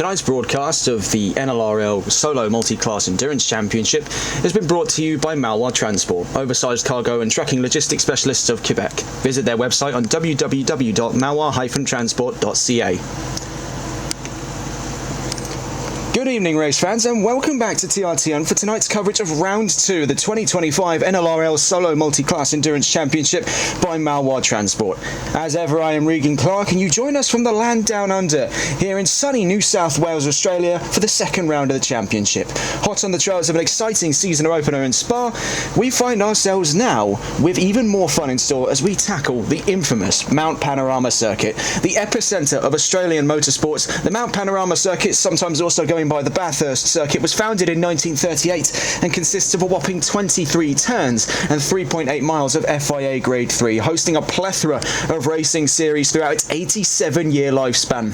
Tonight's broadcast of the NLRL Solo Multiclass Endurance Championship has been brought to you by Malois Transport, oversized cargo and trucking logistics specialists of Quebec. Visit their website on www.malois-transport.ca. Good evening, race fans, and welcome back to TRTN for tonight's coverage of Round 2 of the 2025 NLRL Solo Multiclass Endurance Championship by Malois Transport. As ever, I am Regan Clark, and you join us from the land down under, here in sunny New South Wales, Australia, for the second round of the championship. Hot on the trails of an exciting season opener in Spa, we find ourselves now with even more fun in store as we tackle the infamous Mount Panorama Circuit, the epicentre of Australian motorsports. The Mount Panorama Circuit, sometimes also going by the Bathurst circuit, was founded in 1938 and consists of a whopping 23 turns and 3.8 miles of FIA Grade 3, hosting a plethora of racing series throughout its 87-year lifespan,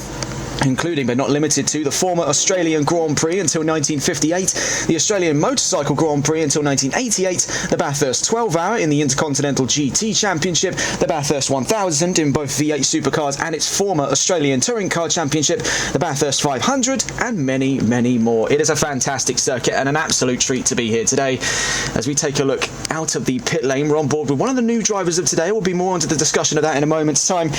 including but not limited to the former Australian Grand Prix until 1958, the Australian Motorcycle Grand Prix until 1988, the Bathurst 12-hour in the Intercontinental GT Championship, the Bathurst 1000 in both V8 supercars and its former Australian Touring Car Championship, the Bathurst 500, and many, many more. It is a fantastic circuit and an absolute treat to be here today. As we take a look out of the pit lane, we're on board with one of the new drivers of today. We'll be more onto the discussion of that in a moment's time.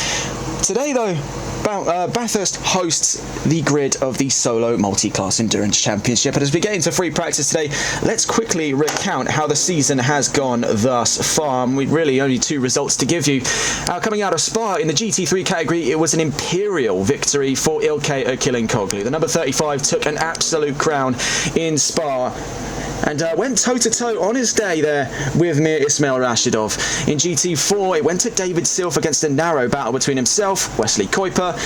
Today, though, Bathurst hosts the grid of the Solo Multiclass Endurance Championship. And as we get into free practice today, let's quickly recount how the season has gone thus far. And we really only two results to give you. Coming out of Spa in the GT3 category, it was an imperial victory for Ilkay Akilinkoglu. The number 35 took an absolute crown in Spa and went toe-to-toe on his day there with Mir Ismail Rashidov. In GT4, it went to David Silf against a narrow battle between himself, Wesley Kuiper,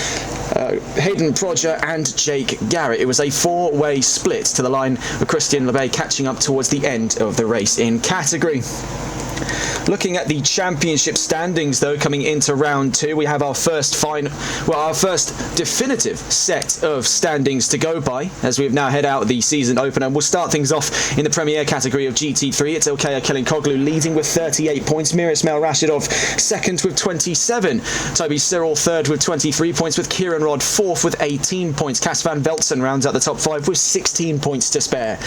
Hayden Prodger and Jake Garrett. It was a four-way split to the line with Christian LeBay catching up towards the end of the race in category. Looking at the championship standings, though, coming into round 2, we have our first definitive set of standings to go by as we've now head out the season opener. We'll start things off in the Premier category of GT3. It's Ilkay Akilinkoglu leading with 38 points. Mir Ismail Rashidov second with 27. Toby Cyril third with 23 points, with Kieran Rod fourth with 18 points. Cass van Veltzen rounds out the top 5 with 16 points to spare.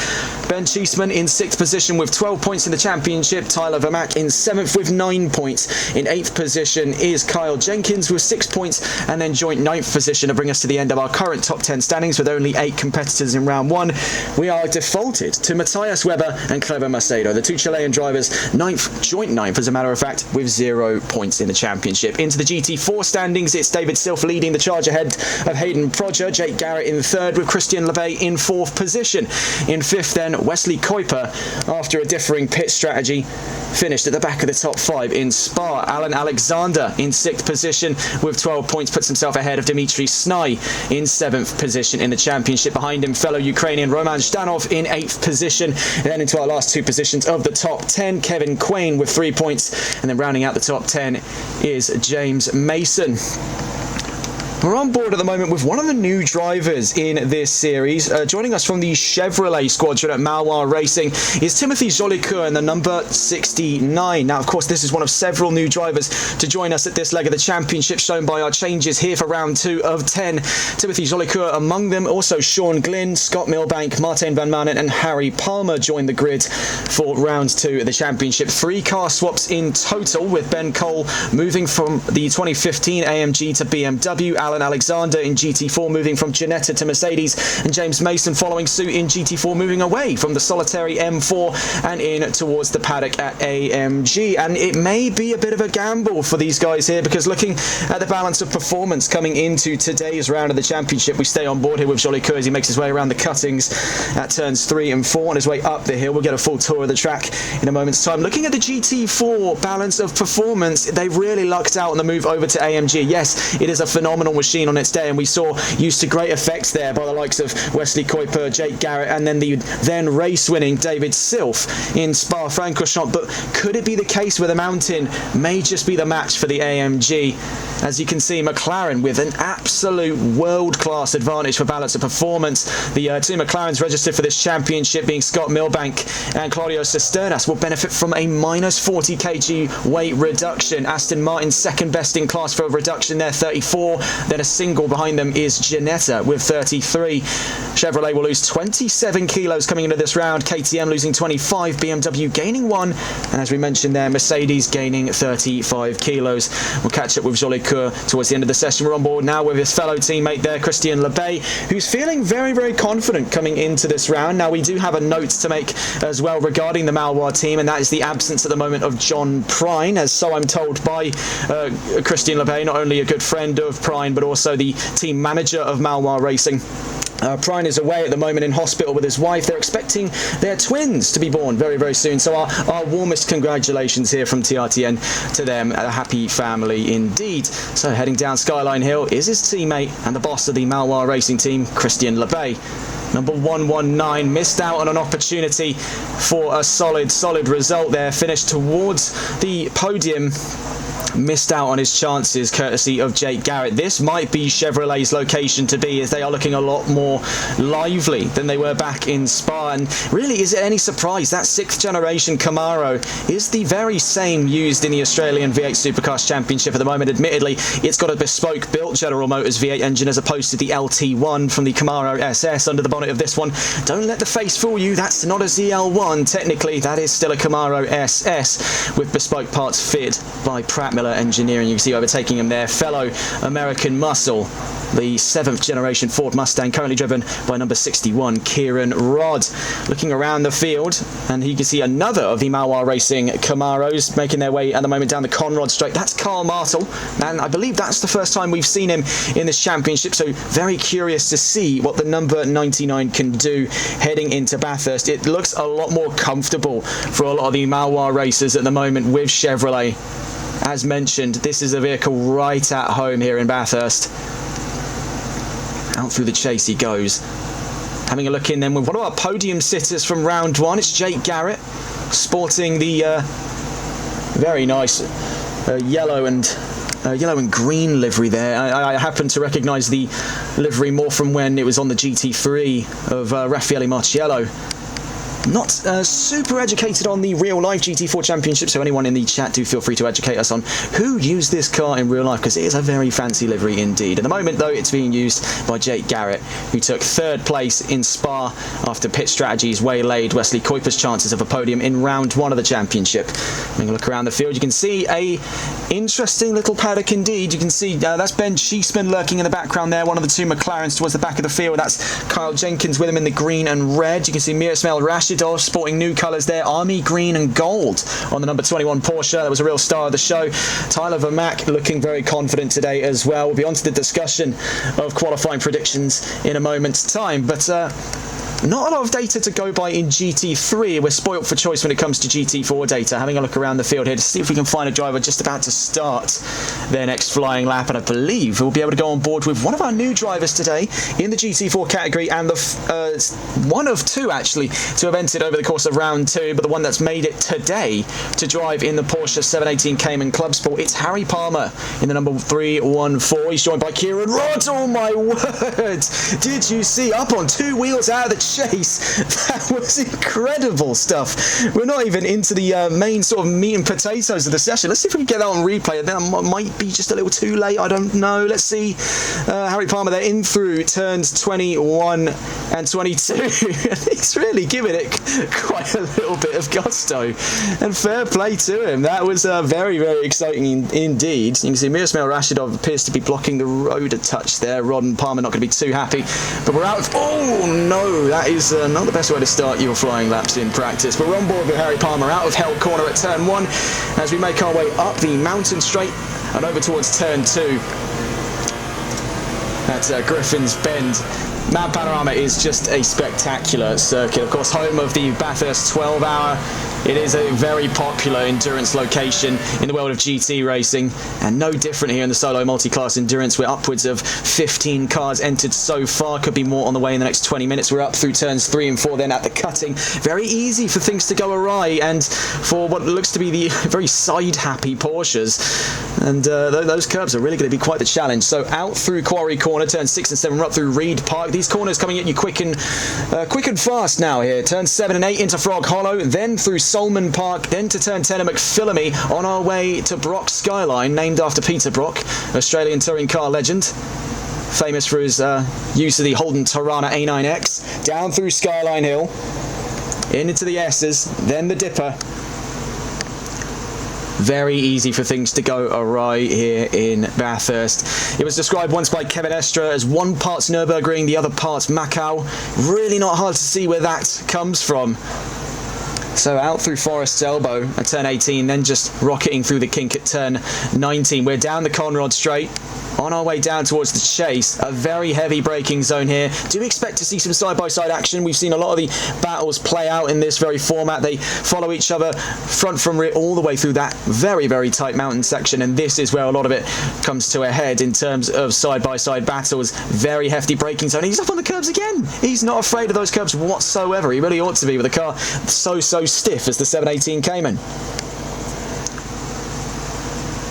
Ben Cheeseman in 6th position with 12 points in the championship. Tyler Vermack in 7th with 9 points. In 8th position is Kyle Jenkins with 6 points, and then joint 9th position to bring us to the end of our current top 10 standings with only 8 competitors in round 1. We are defaulted to Matthias Weber and Clever Macedo, the two Chilean drivers, joint 9th as a matter of fact, with 0 points in the championship. Into the GT4 standings, it's David Silf leading the charge ahead of Hayden Prodger, Jake Garrett in 3rd with Christian LeBay in 4th position. In 5th then, Wesley Kuiper, after a differing pit strategy, finished at the back of the top 5 in Spa. Alan Alexander in 6th position with 12 points puts himself ahead of Dmitry Snai in 7th position in the championship. Behind him, fellow Ukrainian Roman Zhdanov in 8th position. And then into our last two positions of the top 10, Kevin Quain with 3 points. And then rounding out the top 10 is James Mason. We're on board at the moment with one of the new drivers in this series. Joining us from the Chevrolet squadron at Malois Racing is Timothy Jolicoeur in the number 69. Now, of course, this is one of several new drivers to join us at this leg of the championship, shown by our changes here for round 2 of 10. Timothy Jolicoeur among them. Also, Sean Glynn, Scott Milbank, Martin Van Manen and Harry Palmer join the grid for round 2 of the championship. 3 car swaps in total, with Ben Cole moving from the 2015 AMG to BMW. Alan Alexander in GT4 moving from Ginetta to Mercedes, and James Mason following suit in GT4, moving away from the solitary M4 and in towards the paddock at AMG. And it may be a bit of a gamble for these guys here, because looking at the balance of performance coming into today's round of the championship, we stay on board here with Jolicoeur as he makes his way around the cuttings at turns 3 and 4 on his way up the hill. We'll get a full tour of the track in a moment's time. Looking at the GT4 balance of performance, they really lucked out on the move over to AMG. Yes, it is a phenomenal machine on its day, and we saw used to great effects there by the likes of Wesley Kuiper, Jake Garrett, and then the then race-winning David Silf in Spa-Francorchamps. But could it be the case where the Mountain may just be the match for the AMG? As you can see, McLaren with an absolute world-class advantage for balance of performance. The two McLarens registered for this championship, being Scott Milbank and Claudio Cisternas, will benefit from a minus 40 kg weight reduction. Aston Martin second best in class for a reduction there, 34. Then a single behind them is Ginetta with 33. Chevrolet will lose 27 kilos coming into this round. KTM losing 25, BMW gaining 1, and as we mentioned there, Mercedes gaining 35 kilos. We'll catch up with Jolicoeur towards the end of the session. We're on board now with his fellow teammate there, Christian Lebay, who's feeling very, very confident coming into this round. Now, we do have a note to make as well regarding the Malois team, and that is the absence at the moment of John Prine, as so I'm told by Christian Lebay, not only a good friend of Prine, but also the team manager of Malois Racing. Prine is away at the moment in hospital with his wife. They're expecting their twins to be born very, very soon. So our warmest congratulations here from TRTN to them. A happy family indeed. So heading down Skyline Hill is his teammate and the boss of the Malois Racing team, Christian Lebay. Number 119 missed out on an opportunity for a solid result there. Finished towards the podium. Missed out on his chances courtesy of Jake Garrett. This might be Chevrolet's location to be, as they are looking a lot more lively than they were back in Spa. And really, is it any surprise that 6th generation Camaro is the very same used in the Australian V8 Supercars Championship at the moment? Admittedly, it's got a bespoke built General Motors V8 engine as opposed to the LT1 from the Camaro SS under the bonnet of this one. Don't let the face fool you, that's not a ZL1. Technically, that is still a Camaro SS with bespoke parts fitted by Pratt Miller Engineering. You can see overtaking him there, fellow American muscle, the 7th generation Ford Mustang, currently driven by number 61 Kieran Rodd. Looking around the field, and you can see another of the Malois Racing Camaros making their way at the moment down the Conrod Straight. That's Carl Martel, and I believe that's the first time we've seen him in this championship, so very curious to see what the number 99 can do heading into Bathurst. It looks a lot more comfortable for a lot of the Malois racers at the moment with Chevrolet. As mentioned, this is a vehicle right at home here in Bathurst. Out through the chase he goes. Having a look in then with one of our podium sitters from round 1. It's Jake Garrett, sporting the very nice yellow and green livery there. I happen to recognise the livery more from when it was on the GT3 of Raffaele Marciello. Not super educated on the real life GT4 Championship, so anyone in the chat, do feel free to educate us on who used this car in real life, because it is a very fancy livery indeed. At the moment though, it's being used by Jake Garrett, who took 3rd place in Spa after pit strategies waylaid Wesley Kuiper's chances of a podium in round 1 of the championship. Having a look around the field, you can see a interesting little paddock indeed. You can see that's Ben Cheeseman lurking in the background there, one of the 2 McLarens towards the back of the field. That's Kyle Jenkins with him in the green and red. You can see Miroslav Rashidov sporting new colours there, army green and gold on the number 21 Porsche. That was a real star of the show. Tyler Vermack looking very confident today as well. We'll be on to the discussion of qualifying predictions in a moment's time, but not a lot of data to go by in GT3. We're spoilt for choice when it comes to GT4 data. Having a look around the field here to see if we can find a driver just about to start their next flying lap, and I believe we'll be able to go on board with one of our new drivers today in the GT4 category, and the one of 2 actually to have entered over the course of round 2, but the one that's made it today to drive in the Porsche 718 Cayman Club Sport. It's Harry Palmer in the number 314. He's joined by Kieran Rodd. Oh my word! Did you see, up on 2 wheels out of the chase? That was incredible stuff. We're not even into the main sort of meat and potatoes of the session. Let's see if we can get that on replay. That might be just a little too late, I don't know. Let's see. Harry Palmer there in through turns 21 and 22. He's really giving it quite a little bit of gusto, and fair play to him. That was very, very exciting indeed. You can see Miroslav Rashidov appears to be blocking the road a touch there. Rod and Palmer not going to be too happy, but we're out. Oh no, that is not the best way to start your flying laps in practice. But we're on board with Harry Palmer out of Hell Corner at turn 1 as we make our way up the mountain straight and over towards turn 2 at Griffin's Bend. Mad Panorama is just a spectacular circuit. Of course, home of the Bathurst 12-hour. It is a very popular endurance location in the world of GT racing, and no different here in the solo multi-class endurance. We're upwards of 15 cars entered so far. Could be more on the way in the next 20 minutes. We're up through turns 3 and 4 then at the cutting. Very easy for things to go awry, and for what looks to be the very side-happy Porsches. And those curves are really going to be quite the challenge. So out through Quarry Corner, turns 6 and 7, we're up through Reed Park. These corners coming at you quick and fast now here. Turns 7 and 8 into Frog Hollow, then through Solman Park, then to turn 10 at McPhillamy, on our way to Brock Skyline, named after Peter Brock, Australian touring car legend. famous for his use of the Holden Tirana A9X, down through Skyline Hill, into the S's, then the Dipper. Very easy for things to go awry here in Bathurst. It was described once by Kevin Estra as one part's Nürburgring, the other part's Macau. Really not hard to see where that comes from. So out through Forest's Elbow at turn 18, then just rocketing through the kink at turn 19. We're down the Conrod Straight, on our way down towards the Chase. A very heavy braking zone here. Do expect to see some side-by-side action. We've seen a lot of the battles play out in this very format. They follow each other front from rear all the way through that very, very tight mountain section, and this is where a lot of it comes to a head in terms of side-by-side battles. Very hefty braking zone. He's up on the curbs again. He's not afraid of those curbs whatsoever. He really ought to be with a car so stiff as the 718 Cayman.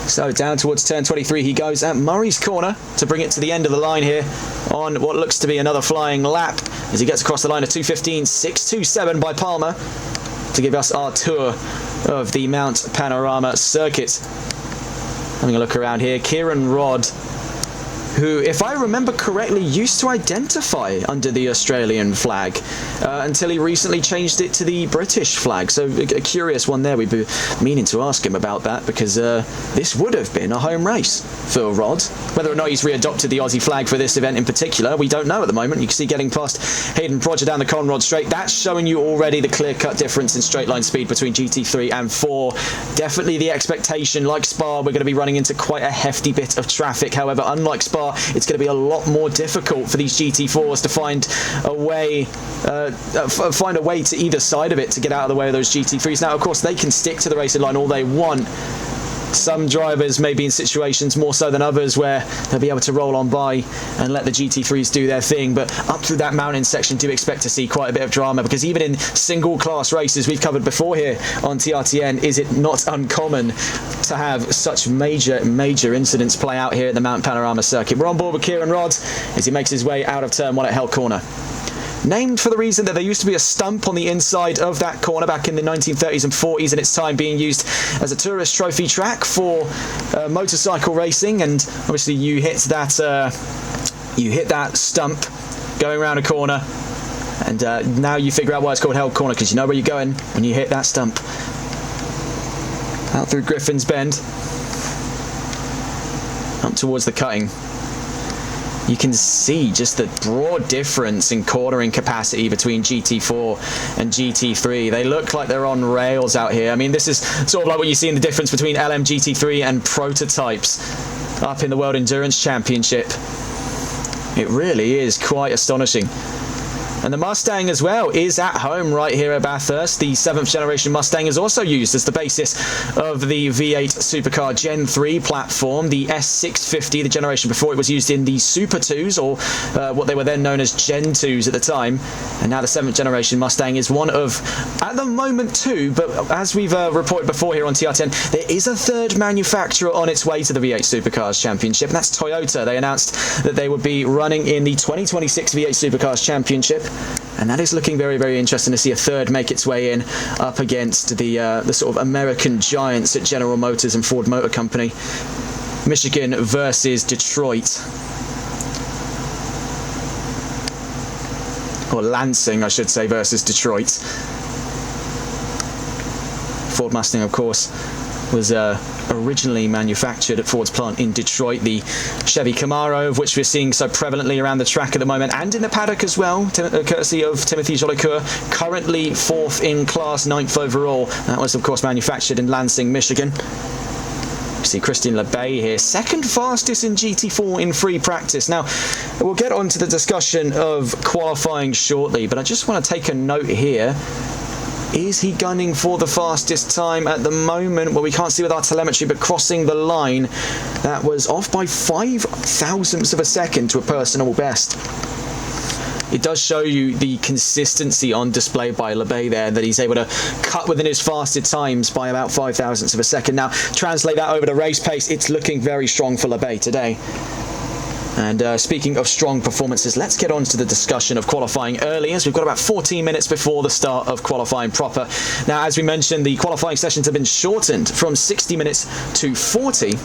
So down towards turn 23 he goes at Murray's Corner to bring it to the end of the line here on what looks to be another flying lap as he gets across the line at 2:15.627 by Palmer to give us our tour of the Mount Panorama circuit. Having a look around here, Kieran Rodd, who, if I remember correctly, used to identify under the Australian flag until he recently changed it to the British flag. So a curious one there. We'd be meaning to ask him about that because this would have been a home race for Rod. Whether or not he's readopted the Aussie flag for this event in particular, we don't know at the moment. You can see getting past Hayden Prodger down the Conrod Straight. That's showing you already the clear-cut difference in straight line speed between GT3 and 4. Definitely the expectation, like Spa, we're going to be running into quite a hefty bit of traffic. However, unlike Spa, it's going to be a lot more difficult for these GT4s to find a way to either side of it to get out of the way of those GT3s. Now, of course, they can stick to the racing line all they want. Some drivers may be in situations more so than others where they'll be able to roll on by and let the GT3s do their thing, but up through that mountain section do expect to see quite a bit of drama, because even in single class races we've covered before here on TRTN, is it not uncommon to have such major incidents play out here at the Mount Panorama circuit. We're on board with Kieran Rodd as he makes his way out of turn 1 at Hell Corner. Named for the reason that there used to be a stump on the inside of that corner back in the 1930s and 40s, and its time being used as a tourist trophy track for motorcycle racing. And obviously you hit that stump going around a corner, and now you figure out why it's called Hell Corner, because you know where you're going when you hit that stump. Out through Griffin's Bend, up towards the cutting. You can see just the broad difference in cornering capacity between GT4 and GT3. They look like they're on rails out here. I mean, this is sort of like what you see in the difference between LM GT3 and prototypes up in the World Endurance Championship. It really is quite astonishing. And the Mustang as well is at home right here at Bathurst. The 7th generation Mustang is also used as the basis of the V8 Supercar Gen 3 platform. The S650, the generation before it, was used in the Super 2s, or what they were then known as Gen 2s at the time. And now the 7th generation Mustang is one of, at the moment, 2, but as we've reported before here on TR10, there is a 3rd manufacturer on its way to the V8 Supercars Championship, and that's Toyota. They announced that they would be running in the 2026 V8 Supercars Championship. And that is looking very, very interesting to see a 3rd make its way in up against the sort of American giants at General Motors and Ford Motor Company. Michigan versus Detroit. Or Lansing, I should say, versus Detroit. Ford Mustang, of course, was originally manufactured at Ford's plant in Detroit. The Chevy Camaro, of which we're seeing so prevalently around the track at the moment, and in the paddock as well, courtesy of Timothy Jolicoeur, currently 4th in class, 9th overall. That was, of course, manufactured in Lansing, Michigan. You see Christian LeBay here, 2nd fastest in GT4 in free practice. Now, we'll get on to the discussion of qualifying shortly, but I just want to take a note here. Is he gunning for the fastest time at the moment? Well, we can't see with our telemetry, but crossing the line, that was off by 5 thousandths of a second to a personal best. It does show you the consistency on display by LeBay there, that he's able to cut within his fastest times by about 5 thousandths of a second. Now, translate that over to race pace, it's looking very strong for LeBay today. And speaking of strong performances, let's get on to the discussion of qualifying early, as we've got about 14 minutes before the start of qualifying proper. Now, as we mentioned, the qualifying sessions have been shortened from 60 minutes to 40.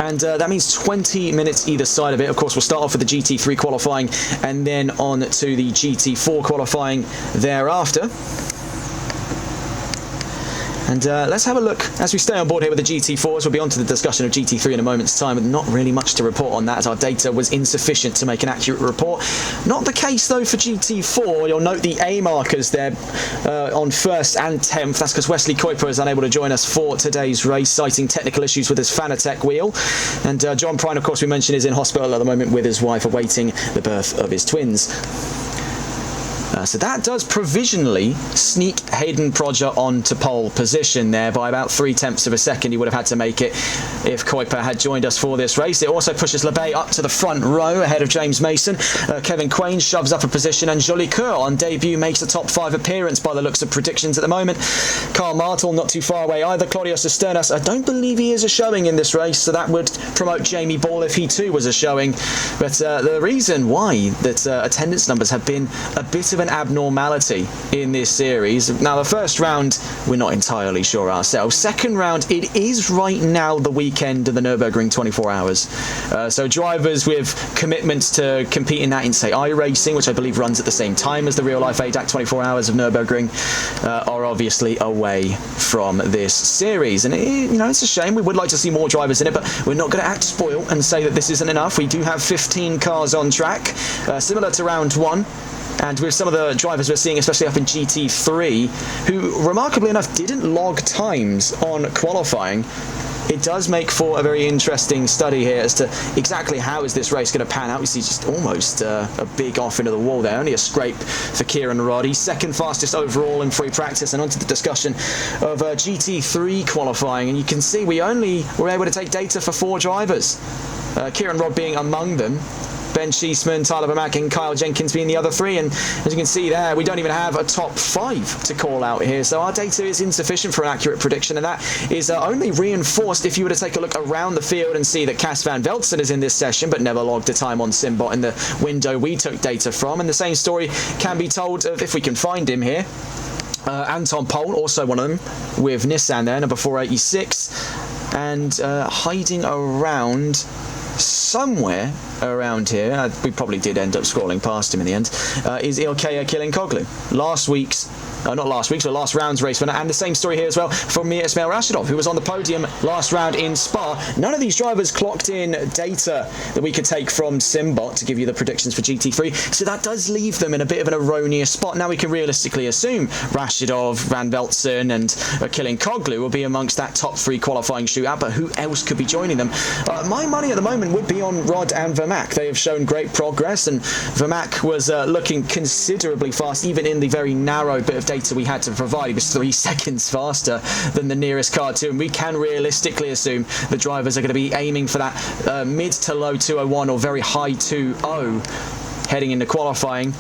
And that means 20 minutes either side of it. Of course, we'll start off with the GT3 qualifying and then on to the GT4 qualifying thereafter. And let's have a look as we stay on board here with the GT4s. We'll be on to the discussion of GT3 in a moment's time, but not really much to report on that as our data was insufficient to make an accurate report. Not the case though for GT4. You'll note the A markers there on 1st and 10th. That's because Wesley Kuiper is unable to join us for today's race, citing technical issues with his Fanatec wheel. And John Prine, of course, we mentioned, is in hospital at the moment with his wife, awaiting the birth of his twins. So that does provisionally sneak Hayden Prodger onto pole position there by about 0.3 of a second. He would have had to make it if Kuiper had joined us for this race. It also pushes Lebay up to the front row ahead of James Mason. Kevin Quain shoves up a position, and Jolicoeur on debut makes a top 5 appearance by the looks of predictions at the moment. Carl Martel not too far away either. Claudio Cisternas, I don't believe he is a showing in this race, so that would promote Jamie Ball if he too was a showing. But the reason why that attendance numbers have been a bit of an abnormality in this series. Now, the first round, we're not entirely sure ourselves. Second round, it is right now the weekend of the Nürburgring 24 hours. So drivers with commitments to compete in that in, say, iRacing, which I believe runs at the same time as the real-life ADAC 24 hours of Nürburgring, are obviously away from this series. And, it's a shame. We would like to see more drivers in it, but we're not going to act spoiled and say that this isn't enough. We do have 15 cars on track, similar to round 1. And with some of the drivers we're seeing, especially up in GT3, who, remarkably enough, didn't log times on qualifying, it does make for a very interesting study here as to exactly how is this race going to pan out. We see just almost a big off into the wall there. Only a scrape for Kieran Roddy. Second fastest overall in free practice. And onto the discussion of GT3 qualifying. And you can see we only were able to take data for 4 drivers. Kieran Rodd being among them. Ben Cheeseman, Tyler Vermack and Kyle Jenkins being the other 3, and as you can see there, we don't even have a top 5 to call out here, so our data is insufficient for an accurate prediction, and that is only reinforced if you were to take a look around the field and see that Cas van Velzen is in this session but never logged a time on Simbot in the window we took data from, and the same story can be told of, if we can find him here, Anton Pohl, also one of them, with Nissan there, number 486, and hiding around somewhere around here, we probably did end up scrolling past him in the end, is Ilkay Kilinkoglu. Last round's race winner, and the same story here as well from Mir Ismail Rashidov, who was on the podium last round in Spa. None of these drivers clocked in data that we could take from Simbot to give you the predictions for GT3, so that does leave them in a bit of an erroneous spot. Now we can realistically assume Rashidov, Van Velzen and Kilinkoglu will be amongst that top 3 qualifying shootout, but who else could be joining them? My money at the moment would be on Rod and Vermack. They have shown great progress, and Vermack was looking considerably fast, even in the very narrow bit of data we had to provide. He was 3 seconds faster than the nearest car too, and we can realistically assume the drivers are going to be aiming for that mid to low 201 or very high 20 heading into qualifying.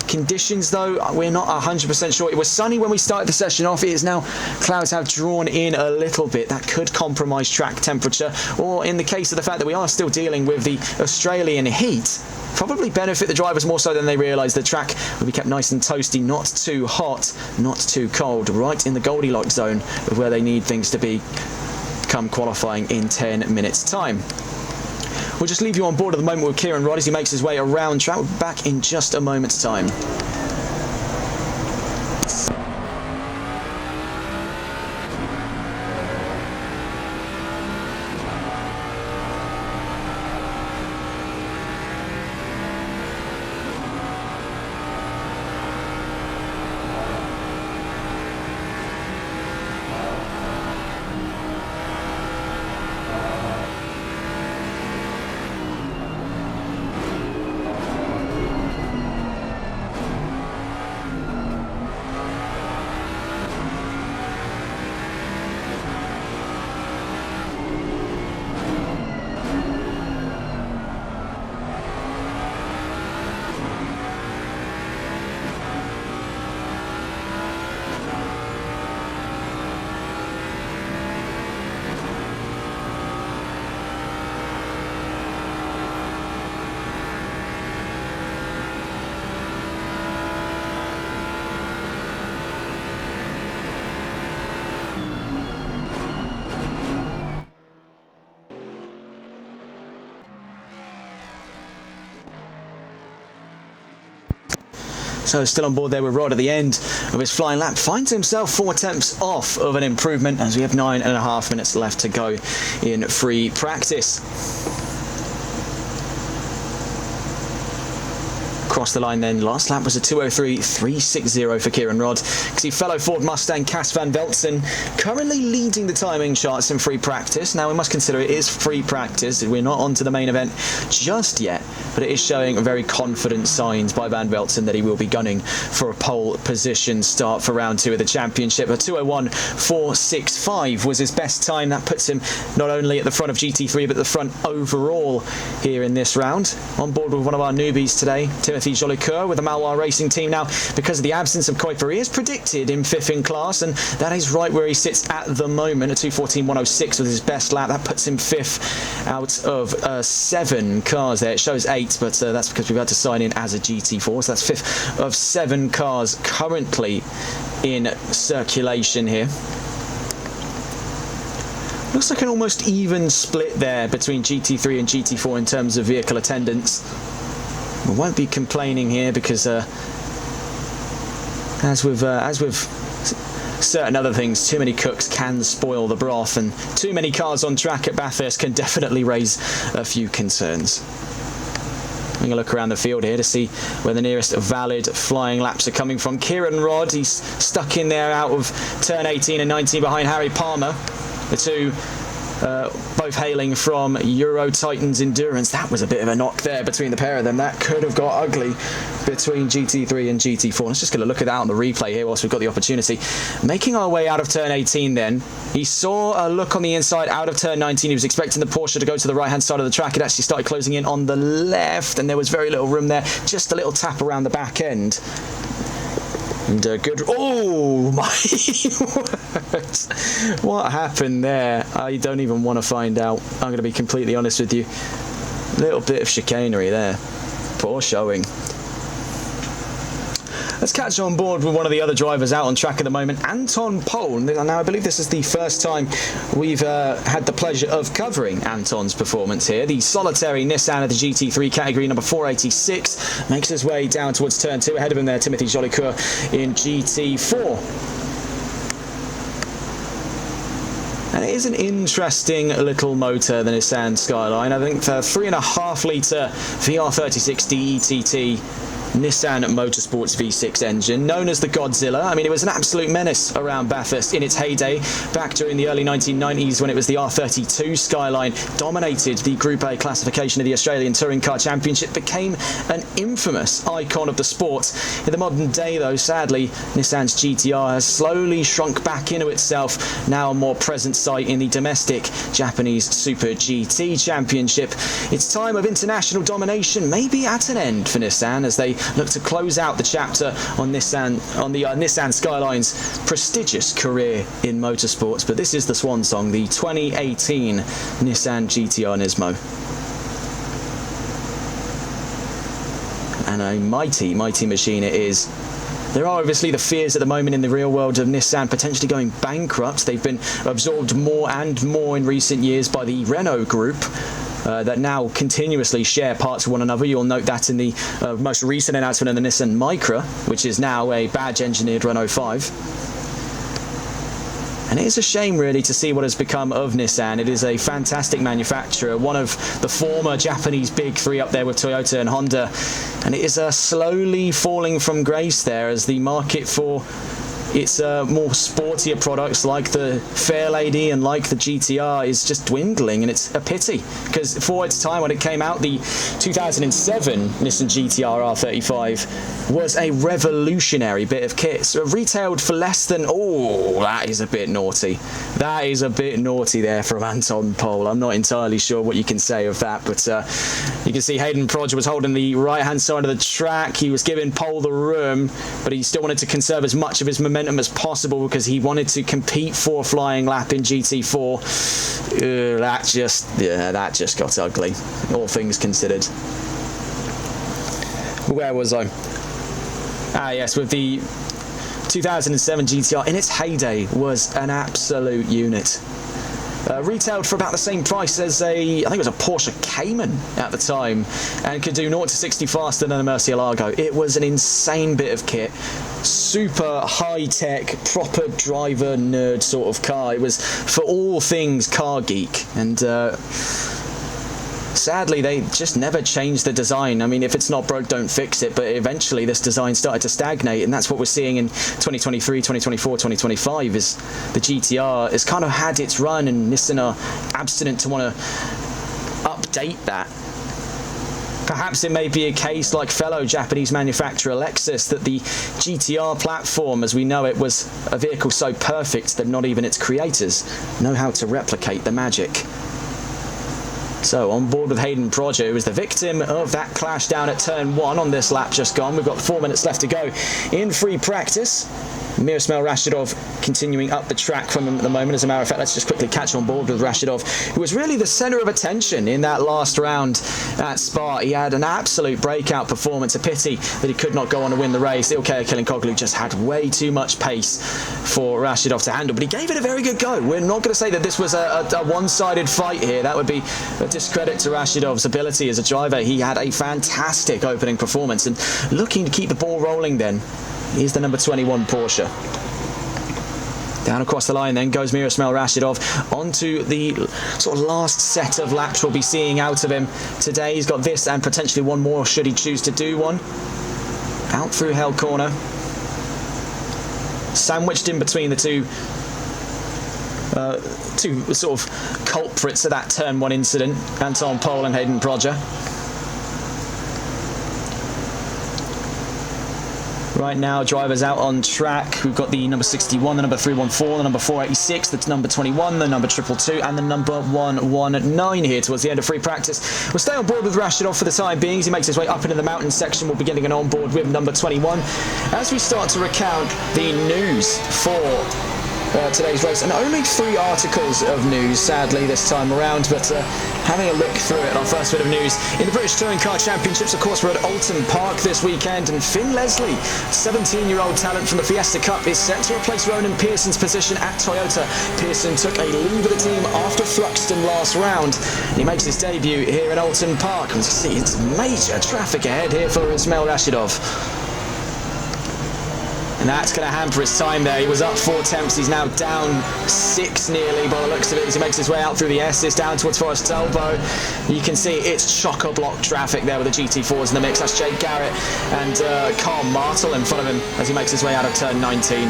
Conditions, though, we're not 100% sure. It was sunny when we started the session off. It is now, clouds have drawn in a little bit. That could compromise track temperature, or in the case of the fact that we are still dealing with the Australian heat, probably benefit the drivers more so than they realise. The track will be kept nice and toasty, not too hot, not too cold, right in the Goldilocks zone of where they need things to be come qualifying in 10 minutes time. We'll just leave you on board at the moment with Kieran Rodd as he makes his way around track. We'll be back in just a moment's time. So still on board there with Rod at the end of his flying lap. Finds himself 4 tenths off of an improvement as we have 9.5 minutes left to go in free practice. Across the line then, last lap was a 2:03.360 for Kieran Rod. See fellow Ford Mustang Cas van Veltzen currently leading the timing charts in free practice. Now we must consider it is free practice, we're not on to the main event just yet, but it is showing very confident signs by Van Veltzen that he will be gunning for a pole position start for round 2 of the championship. A 2:01.465 was his best time. That puts him not only at the front of GT3 but at the front overall here in this round. On board with one of our newbies today, Timothy Jolicoeur with the Malois racing team. Now, because of the absence of Kuiper, he is predicted in 5th in class, and that is right where he sits at the moment. A 2:14.106 was his best lap. That puts him 5th out of 7 cars there. It shows 8, but that's because we've had to sign in as a GT4, so that's 5th of 7 cars currently in circulation here. Looks like an almost even split there between GT3 and GT4 in terms of vehicle attendance. We won't be complaining here because, as with certain other things, too many cooks can spoil the broth, and too many cars on track at Bathurst can definitely raise a few concerns. Having a look around the field here to see where the nearest valid flying laps are coming from. Kieran Rod, he's stuck in there out of turn 18 and 19 behind Harry Palmer. The two both hailing from Euro Titans Endurance. That was a bit of a knock there between the pair of them. That could have got ugly between GT3 and GT4. Let's just going to look at that on the replay here whilst we've got the opportunity. Making our way out of turn 18 then, he saw a look on the inside out of turn 19. He was expecting the Porsche to go to the right hand side of the track. It actually started closing in on the left, and there was very little room there. Just a little tap around the back end. And good. Oh my words! What happened there? I don't even want to find out. I'm going to be completely honest with you. Little bit of chicanery there. Poor showing. Let's catch on board with one of the other drivers out on track at the moment, Anton Pohl. Now, I believe this is the first time we've had the pleasure of covering Anton's performance here. The solitary Nissan of the GT3 category, number 486, makes his way down towards turn 2. Ahead of him there, Timothy Jolicoeur in GT4. And it is an interesting little motor, the Nissan Skyline. I think the 3.5 litre VR36 DETT Nissan Motorsports V6 engine, known as the Godzilla. I mean, it was an absolute menace around Bathurst in its heyday, back during the early 1990s when it was the R32 Skyline, dominated the Group A classification of the Australian Touring Car Championship, became an infamous icon of the sport. In the modern day, though, sadly, Nissan's GTR has slowly shrunk back into itself, now a more present sight in the domestic Japanese Super GT Championship. Its time of international domination may be at an end for Nissan as they look to close out the chapter on Nissan Skyline's prestigious career in motorsports. But this is the swan song, the 2018 Nissan GTR Nismo. And a mighty, mighty machine it is. There are obviously the fears at the moment in the real world of Nissan potentially going bankrupt. They've been absorbed more and more in recent years by the Renault Group. That now continuously share parts of one another. You'll note that in the most recent announcement of the Nissan Micra, which is now a badge-engineered Renault 5. And it is a shame, really, to see what has become of Nissan. It is a fantastic manufacturer, one of the former Japanese big three up there with Toyota and Honda. And it is slowly falling from grace there as the market for its more sportier products like the Fairlady and like the GTR is just dwindling, and it's a pity because for its time when it came out, the 2007 Nissan GTR R35 was a revolutionary bit of kit. So it retailed for less than, oh, that is a bit naughty. That is a bit naughty there from Anton Pohl. I'm not entirely sure what you can say of that, but you can see Hayden Prodger was holding the right-hand side of the track. He was giving Pohl the room, but he still wanted to conserve as much of his momentum as possible because he wanted to compete for a flying lap in GT4. That just got ugly, all things considered. Where was I? Yes, with the 2007 GTR in its heyday was an absolute unit. Retailed for about the same price as I think it was a Porsche Cayman at the time, and could do 0 to 60 faster than a Murcielago. It was an insane bit of kit. Super high-tech, proper driver nerd sort of car. It was for all things car geek, and sadly they just never changed the design. I mean, if it's not broke, don't fix it, but eventually this design started to stagnate, and that's what we're seeing in 2023, 2024, 2025, is the GTR has kind of had its run, and Nissan are abstinent to want to update that. Perhaps it may be a case like fellow Japanese manufacturer Lexus, that the GTR platform as we know it was a vehicle so perfect that not even its creators know how to replicate the magic. So on board with Hayden Prodger, who was the victim of that clash down at turn 1 on this lap just gone. We've got 4 minutes left to go in free practice. Miroslav Rashidov continuing up the track from him at the moment. As a matter of fact, let's just quickly catch on board with Rashidov, who was really the centre of attention in that last round at Spa. He had an absolute breakout performance. A pity that he could not go on to win the race. Ilkay Kilinkoglu just had way too much pace for Rashidov to handle, but he gave it a very good go. We're not going to say that this was a one-sided fight here. That would be a discredit to Rashidov's ability as a driver. He had a fantastic opening performance, and looking to keep the ball rolling then, here's the number 21 Porsche. Down across the line then goes Miroslav Rashidov onto the sort of last set of laps we'll be seeing out of him today. He's got this and potentially one more should he choose to do one. Out through Hell Corner. Sandwiched in between the two sort of culprits of that turn 1 incident, Anton Pohl and Hayden Prodger. Right now, drivers out on track. We've got the number 61, the number 314, the number 486, the number 21, the number 222, and the number 119 here towards the end of free practice. We'll stay on board with Rashidov for the time being as he makes his way up into the mountain section. We'll be getting on board with number 21 as we start to recount the news for today's race, and only 3 articles of news sadly this time around, but having a look through it, our first bit of news in the British Touring Car Championships. Of course, we're at Oulton Park this weekend, and Finn Leslie, 17-year-old talent from the Fiesta Cup, is set to replace Ronan Pearson's position at Toyota. Pearson took a leave of the team after Thruxton last round, and he makes his debut here in Oulton Park. And you see, it's major traffic ahead here for Ismail Rashidov. And that's going to hamper his time there. He was up 4 tenths. He's now down 6 nearly by the looks of it as he makes his way out through the S's down towards Forest Elbow. You can see it's chock-a-block traffic there with the GT4s in the mix. That's Jake Garrett and Carl Martel in front of him as he makes his way out of turn 19.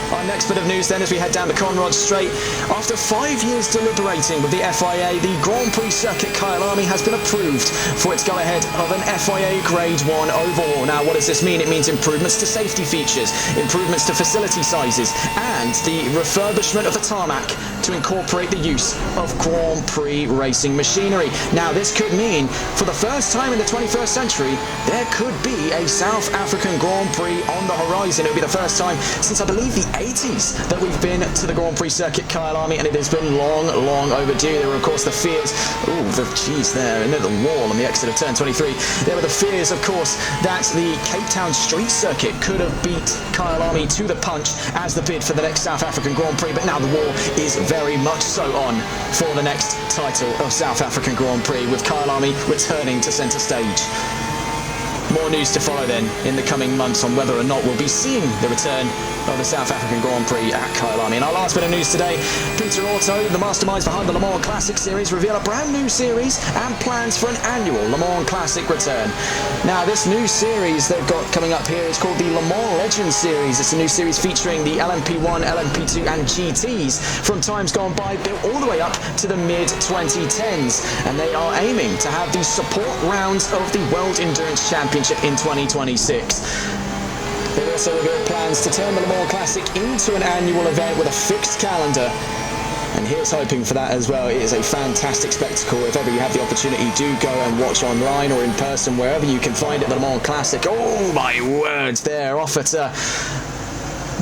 Our next bit of news then as we head down the Conrod Straight. After 5 years deliberating with the FIA, the Grand Prix Circuit Kyalami has been approved for its go-ahead of an FIA Grade 1 overhaul. Now, what does this mean? It means improvements to safety features, improvements to facility sizes, and the refurbishment of the tarmac to incorporate the use of Grand Prix racing machinery. Now, this could mean, for the first time in the 21st century, there could be a South African Grand Prix on the horizon. It will be the first time since, I believe, the 80s that we've been to the Grand Prix Circuit Kyalami, and it has been long overdue. There were, of course, the fears, there, and then the wall on the exit of turn 23. There were the fears, of course, that the Cape Town Street Circuit could have beat Kyalami to the punch as the bid for the next South African Grand Prix, but now the war is very much so on for the next title of South African Grand Prix, with Kyalami returning to centre stage. More news to follow then in the coming months on whether or not we'll be seeing the return of the South African Grand Prix at Kyalami. And our last bit of news today, Peter Otto, the masterminds behind the Le Mans Classic Series, reveal a brand new series and plans for an annual Le Mans Classic return. Now, this new series they've got coming up here is called the Le Mans Legends Series. It's a new series featuring the LMP1, LMP2 and GTs from times gone by, built all the way up to the mid-2010s. And they are aiming to have the support rounds of the World Endurance Championship in 2026. They've also revealed plans to turn the Le Mans Classic into an annual event with a fixed calendar. And here's hoping for that as well. It is a fantastic spectacle. If ever you have the opportunity, do go and watch online or in person, wherever you can find it, the Le Mans Classic. Oh my words, they're off at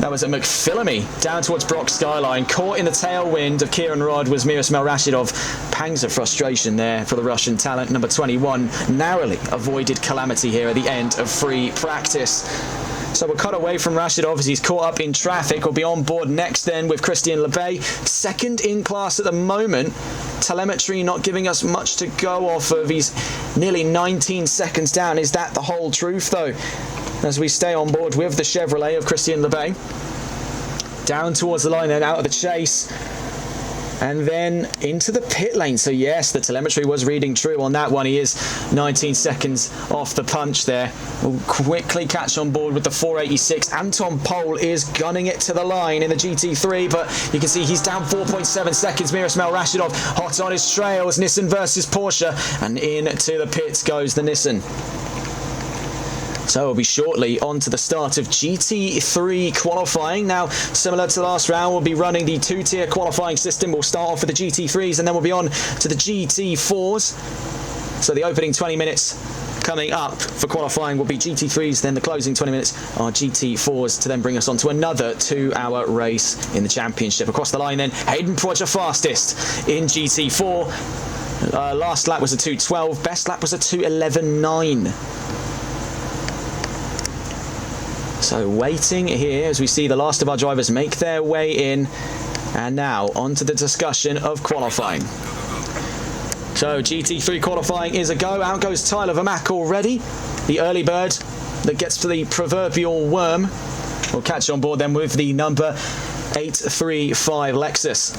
that was at McPhillamy, down towards Brock Skyline. Caught in the tailwind of Kieran Rodd was Miroslav Rashidov. Pangs of frustration there for the Russian talent. Number 21 narrowly avoided calamity here at the end of free practice. So we'll cut away from Rashidov as he's caught up in traffic. We'll be on board next then with Christian Lebay, second in class at the moment. Telemetry not giving us much to go off of. He's nearly 19 seconds down. Is that the whole truth though? As we stay on board with the Chevrolet of Christian Lebay. Down towards the line then, out of the chase. And then into the pit lane. So yes, the telemetry was reading true on that one. He is 19 seconds off the punch there. We'll quickly catch on board with the 486. Anton Pol is gunning it to the line in the GT3, but you can see he's down 4.7 seconds. Mirosmel Rashidov hot on his trails. Nissan versus Porsche. And into the pits goes the Nissan. So we'll be shortly on to the start of GT3 qualifying. Now, similar to the last round, we'll be running the two-tier qualifying system. We'll start off with the GT3s and then we'll be on to the GT4s. So the opening 20 minutes coming up for qualifying will be GT3s, then the closing 20 minutes are GT4s to then bring us on to another 2-hour race in the championship. Across the line then, Hayden Prodger fastest in GT4. Last lap was a 2:12, best lap was a 2:11.9. So waiting here as we see the last of our drivers make their way in. And now on to the discussion of qualifying. So GT3 qualifying is a go. Out goes Tyler Vermack already. The early bird that gets to the proverbial worm. We'll catch on board then with the number 835 Lexus.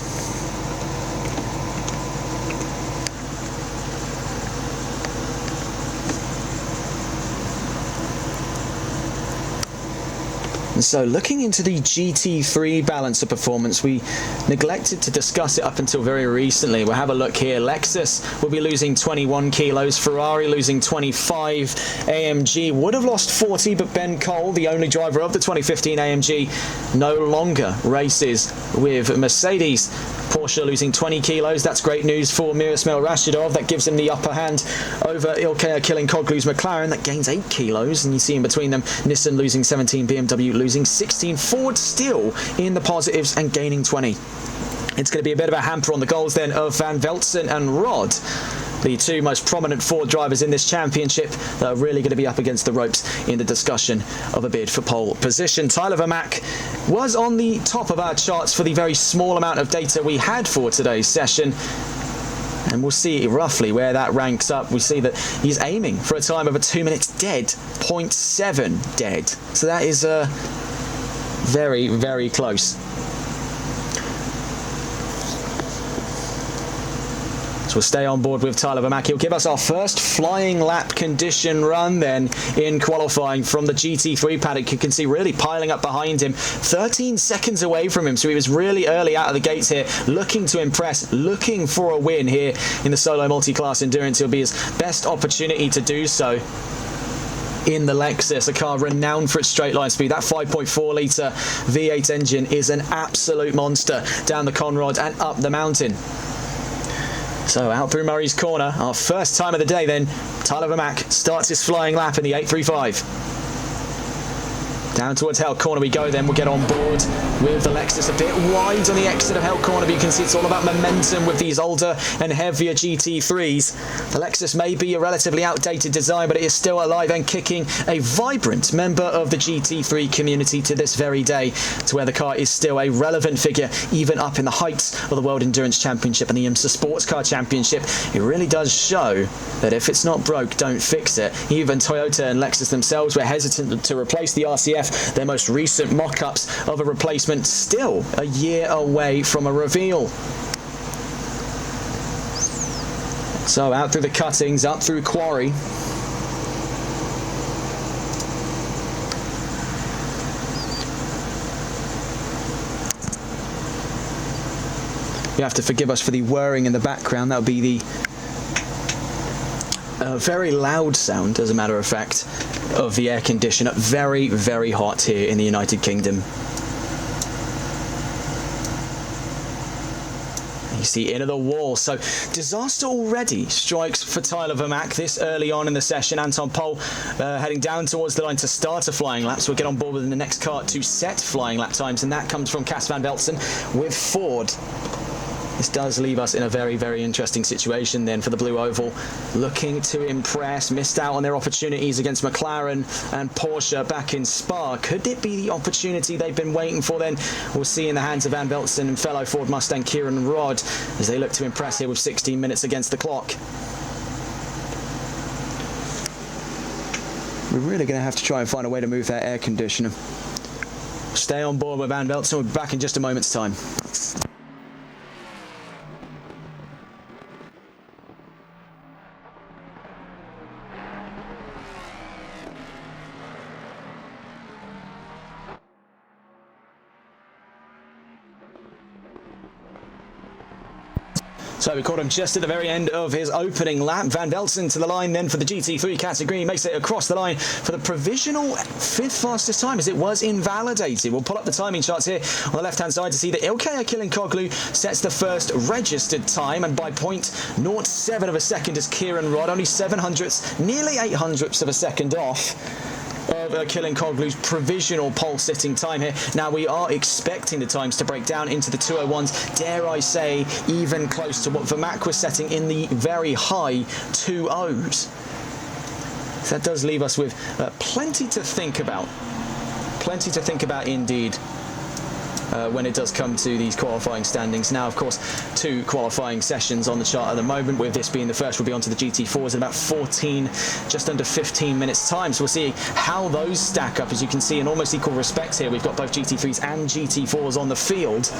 And so looking into the GT3 balance of performance, we neglected to discuss it up until very recently. We'll have a look here. Lexus will be losing 21 kilos, Ferrari losing 25, AMG would have lost 40, but Ben Cole, the only driver of the 2015 AMG, no longer races with Mercedes. Porsche losing 20 kilos. That's great news for Mirosmel Rashidov. That gives him the upper hand over Ilkay Killinkoglu's McLaren. That gains 8 kilos. And you see in between them, Nissan losing 17, BMW losing 16. Ford still in the positives and gaining 20. It's going to be a bit of a hamper on the goals then of Van Veltzen and Rod, the two most prominent Ford drivers in this championship that are really going to be up against the ropes in the discussion of a bid for pole position. Tyler Vermack was on the top of our charts for the very small amount of data we had for today's session. And we'll see roughly where that ranks up. We see that he's aiming for a time of a 2 minutes dead, 0.7 dead. So that is very, very close. We'll stay on board with Tyler Vermack. He'll give us our first flying lap condition run then in qualifying from the GT3 paddock. You can see really piling up behind him, 13 seconds away from him. So he was really early out of the gates here, looking to impress, looking for a win here in the solo multi-class endurance. It'll be his best opportunity to do so in the Lexus, a car renowned for its straight line speed. That 5.4 litre V8 engine is an absolute monster down the Conrod and up the mountain. So out through Murray's Corner, our first time of the day then, Tyler Vermack starts his flying lap in the 835. Down towards Hell Corner we go then. We'll get on board with the Lexus a bit wide on the exit of Hell Corner, but you can see it's all about momentum with these older and heavier GT3s. The Lexus may be a relatively outdated design, but it is still alive and kicking, a vibrant member of the GT3 community to this very day, to where the car is still a relevant figure, even up in the heights of the World Endurance Championship and the IMSA Sports Car Championship. It really does show that if it's not broke, don't fix it. Even Toyota and Lexus themselves were hesitant to replace the RCF. Their most recent mock-ups of a replacement still a year away from a reveal. So out through the cuttings, up through Quarry. You have to forgive us for the whirring in the background. That would be the very loud sound, as a matter of fact, of the air conditioner. Very, very hot here in the United Kingdom. You see into the wall. So disaster already strikes for Tyler Vermack this early on in the session. Anton Pol heading down towards the line to start a flying lap. So we'll get on board with the next car to set flying lap times, and that comes from Cas van Veltzen with Ford. This does leave us in a very, very interesting situation then for the Blue Oval. Looking to impress, missed out on their opportunities against McLaren and Porsche back in Spa. Could it be the opportunity they've been waiting for then? We'll see in the hands of Van Velzen and fellow Ford Mustang Kieran Rodd as they look to impress here with 16 minutes against the clock. We're really going to have to try and find a way to move that air conditioner. Stay on board with Van Velzen. We'll be back in just a moment's time. So we caught him just at the very end of his opening lap. Van Velzen to the line then for the GT3 category. He makes it across the line for the provisional 5th fastest time as it was invalidated. We'll pull up the timing charts here on the left-hand side to see that Ilkay Akilinkoglu sets the first registered time, and by 0.07 of a second is Kieran Rodd, only 700ths, nearly 800ths of a second off of Akilinkoglu's provisional pole-sitting time here. Now, we are expecting the times to break down into the 201s, dare I say, even close to what Vermaak was setting in the very high 2.0s. So that does leave us with plenty to think about. Plenty to think about indeed. When it does come to these qualifying standings. Now, of course, 2 qualifying sessions on the chart at the moment, with this being the first. We'll be on to the GT4s in about 14, just under 15 minutes time. So we'll see how those stack up. As you can see, in almost equal respects here, we've got both GT3s and GT4s on the field.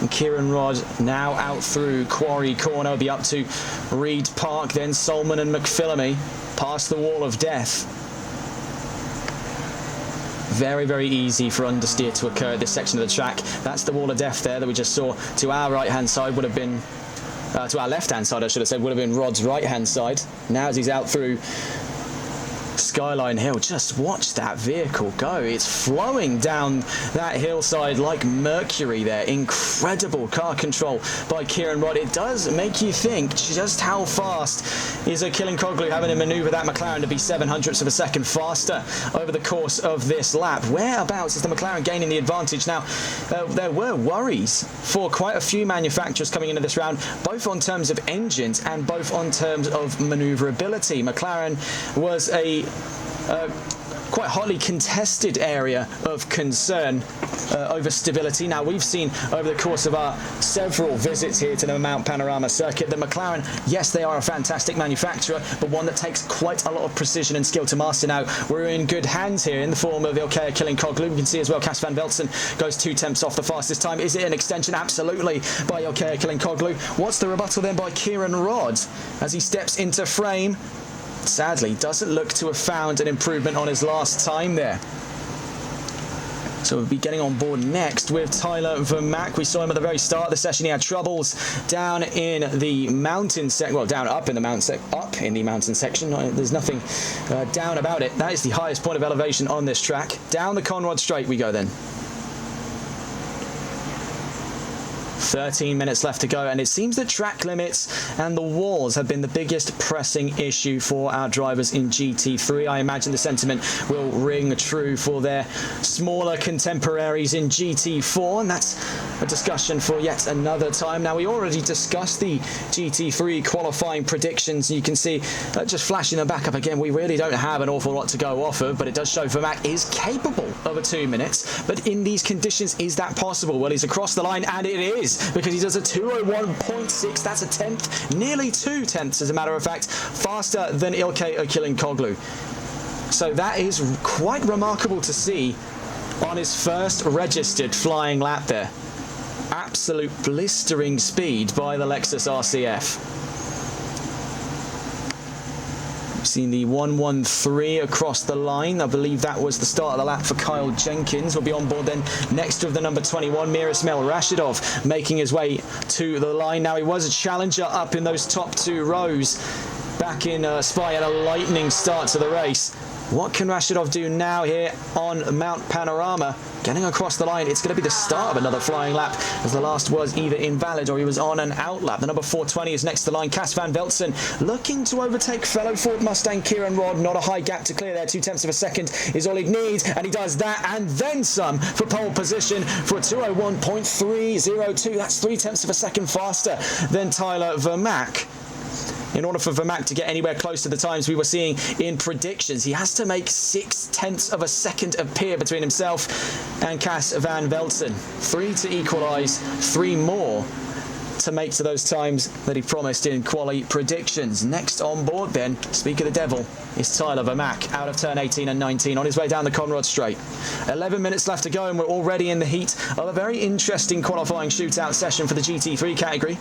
And Kieran Rodd now out through Quarry Corner. Will be up to Reed Park, then Solman and McPhillamy, past the wall of death. Very, very easy for understeer to occur at this section of the track. That's the wall of death there that we just saw. To our right-hand side would have been, to our left-hand side, I should have said, would have been Rodd's right-hand side. Now as he's out through Skyline Hill, just watch that vehicle go. It's flowing down that hillside like mercury there. Incredible car control by Kieran Rodd. It does make you think just how fast is Akilinkoglu having to manoeuvre that McLaren to be 700ths of a second faster over the course of this lap. Whereabouts is the McLaren gaining the advantage? Now, there were worries for quite a few manufacturers coming into this round, both on terms of engines and both on terms of manoeuvrability. McLaren was a quite hotly contested area of concern over stability. Now, we've seen over the course of our several visits here to the Mount Panorama circuit that McLaren, yes, they are a fantastic manufacturer, but one that takes quite a lot of precision and skill to master. Now, we're in good hands here in the form of Ilkay Akilinkoglu. We can see as well Cas Van Velzen goes 2 tenths off the fastest time. Is it an extension? Absolutely, by Ilkay Akilinkoglu. What's the rebuttal then by Kieran Rodd as he steps into frame? Sadly, doesn't look to have found an improvement on his last time there. So we'll be getting on board next with Tyler Vermaak. We saw him at the very start of the session. He had troubles down in the mountain section. Well, up in the mountain section. There's nothing down about it. That is the highest point of elevation on this track. Down the Conrod Straight we go then. 13 minutes left to go, and it seems that track limits and the walls have been the biggest pressing issue for our drivers in GT3. I imagine the sentiment will ring true for their smaller contemporaries in GT4, and that's a discussion for yet another time. Now, we already discussed the GT3 qualifying predictions. You can see, just flashing them back up again, we really don't have an awful lot to go off of, but it does show Vermaak is capable of a 2 minutes. But in these conditions, is that possible? Well, he's across the line, and it is, because he does a 2:01.6. That's a tenth, nearly 2 tenths, as a matter of fact, faster than Ilkay Akilinkoglu. So that is quite remarkable to see on his first registered flying lap there. Absolute blistering speed by the Lexus RCF. Seen the 1:13 across the line. I believe that was the start of the lap for Kyle Jenkins. Will be on board then next with the number 21, Mirismail Rashidov, making his way to the line. Now, he was a challenger up in those top 2 rows back in Spa. Had a lightning start to the race. What can Rashidov do now here on Mount Panorama? Getting across the line, it's going to be the start of another flying lap, as the last was either invalid or he was on an out lap. The number 420 is next to the line. Cas van Veltzen looking to overtake fellow Ford Mustang Kieran Rod. Not a high gap to clear there. 0.2 of a second is all he needs, and he does that and then some for pole position for a 201.302. That's 0.3 of a second faster than Tyler Vermaak. In order for Vermaak to get anywhere close to the times we were seeing in predictions, he has to make 0.6 of a second appear between himself and Cas van Veltzen. 3 to equalise, 3 more to make to those times that he promised in quali predictions. Next on board then, speak of the devil, is Tyler Vermaak out of turn 18 and 19 on his way down the Conrod Straight. 11 minutes left to go and we're already in the heat of a very interesting qualifying shootout session for the GT3 category,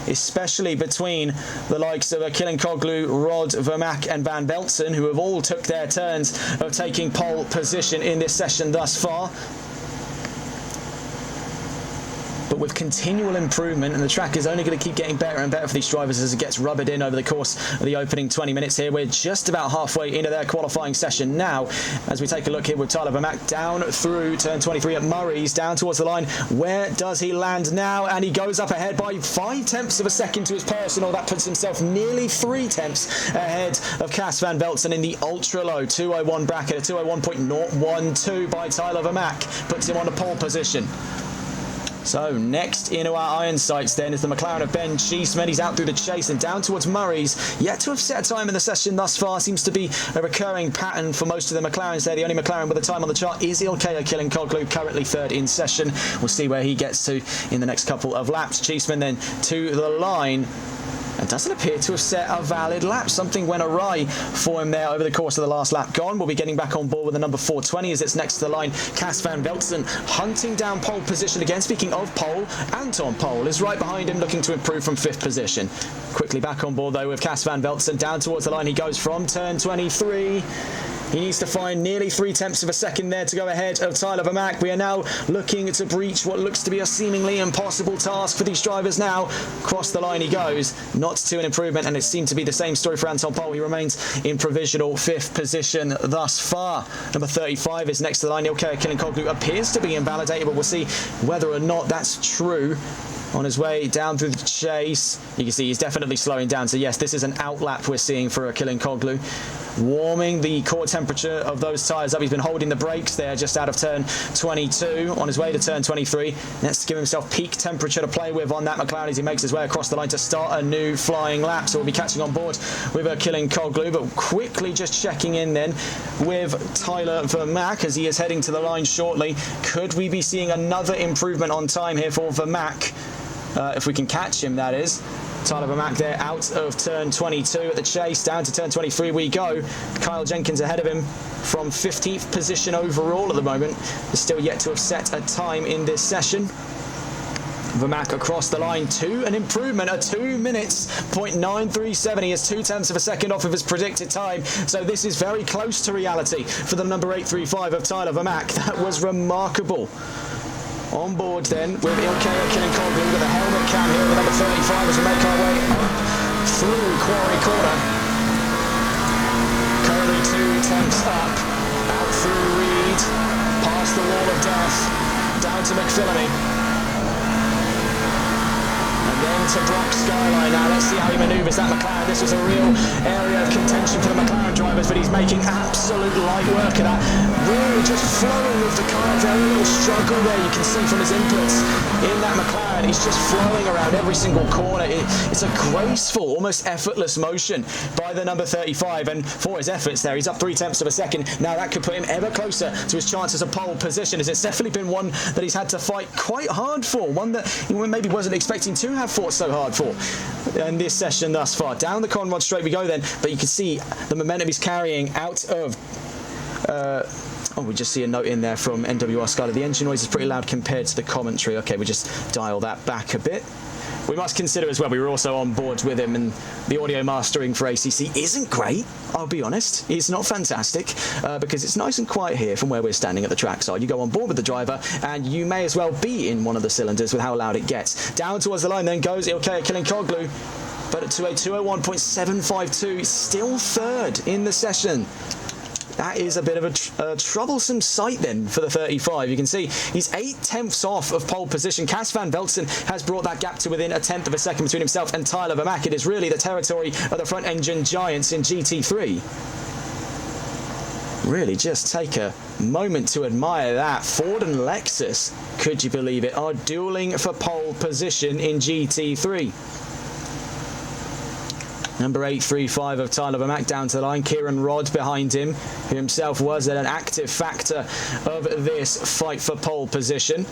especially between the likes of Kilinkoglu, Rod, Vermaak and Van Veltzen, who have all took their turns of taking pole position in this session thus far. But with continual improvement, and the track is only going to keep getting better and better for these drivers as it gets rubbered in over the course of the opening 20 minutes here. We're just about halfway into their qualifying session now, as we take a look here with Tyler Vermaak down through turn 23 at Murray's, down towards the line. Where does he land now? And he goes up ahead by 0.5 of a second to his personal. That puts himself nearly 0.3 ahead of Cas van Veltzen in the ultra-low 201 bracket. A 201.012 by Tyler Vermaak puts him on the pole position. So next into our iron sights then is the McLaren of Ben Cheeseman. He's out through the chase and down towards Murray's. Yet to have set a time in the session thus far. Seems to be a recurring pattern for most of the McLarens there. The only McLaren with a time on the chart is Ilkay Kilinkoglu, currently third in session. We'll see where he gets to in the next couple of laps. Cheeseman then to the line. And doesn't appear to have set a valid lap. Something went awry for him there over the course of the last lap gone. We'll be getting back on board with the number 420 as it's next to the line. Cas van Veltzen hunting down pole position again. Speaking of pole, Anton Pole is right behind him, looking to improve from 5th position. Quickly back on board though with Cas van Veltzen. Down towards the line he goes from turn 23. He needs to find nearly 0.3 of a second there to go ahead of Tyler Vermaak. We are now looking to breach what looks to be a seemingly impossible task for these drivers now. Across the line he goes, not to an improvement, and it seemed to be the same story for Anton Pole. He remains in provisional 5th position thus far. Number 35 is next to the line. Ilkay Kilinkoglu appears to be invalidated, but we'll see whether or not that's true. On his way down through the chase, you can see he's definitely slowing down. So yes, this is an out lap we're seeing for Kilinkoglu. Warming the core temperature of those tyres up. He's been holding the brakes there just out of turn 22 on his way to turn 23. Let's give himself peak temperature to play with on that McLaren as he makes his way across the line to start a new flying lap. So we'll be catching on board with Kilinkoglu, but quickly just checking in then with Tyler Vermaak as he is heading to the line shortly. Could we be seeing another improvement on time here for Vermaak? If we can catch him, that is. Tyler Vermaak there out of turn 22 at the chase. Down to turn 23 we go. Kyle Jenkins ahead of him from 15th position overall at the moment. Is still yet to have set a time in this session. Vermaak across the line to an improvement, a 2 minutes, 0.937. He is 0.2 of a second off of his predicted time. So this is very close to reality for the number 835 of Tyler Vermaak. That was remarkable. On board then with Ilkay Kilinkoglu with a helmet cam here with number 35 as we make our way up through Quarry Corner. Currently 2 attempts up, out through Reed, past the wall of death, down to McPhillamy. And then to Brock Skyline. Now let's see how he manoeuvres that McLaren. This was a real area of contention for the McLaren drivers, but he's making absolute light work of that. Really just flowing with the car. Very little struggle there you can see from his inputs in that McLaren. He's just flowing around every single corner. It's a graceful, almost effortless motion by the number 35, and for his efforts there, he's up 0.3 of a second. Now that could put him ever closer to his chances of pole position, as it's definitely been one that he's had to fight quite hard for, one that he maybe wasn't expecting to have fought so hard for in this session thus far. Down the Conrod Straight we go then, but you can see the momentum he's carrying out of we just see a note in there from NWR Skyler. The engine noise is pretty loud compared to the commentary. Okay, we just dial that back a bit. We must consider as well, we were also on board with him, and the audio mastering for ACC isn't great, I'll be honest. It's not fantastic, because it's nice and quiet here from where we're standing at the trackside. You go on board with the driver, and you may as well be in one of the cylinders with how loud it gets. Down towards the line then goes Ilkay Kilinkoglu, but to a 201.752, still third in the session. that is a bit of a troublesome sight then for the 35. You can see he's 8/10ths off of pole position. Cas van Velzen has brought that gap to within 1/10 of a second between himself and Tyler Vermaak. It is really the territory of the front engine giants in GT3. Really just take a moment to admire that. Ford and Lexus, could you believe it, are dueling for pole position in GT3. Number 835 of Tyler Vermaak down to the line. Kieran Rodd behind him, who himself was an active factor of this fight for pole position.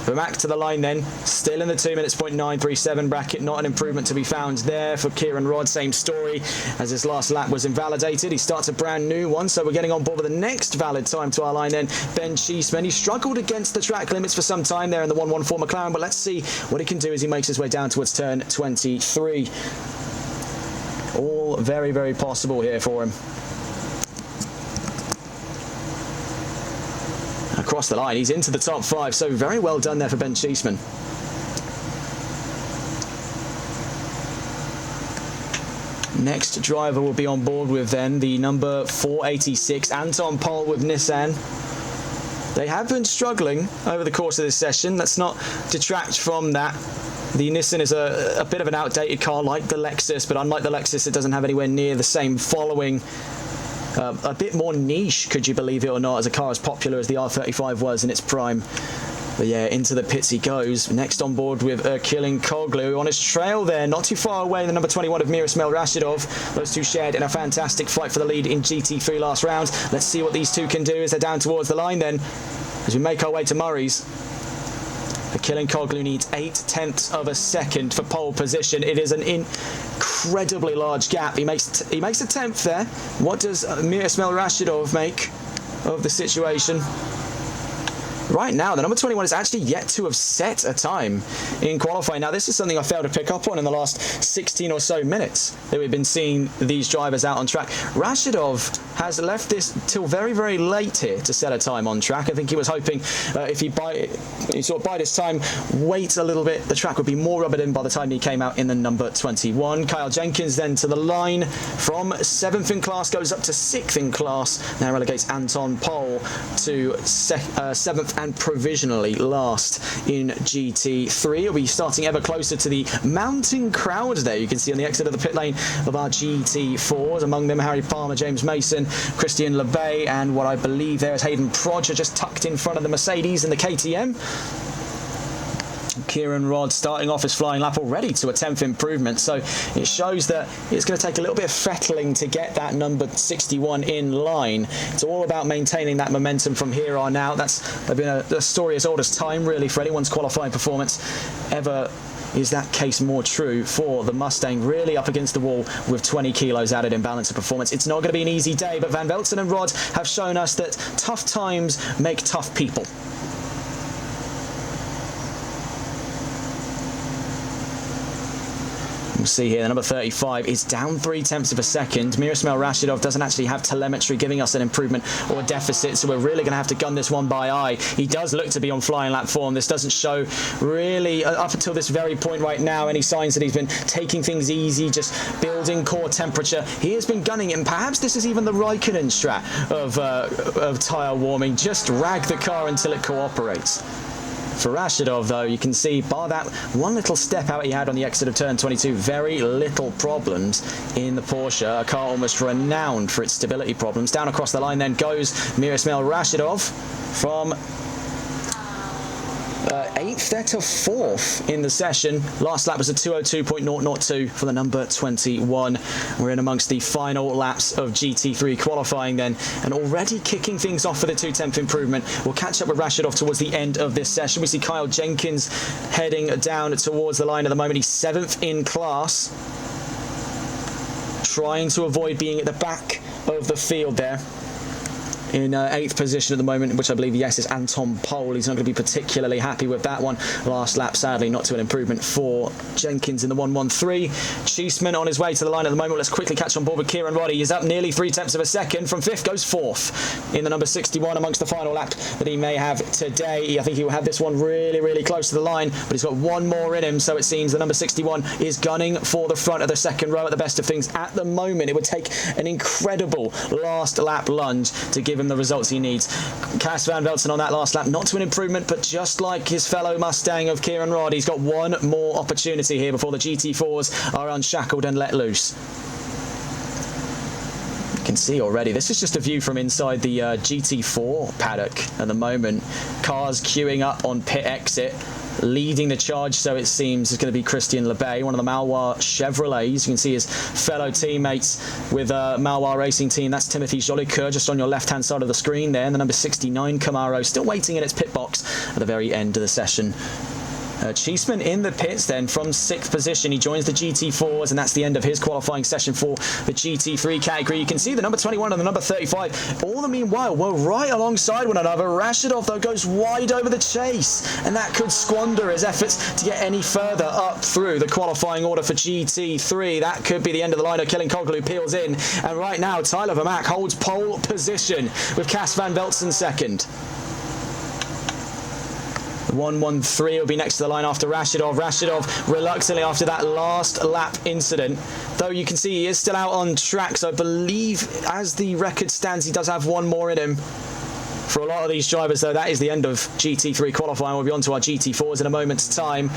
Vermaak to the line then, still in the 2 minutes .937 bracket. Not an improvement to be found there for Kieran Rodd. Same story as his last lap was invalidated. He starts a brand new one, so we're getting on board with the next valid time to our line then. Ben Cheeseman, he struggled against the track limits for some time there in the 114 McLaren, but let's see what he can do as he makes his way down towards turn 23. All very, very possible here for him. Across the line, he's into the top 5, so very well done there for Ben Cheeseman. Next driver will be on board with then the number 486, Anton Pol with Nissan. They have been struggling over the course of this session. Let's not detract from that. The Nissan is a bit of an outdated car like the Lexus, but unlike the Lexus, it doesn't have anywhere near the same following. A bit more niche, could you believe it or not, as a car as popular as the R35 was in its prime. But yeah, into the pits he goes. Next on board with Killing Koglu. On his trail there, not too far away, the number 21 of Miroslav Rashidov. Those two shared in a fantastic fight for the lead in GT3 last round. Let's see what these two can do as they're down towards the line then, as we make our way to Murray's. Killing Koglu needs 8/10ths of a second for pole position. It is an incredibly large gap. He makes a 10th there. What does Miroslav Rashidov make of the situation? Right now, the number 21 is actually yet to have set a time in qualifying. Now, this is something I failed to pick up on in the last 16 or so minutes that we've been seeing these drivers out on track. Rashidov has left this till very, very late here to set a time on track. I think he was hoping if he sort of bide his time, wait a little bit, the track would be more rubbered in by the time he came out in the number 21. Kyle Jenkins then to the line from 7th in class, goes up to 6th in class. Now relegates Anton Pol to 7th and provisionally last in GT3. He'll be starting ever closer to the mounting crowd there. You can see on the exit of the pit lane of our GT4s. Among them, Harry Palmer, James Mason, Christian LeBay, and what I believe there is Hayden Prodger just tucked in front of the Mercedes and the KTM. Kieran Rodd starting off his flying lap already to a 10th improvement, so it shows that it's going to take a little bit of fettling to get that number 61 in line. It's all about maintaining that momentum from here on out. That's been a story as old as time, really, for anyone's qualifying performance. Ever is that case more true for the Mustang, really up against the wall with 20 kilos added in balance of performance. It's not going to be an easy day, but Van Velzen and Rodd have shown us that tough times make tough people. See here, the number 35 is down 0.3 of a second. Miroslav Rashidov doesn't actually have telemetry giving us an improvement or deficit, so we're really going to have to gun this one by eye. He does look to be on flying lap form. This doesn't show really, up until this very point right now, any signs that he's been taking things easy, just building core temperature. He has been gunning it, and perhaps this is even the Raikkonen strat of tyre warming. Just rag the car until it cooperates. For Rashidov, though, you can see, bar that one little step out he had on the exit of turn 22, very little problems in the Porsche, a car almost renowned for its stability problems. Down across the line then goes Miroslav Rashidov from 8th there to 4th in the session. Last lap was a 202.002 for the number 21. We're in amongst the final laps of GT3 qualifying then, and already kicking things off for the 2/10th improvement. We'll catch up with Rashidov towards the end of this session. We see Kyle Jenkins heading down towards the line at the moment. He's 7th in class, trying to avoid being at the back of the field there. in 8th position at the moment, which I believe, yes, is Anton Pole. He's not going to be particularly happy with that one. Last lap, sadly, not to an improvement for Jenkins in the 1:13. Cheeseman on his way to the line at the moment. Let's quickly catch on board with Kieran Roddy. He's up nearly 3/10 of a second. From 5th goes 4th in the number 61 amongst the final lap that he may have today. I think he will have this one really, really close to the line, but he's got one more in him, so it seems the number 61 is gunning for the front of the second row at the best of things at the moment. It would take an incredible last lap lunge to give him the results he needs. Cas van Velzen on that last lap, not to an improvement, but just like his fellow Mustang of Kieran Rodd, he's got one more opportunity here before the GT4s are unshackled and let loose. You can see already, this is just a view from inside the GT4 paddock at the moment. Cars queuing up on pit exit. Leading the charge, so it seems, is going to be Christian Lebay, one of the Malois Chevrolets. You can see his fellow teammates with Malois Racing Team. That's Timothy Jolicoeur just on your left-hand side of the screen there. And the number 69 Camaro still waiting in its pit box at the very end of the session. Cheeseman in the pits then from 6th position. He joins the GT4s, and that's the end of his qualifying session for the GT3 category. You can see the number 21 and the number 35. All the meanwhile were right alongside one another. Rashidov, though, goes wide over the chase, and that could squander his efforts to get any further up through the qualifying order for GT3. That could be the end of the line. Kilinkoglu peels in, and right now Tyler Vermaak holds pole position with Cas van Velzen second. 1:13 will be next to the line after Rashidov. Rashidov reluctantly after that last lap incident, though you can see he is still out on track, so I believe as the record stands he does have one more in him. For a lot of these drivers, though, that is the end of GT3 qualifying. We'll be on to our GT4s in a moment's time.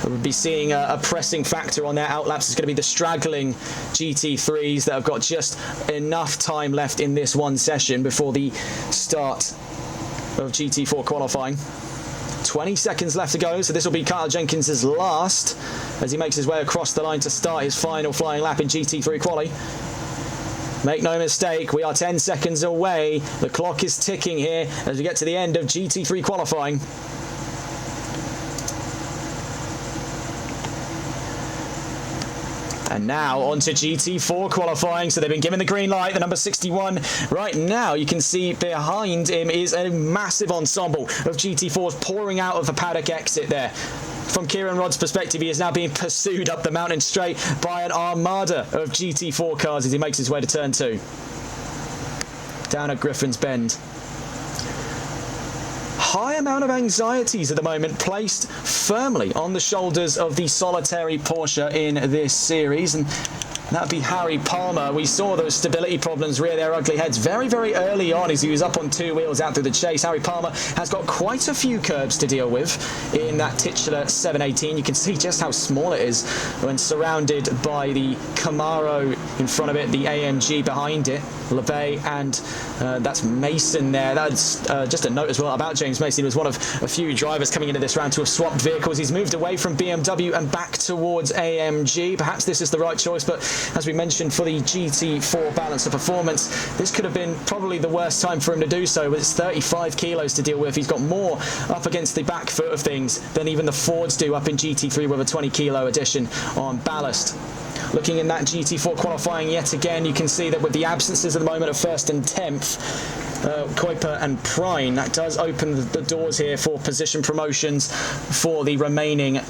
We'll be seeing a pressing factor on their outlaps. It's going to be the straggling GT3s that have got just enough time left in this one session before the start of GT4 qualifying. 20 seconds left to go, so this will be Kyle Jenkins' last as he makes his way across the line to start his final flying lap in GT3 quali. Make no mistake, we are 10 seconds away. The clock is ticking here as we get to the end of GT3 qualifying. And now on to GT4 qualifying. So they've been given the green light. The number 61 right now, you can see behind him is a massive ensemble of GT4s pouring out of the paddock exit there. From Kieran Rodd's perspective, he is now being pursued up the mountain straight by an armada of GT4 cars as he makes his way to turn 2. Down at Griffin's Bend. High amount of anxieties at the moment placed firmly on the shoulders of the solitary Porsche in this series, and that would be Harry Palmer. We saw those stability problems rear their ugly heads very, very early on as he was up on 2 wheels out through the chase. Harry Palmer has got quite a few curbs to deal with in that titular 718. You can see just how small it is when surrounded by the Camaro in front of it, the AMG behind it, LeBay, and that's Mason there. That's just a note as well about James Mason. He was one of a few drivers coming into this round to have swapped vehicles. He's moved away from BMW and back towards AMG. Perhaps this is the right choice, but as we mentioned, for the GT4 balance of performance, this could have been probably the worst time for him to do so, with it's 35 kilos to deal with. He's got more up against the back foot of things than even the Fords do up in GT3 with a 20 kilo addition on ballast. Looking in that GT4 qualifying yet again, you can see that with the absences at the moment of 1st and 10th, Kuiper and Prine, that does open the doors here for position promotions for the remaining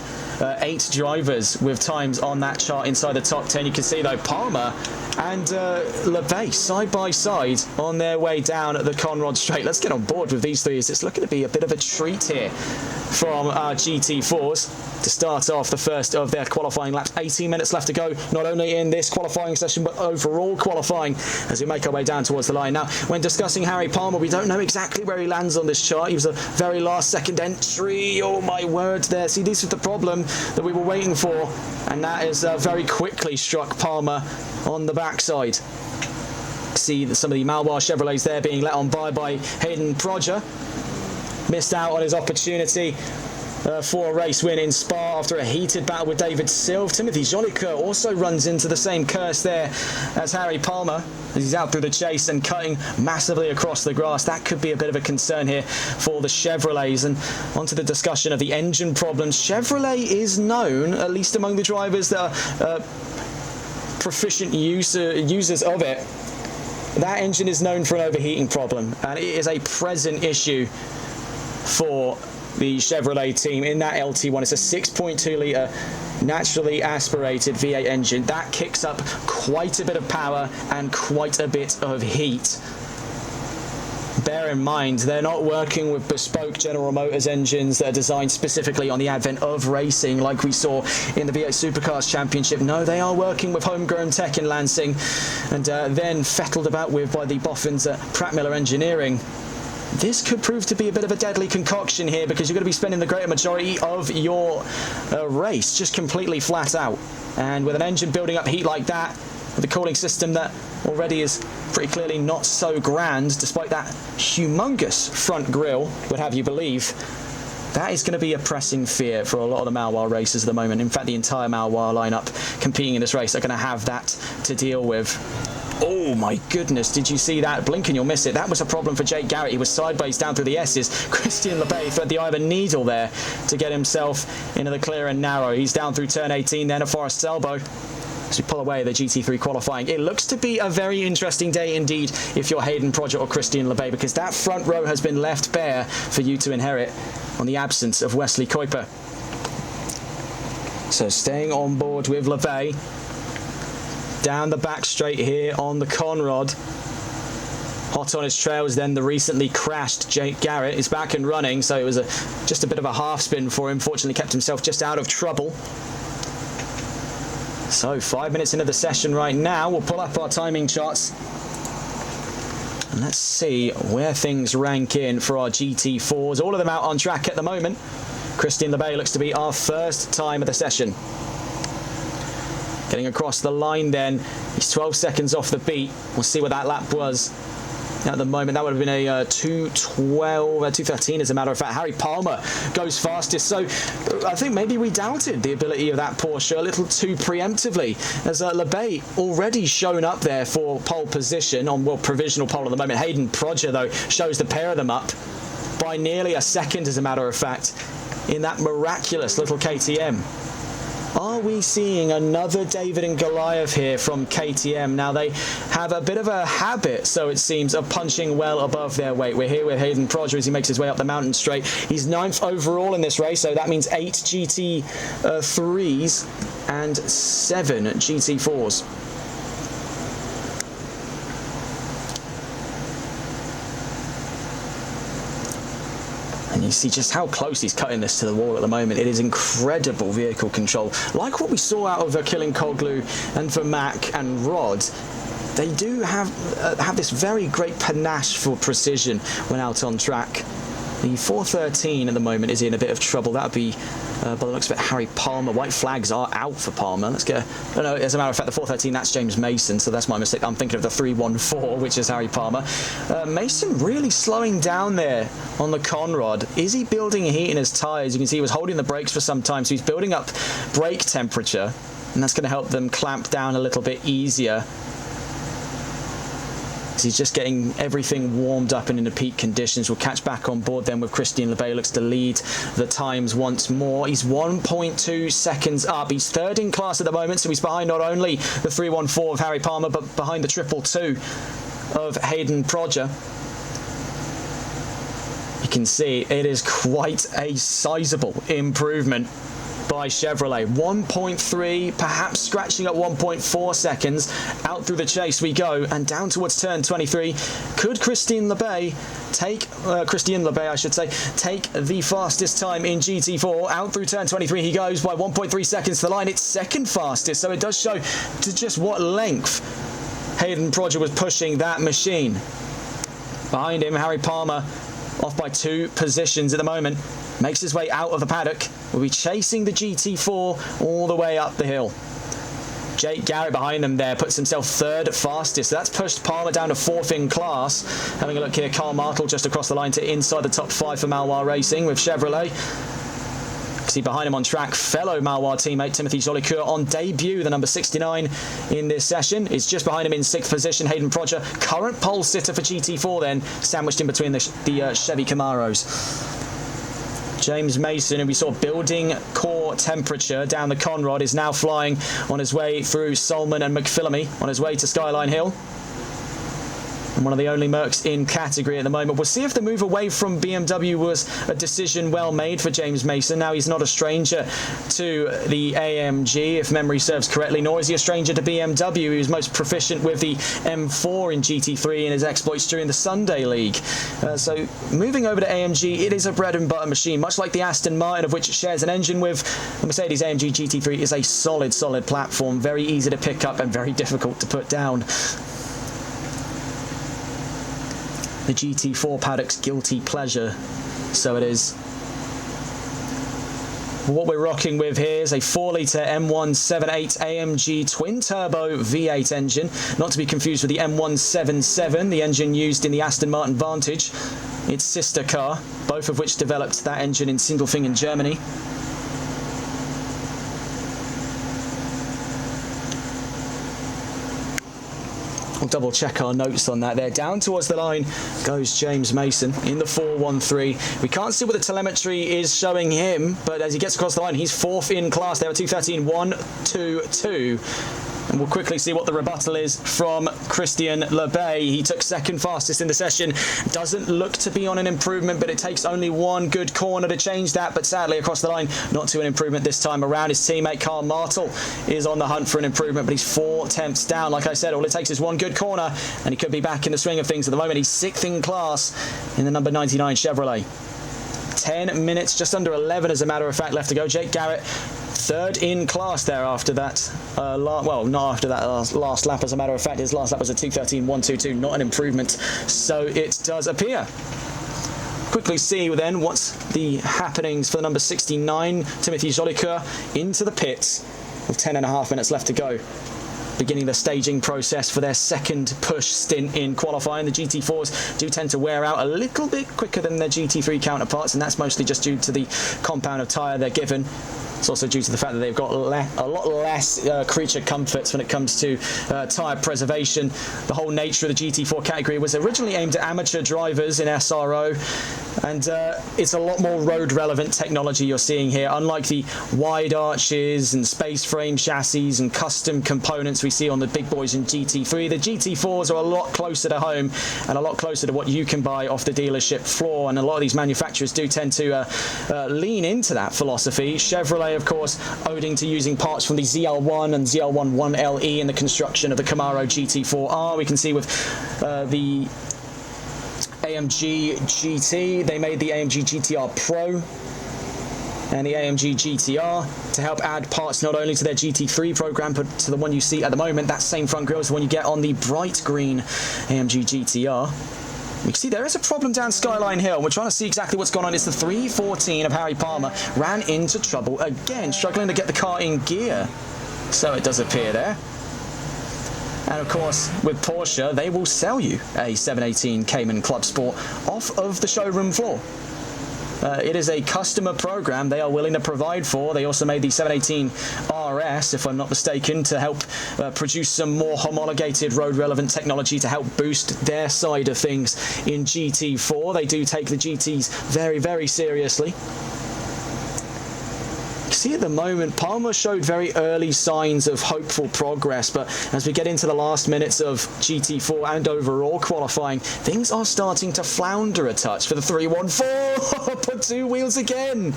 8 drivers with times on that chart inside the top 10. You can see, though, Palmer and LeBay side by side on their way down at the Conrod Straight. Let's get on board with these three as it's looking to be a bit of a treat here from our GT4s to start off the first of their qualifying laps. 18 minutes left to go, not only in this qualifying session but overall qualifying as we make our way down towards the line. Now, when discussing Harry Palmer, we don't know exactly where he lands on this chart. He was a very last second entry. Oh my word there. See, this is the problem that we were waiting for, and that is very quickly struck Palmer on the backside. See some of the Malois Chevrolets there being let on by Hayden Prodger. Missed out on his opportunity for a race win in Spa after a heated battle with David Silve. Timothy Jolicoeur also runs into the same curse there as Harry Palmer as he's out through the chase and cutting massively across the grass. That could be a bit of a concern here for the Chevrolets. And onto the discussion of the engine problems. Chevrolet is known, at least among the drivers that are proficient users of it, that engine is known for an overheating problem, and it is a present issue for the Chevrolet team in that LT1. It's a 6.2 litre naturally aspirated V8 engine that kicks up quite a bit of power and quite a bit of heat. Bear in mind, they're not working with bespoke General Motors engines that are designed specifically on the advent of racing like we saw in the V8 Supercars Championship. No, they are working with homegrown tech in Lansing and then fettled about with by the boffins at Pratt Miller Engineering. This could prove to be a bit of a deadly concoction here, because you're going to be spending the greater majority of your race just completely flat out. And with an engine building up heat like that, with a cooling system that already is pretty clearly not so grand, despite that humongous front grille, would have you believe, that is going to be a pressing fear for a lot of the Malois racers at the moment. In fact, the entire Malois lineup competing in this race are going to have that to deal with. Oh my goodness, did you see that? Blink and you'll miss it. That was a problem for Jake Garrett. He was sideways down through the S's. Christian LeBay thread the eye of a needle there to get himself into the clear and narrow. He's down through turn 18 then at Forest's elbow. As we pull away the GT3 qualifying, it looks to be a very interesting day indeed if you're Hayden Prodger or Christian LeBay, because that front row has been left bare for you to inherit on the absence of Wesley Kuiper. So staying on board with LeBay. Down the back straight here on the Conrod. Hot on his trails then the recently crashed Jake Garrett is back and running, so it was just a bit of a half spin for him. Fortunately kept himself just out of trouble. So 5 minutes into the session right now, we'll pull up our timing charts and let's see where things rank in for our GT4s. All of them out on track at the moment. Christian LeBay looks to be our first time of the session. Getting across the line then, he's 12 seconds off the beat. We'll see what that lap was. At the moment, that would have been a 2:13 as a matter of fact. Harry Palmer goes fastest, so I think maybe we doubted the ability of that Porsche a little too preemptively, as LeBay already shown up there for pole position on, well, provisional pole at the moment. Hayden Prodger, though, shows the pair of them up by nearly a second, as a matter of fact, in that miraculous little KTM. Are we seeing another David and Goliath here from KTM? Now, they have a bit of a habit, so it seems, of punching well above their weight. We're here with Hayden Prodger as he makes his way up the mountain straight. He's 9th overall in this race, so that means 8 GT3s and 7 GT4s. And you see just how close he's cutting this to the wall at the moment. It is incredible vehicle control. Like what we saw out of Kilinkoglu and for Mack and Rod, they do have this very great panache for precision when out on track. The 413 at the moment is in a bit of trouble. That would be, by the looks of it, Harry Palmer. White flags are out for Palmer. Let's get no, as a matter of fact, the 413, that's James Mason, so that's my mistake. I'm thinking of the 314, which is Harry Palmer. Mason really slowing down there on the Conrod. Is he building heat in his tyres? You can see he was holding the brakes for some time, so he's building up brake temperature, and that's going to help them clamp down a little bit easier. He's just getting everything warmed up and into peak conditions. We'll catch back on board then with Christian LeBay. Looks to lead the times once more. He's 1.2 seconds up. He's 3rd in class at the moment, so he's behind not only the 314 of Harry Palmer, but behind the 222 of Hayden Prodger. You can see it is quite a sizable improvement by Chevrolet. 1.3, perhaps scratching at 1.4 seconds. Out through the chase we go, and down towards turn 23. Could Christian LeBay take the fastest time in GT4? Out through turn 23 he goes by 1.3 seconds to the line. It's 2nd fastest, so it does show to just what length Hayden Prodger was pushing that machine. Behind him, Harry Palmer off by 2 positions at the moment. Makes his way out of the paddock. Will be chasing the GT4 all the way up the hill. Jake Garrett behind them there puts himself 3rd fastest. So that's pushed Palmer down to 4th in class. Having a look here, Carl Martel just across the line to inside the top 5 for Malois Racing with Chevrolet. See behind him on track, fellow Malois teammate Timothy Jolicoeur on debut, the number 69 in this session. Is just behind him in 6th position, Hayden Prodger, current pole sitter for GT4 then, sandwiched in between the Chevy Camaros. James Mason, who we saw building core temperature down the Conrod, is now flying on his way through Solman and McPhillamy on his way to Skyline Hill. and one of the only Mercs in category at the moment. We'll see if the move away from BMW was a decision well made for James Mason. Now he's not a stranger to the AMG, if memory serves correctly, nor is he a stranger to BMW. He was most proficient with the M4 in GT3 in his exploits during the Sunday League. So moving over to AMG, it is a bread and butter machine, much like the Aston Martin, of which it shares an engine with. The Mercedes AMG GT3 is a solid platform, very easy to pick up and very difficult to put down. The GT4 paddock's guilty pleasure, so it is. What we're rocking with here is a 4-litre M178 AMG twin-turbo V8 engine, not to be confused with the M177, the engine used in the Aston Martin Vantage, its sister car, both of which developed that engine in Sindelfingen, Germany. We'll double check our notes on that there. Down towards the line goes James Mason in the 413. We can't see what the telemetry is showing him, but as he gets across the line, he's 4th in class there at 2:13.122. And we'll quickly see what the rebuttal is from Christian Lebay. He took 2nd fastest in the session. Doesn't look to be on an improvement, but it takes only one good corner to change that. But sadly, across the line, not to an improvement this time around. His teammate Carl Martel is on the hunt for an improvement, but he's 4 tenths down. Like I said, all it takes is one good corner, and he could be back in the swing of things. At the moment, he's 6th in class in the number 99 Chevrolet. 10 minutes, just under 11 as a matter of fact, left to go. Jake Garrett, 3rd in class there after that. Well, not after that last lap, as a matter of fact. His last lap was a 2:13.122, not an improvement, so it does appear. Quickly see then what's the happenings for the number 69, Timothy Jolicoeur, into the pits with 10.5 minutes left to go. Beginning the staging process for their 2nd push stint in qualifying. The GT4s do tend to wear out a little bit quicker than their GT3 counterparts, and that's mostly just due to the compound of tyre they're given. It's also due to the fact that they've got a lot less creature comforts when it comes to tyre preservation. The whole nature of the GT4 category was originally aimed at amateur drivers in SRO, and it's a lot more road-relevant technology you're seeing here. Unlike the wide arches and space frame chassis and custom components we see on the big boys in GT3, the GT4s are a lot closer to home and a lot closer to what you can buy off the dealership floor, and a lot of these manufacturers do tend to lean into that philosophy. Chevrolet, of course, owing to using parts from the ZL1 and ZL1 1LE in the construction of the Camaro GT4R. We can see with the AMG GT, they made the AMG GTR Pro and the AMG GTR to help add parts not only to their GT3 program, but to the one you see at the moment. That same front grille is the one you get on the bright green AMG GTR. You can see there is a problem down Skyline Hill. We're trying to see exactly what's going on. It's the 314 of Harry Palmer. Ran into trouble again, struggling to get the car in gear. So it does appear there. And of course, with Porsche, they will sell you a 718 Cayman Club Sport off of the showroom floor. It is a customer program they are willing to provide for. They also made the 718 RS, if I'm not mistaken, to help produce some more homologated road-relevant technology to help boost their side of things in GT4. They do take the GTs very, very seriously. See, at the moment, Palmer showed very early signs of hopeful progress, but as we get into the last minutes of GT4 and overall qualifying, things are starting to flounder a touch for the 314. Put 2 wheels again.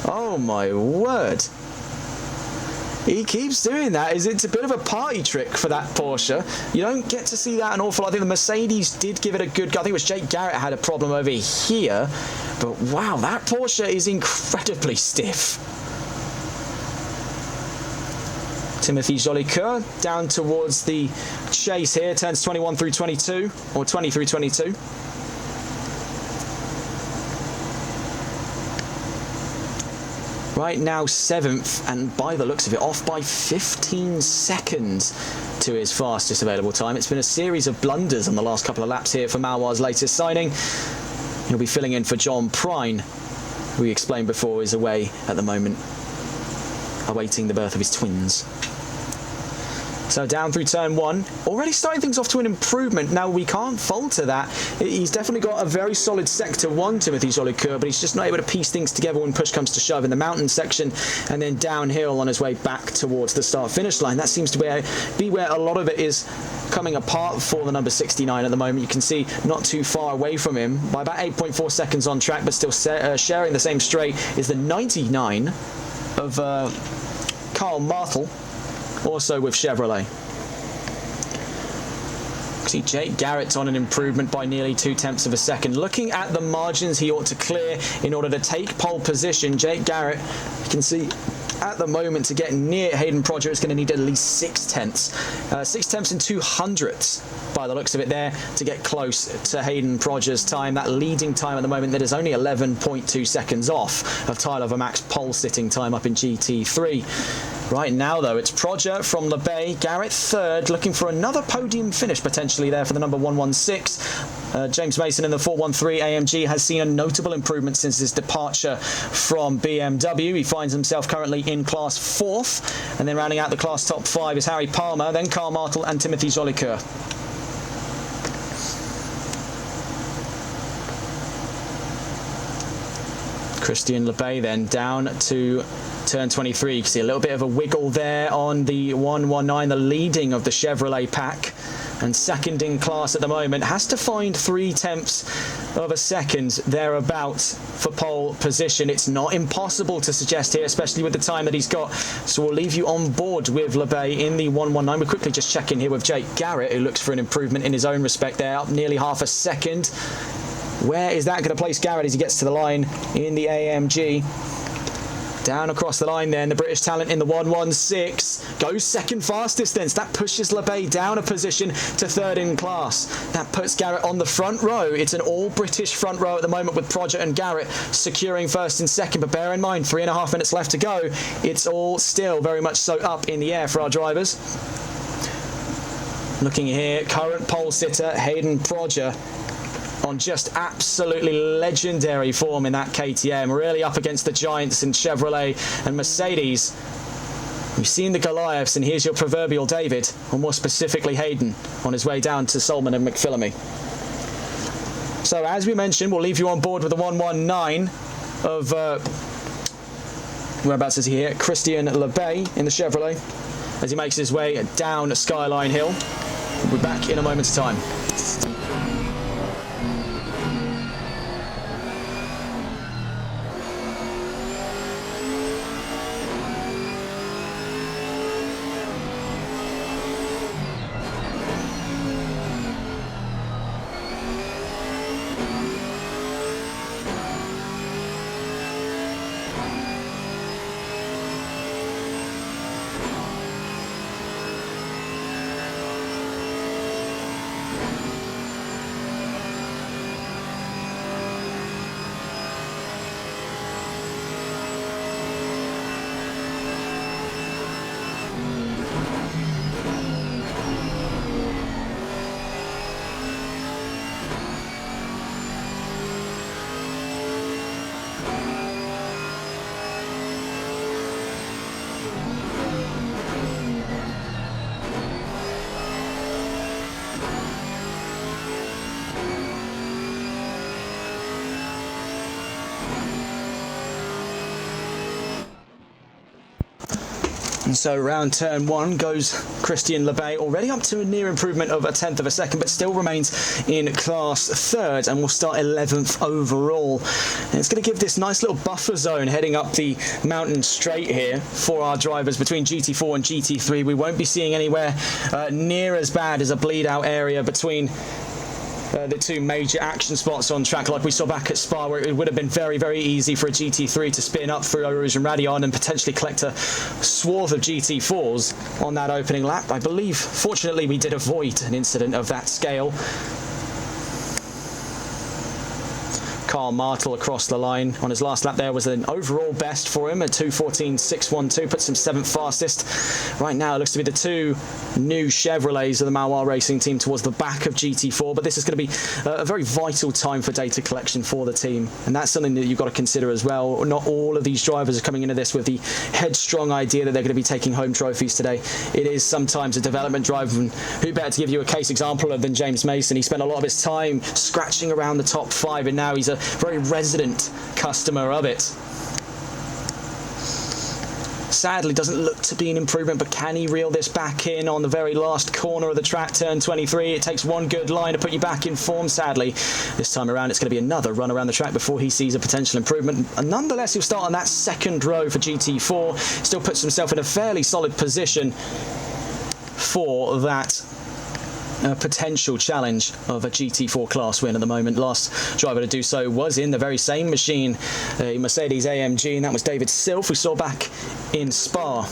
Oh my word. He keeps doing that. It's a bit of a party trick for that Porsche. You don't get to see that an awful lot. I think the Mercedes did give it a good go. I think it was Jake Garrett had a problem over here. But wow, that Porsche is incredibly stiff. Timothy Jolicoeur down towards the chase here. Turns 21 through 22, or 20 through 22. Right now 7th, and by the looks of it, off by 15 seconds to his fastest available time. It's been a series of blunders on the last couple of laps here for Malois' latest signing. He'll be filling in for John Prine, who we explained before is away at the moment, awaiting the birth of his twins. So down through turn 1, already starting things off to an improvement. Now we can't falter that. He's definitely got a very solid sector 1, Timothy Jolicoeur, but he's just not able to piece things together when push comes to shove in the mountain section and then downhill on his way back towards the start-finish line. That seems to be where a lot of it is coming apart for the number 69 at the moment. You can see not too far away from him by about 8.4 seconds on track, but still sharing the same straight is the 99 of Carl Martel, also with Chevrolet. See Jake Garrett's on an improvement by nearly 0.2 of a second. Looking at the margins he ought to clear in order to take pole position, Jake Garrett, you can see at the moment to get near Hayden Prodger is going to need at least 0.6. 0.6 and 0.02 by the looks of it there to get close to Hayden Prodger's time. That leading time at the moment that is only 11.2 seconds off of Tyler Vermack's pole sitting time up in GT3. Right now, though, it's Prodger from Le Bay, Garrett third, looking for another podium finish potentially there for the number 116. James Mason in the 413 AMG has seen a notable improvement since his departure from BMW. He finds himself currently in class 4th, and then rounding out the class top 5 is Harry Palmer, then Carl Martel and Timothy Jolicoeur. Christian Le Bay then down to turn 23. You can see a little bit of a wiggle there on the 119, the leading of the Chevrolet pack, and second in class at the moment. Has to find 0.3 of a second thereabouts for pole position. It's not impossible to suggest here, especially with the time that he's got. So we'll leave you on board with Le Bay in the 119. We'll quickly just check in here with Jake Garrett, who looks for an improvement in his own respect there, up nearly half a second. Where is that going to place Garrett as he gets to the line in the AMG? Down across the line then, the British talent in the 116 goes second fastest then. That pushes Le Bay down a position to third in class. That puts Garrett on the front row. It's an all-British front row at the moment with Prodger and Garrett securing first and second. But bear in mind, 3.5 minutes left to go. It's all still very much so up in the air for our drivers. Looking here, current pole sitter Hayden Prodger on just absolutely legendary form in that KTM, really up against the giants in Chevrolet and Mercedes. We've seen the Goliaths, and here's your proverbial David, or more specifically Hayden, on his way down to Solman and McPhillamy. So as we mentioned, we'll leave you on board with the 119 of whereabouts is he here? Christian Le Bay in the Chevrolet as he makes his way down Skyline Hill. We'll be back in a moment's time. And so round turn 1 goes Christian Le Bay, already up to a near improvement of 0.1 of a second, but still remains in class 3rd and will start 11th overall. And it's going to give this nice little buffer zone heading up the mountain straight here for our drivers between GT4 and GT3. We won't be seeing anywhere near as bad as a bleed out area between the two major action spots on track, like we saw back at Spa, where it would have been very, very easy for a GT3 to spin up through Eau Rouge and Raidillon and potentially collect a swath of GT4s on that opening lap. I believe, fortunately, we did avoid an incident of that scale. Carl Martel across the line. On his last lap there was an overall best for him, a 2:14.612, puts him 7th fastest. Right now it looks to be the two new Chevrolets of the Malois racing team towards the back of GT4, but this is going to be a very vital time for data collection for the team, and that's something that you've got to consider as well. Not all of these drivers are coming into this with the headstrong idea that they're going to be taking home trophies today. It is sometimes a development drive, and who better to give you a case example of than James Mason? He spent a lot of his time scratching around the top 5, and now he's a very resident customer of it. Sadly, doesn't look to be an improvement, but can he reel this back in on the very last corner of the track, turn 23? It takes one good line to put you back in form, sadly. This time around, it's going to be another run around the track before he sees a potential improvement. And nonetheless, he'll start on that second row for GT4. Still puts himself in a fairly solid position for that potential challenge of a GT4 class win at the moment. Last driver to do so was in the very same machine, a Mercedes AMG, and that was David Silf, we saw back in Spa.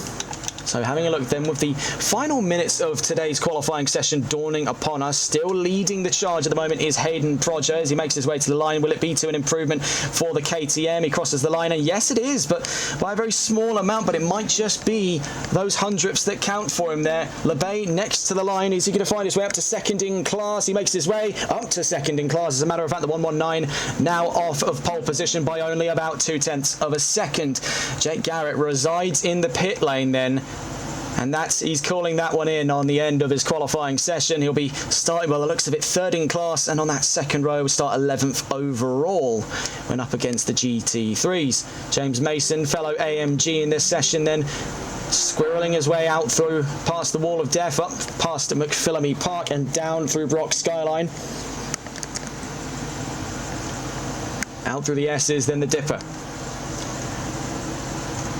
So having a look then with the final minutes of today's qualifying session dawning upon us. Still leading the charge at the moment is Hayden Proger as he makes his way to the line. Will it be to an improvement for the KTM? He crosses the line, and yes it is, but by a very small amount, but it might just be those hundredths that count for him there. Lebay next to the line. Is he going to find his way up to second in class? He makes his way up to second in class. As a matter of fact, the 119 now off of pole position by only about 0.2 of a second. Jake Garrett resides in the pit lane then, and he's calling that one in on the end of his qualifying session. He'll be starting, by the looks of it, third in class, and on that second row will start 11th overall when up against the GT3s. James Mason, fellow AMG in this session then, squirreling his way out through past the wall of death, up past McPhillamy Park and down through Brock Skyline. Out through the S's, then the Dipper.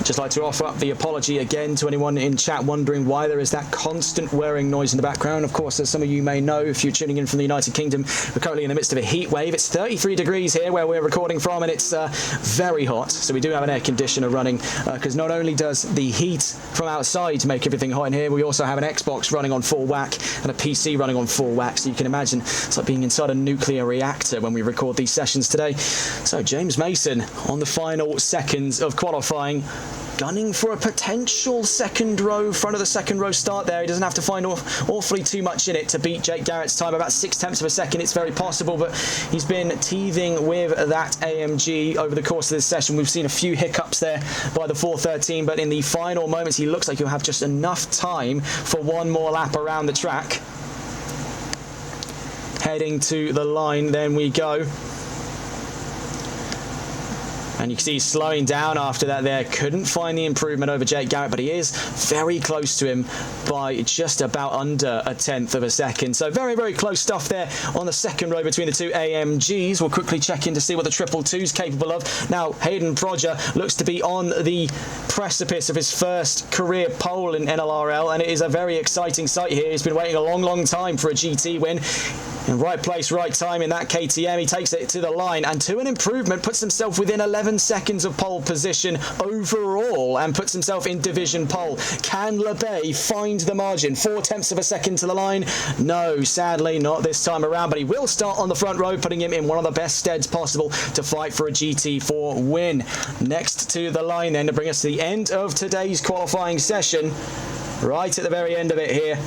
Just like to offer up the apology again to anyone in chat wondering why there is that constant whirring noise in the background. Of course, as some of you may know, if you're tuning in from the United Kingdom, we're currently in the midst of a heat wave. It's 33 degrees here where we're recording from, and it's very hot. So we do have an air conditioner running, because not only does the heat from outside make everything hot in here, we also have an Xbox running on full whack and a PC running on full whack. So you can imagine it's like being inside a nuclear reactor when we record these sessions today. So James Mason on the final seconds of qualifying, gunning for a potential second row, front of the second row start there. He doesn't have to find awfully too much in it to beat Jake Garrett's time, about 0.6 of a second. It's very possible, but he's been teething with that AMG over the course of this session. We've seen a few hiccups there by the 413, but in the final moments, he looks like he'll have just enough time for one more lap around the track. Heading to the line, then we go. And you can see he's slowing down after that there. Couldn't find the improvement over Jake Garrett, but he is very close to him by just about under 0.1 of a second. So very, very close stuff there on the second row between the two AMGs. We'll quickly check in to see what the 222 is capable of. Now, Hayden Proger looks to be on the precipice of his first career pole in NLRL, and it is a very exciting sight here. He's been waiting a long, long time for a GT win. In right place, right time in that KTM. He takes it to the line and to an improvement, puts himself within 11 seconds of pole position overall and puts himself in division pole. Can Lebay find the margin? 0.4 of a second to the line? No, sadly not this time around, but he will start on the front row, putting him in one of the best steads possible to fight for a GT4 win. Next to the line then to bring us to the end of today's qualifying session. Right at the very end of it here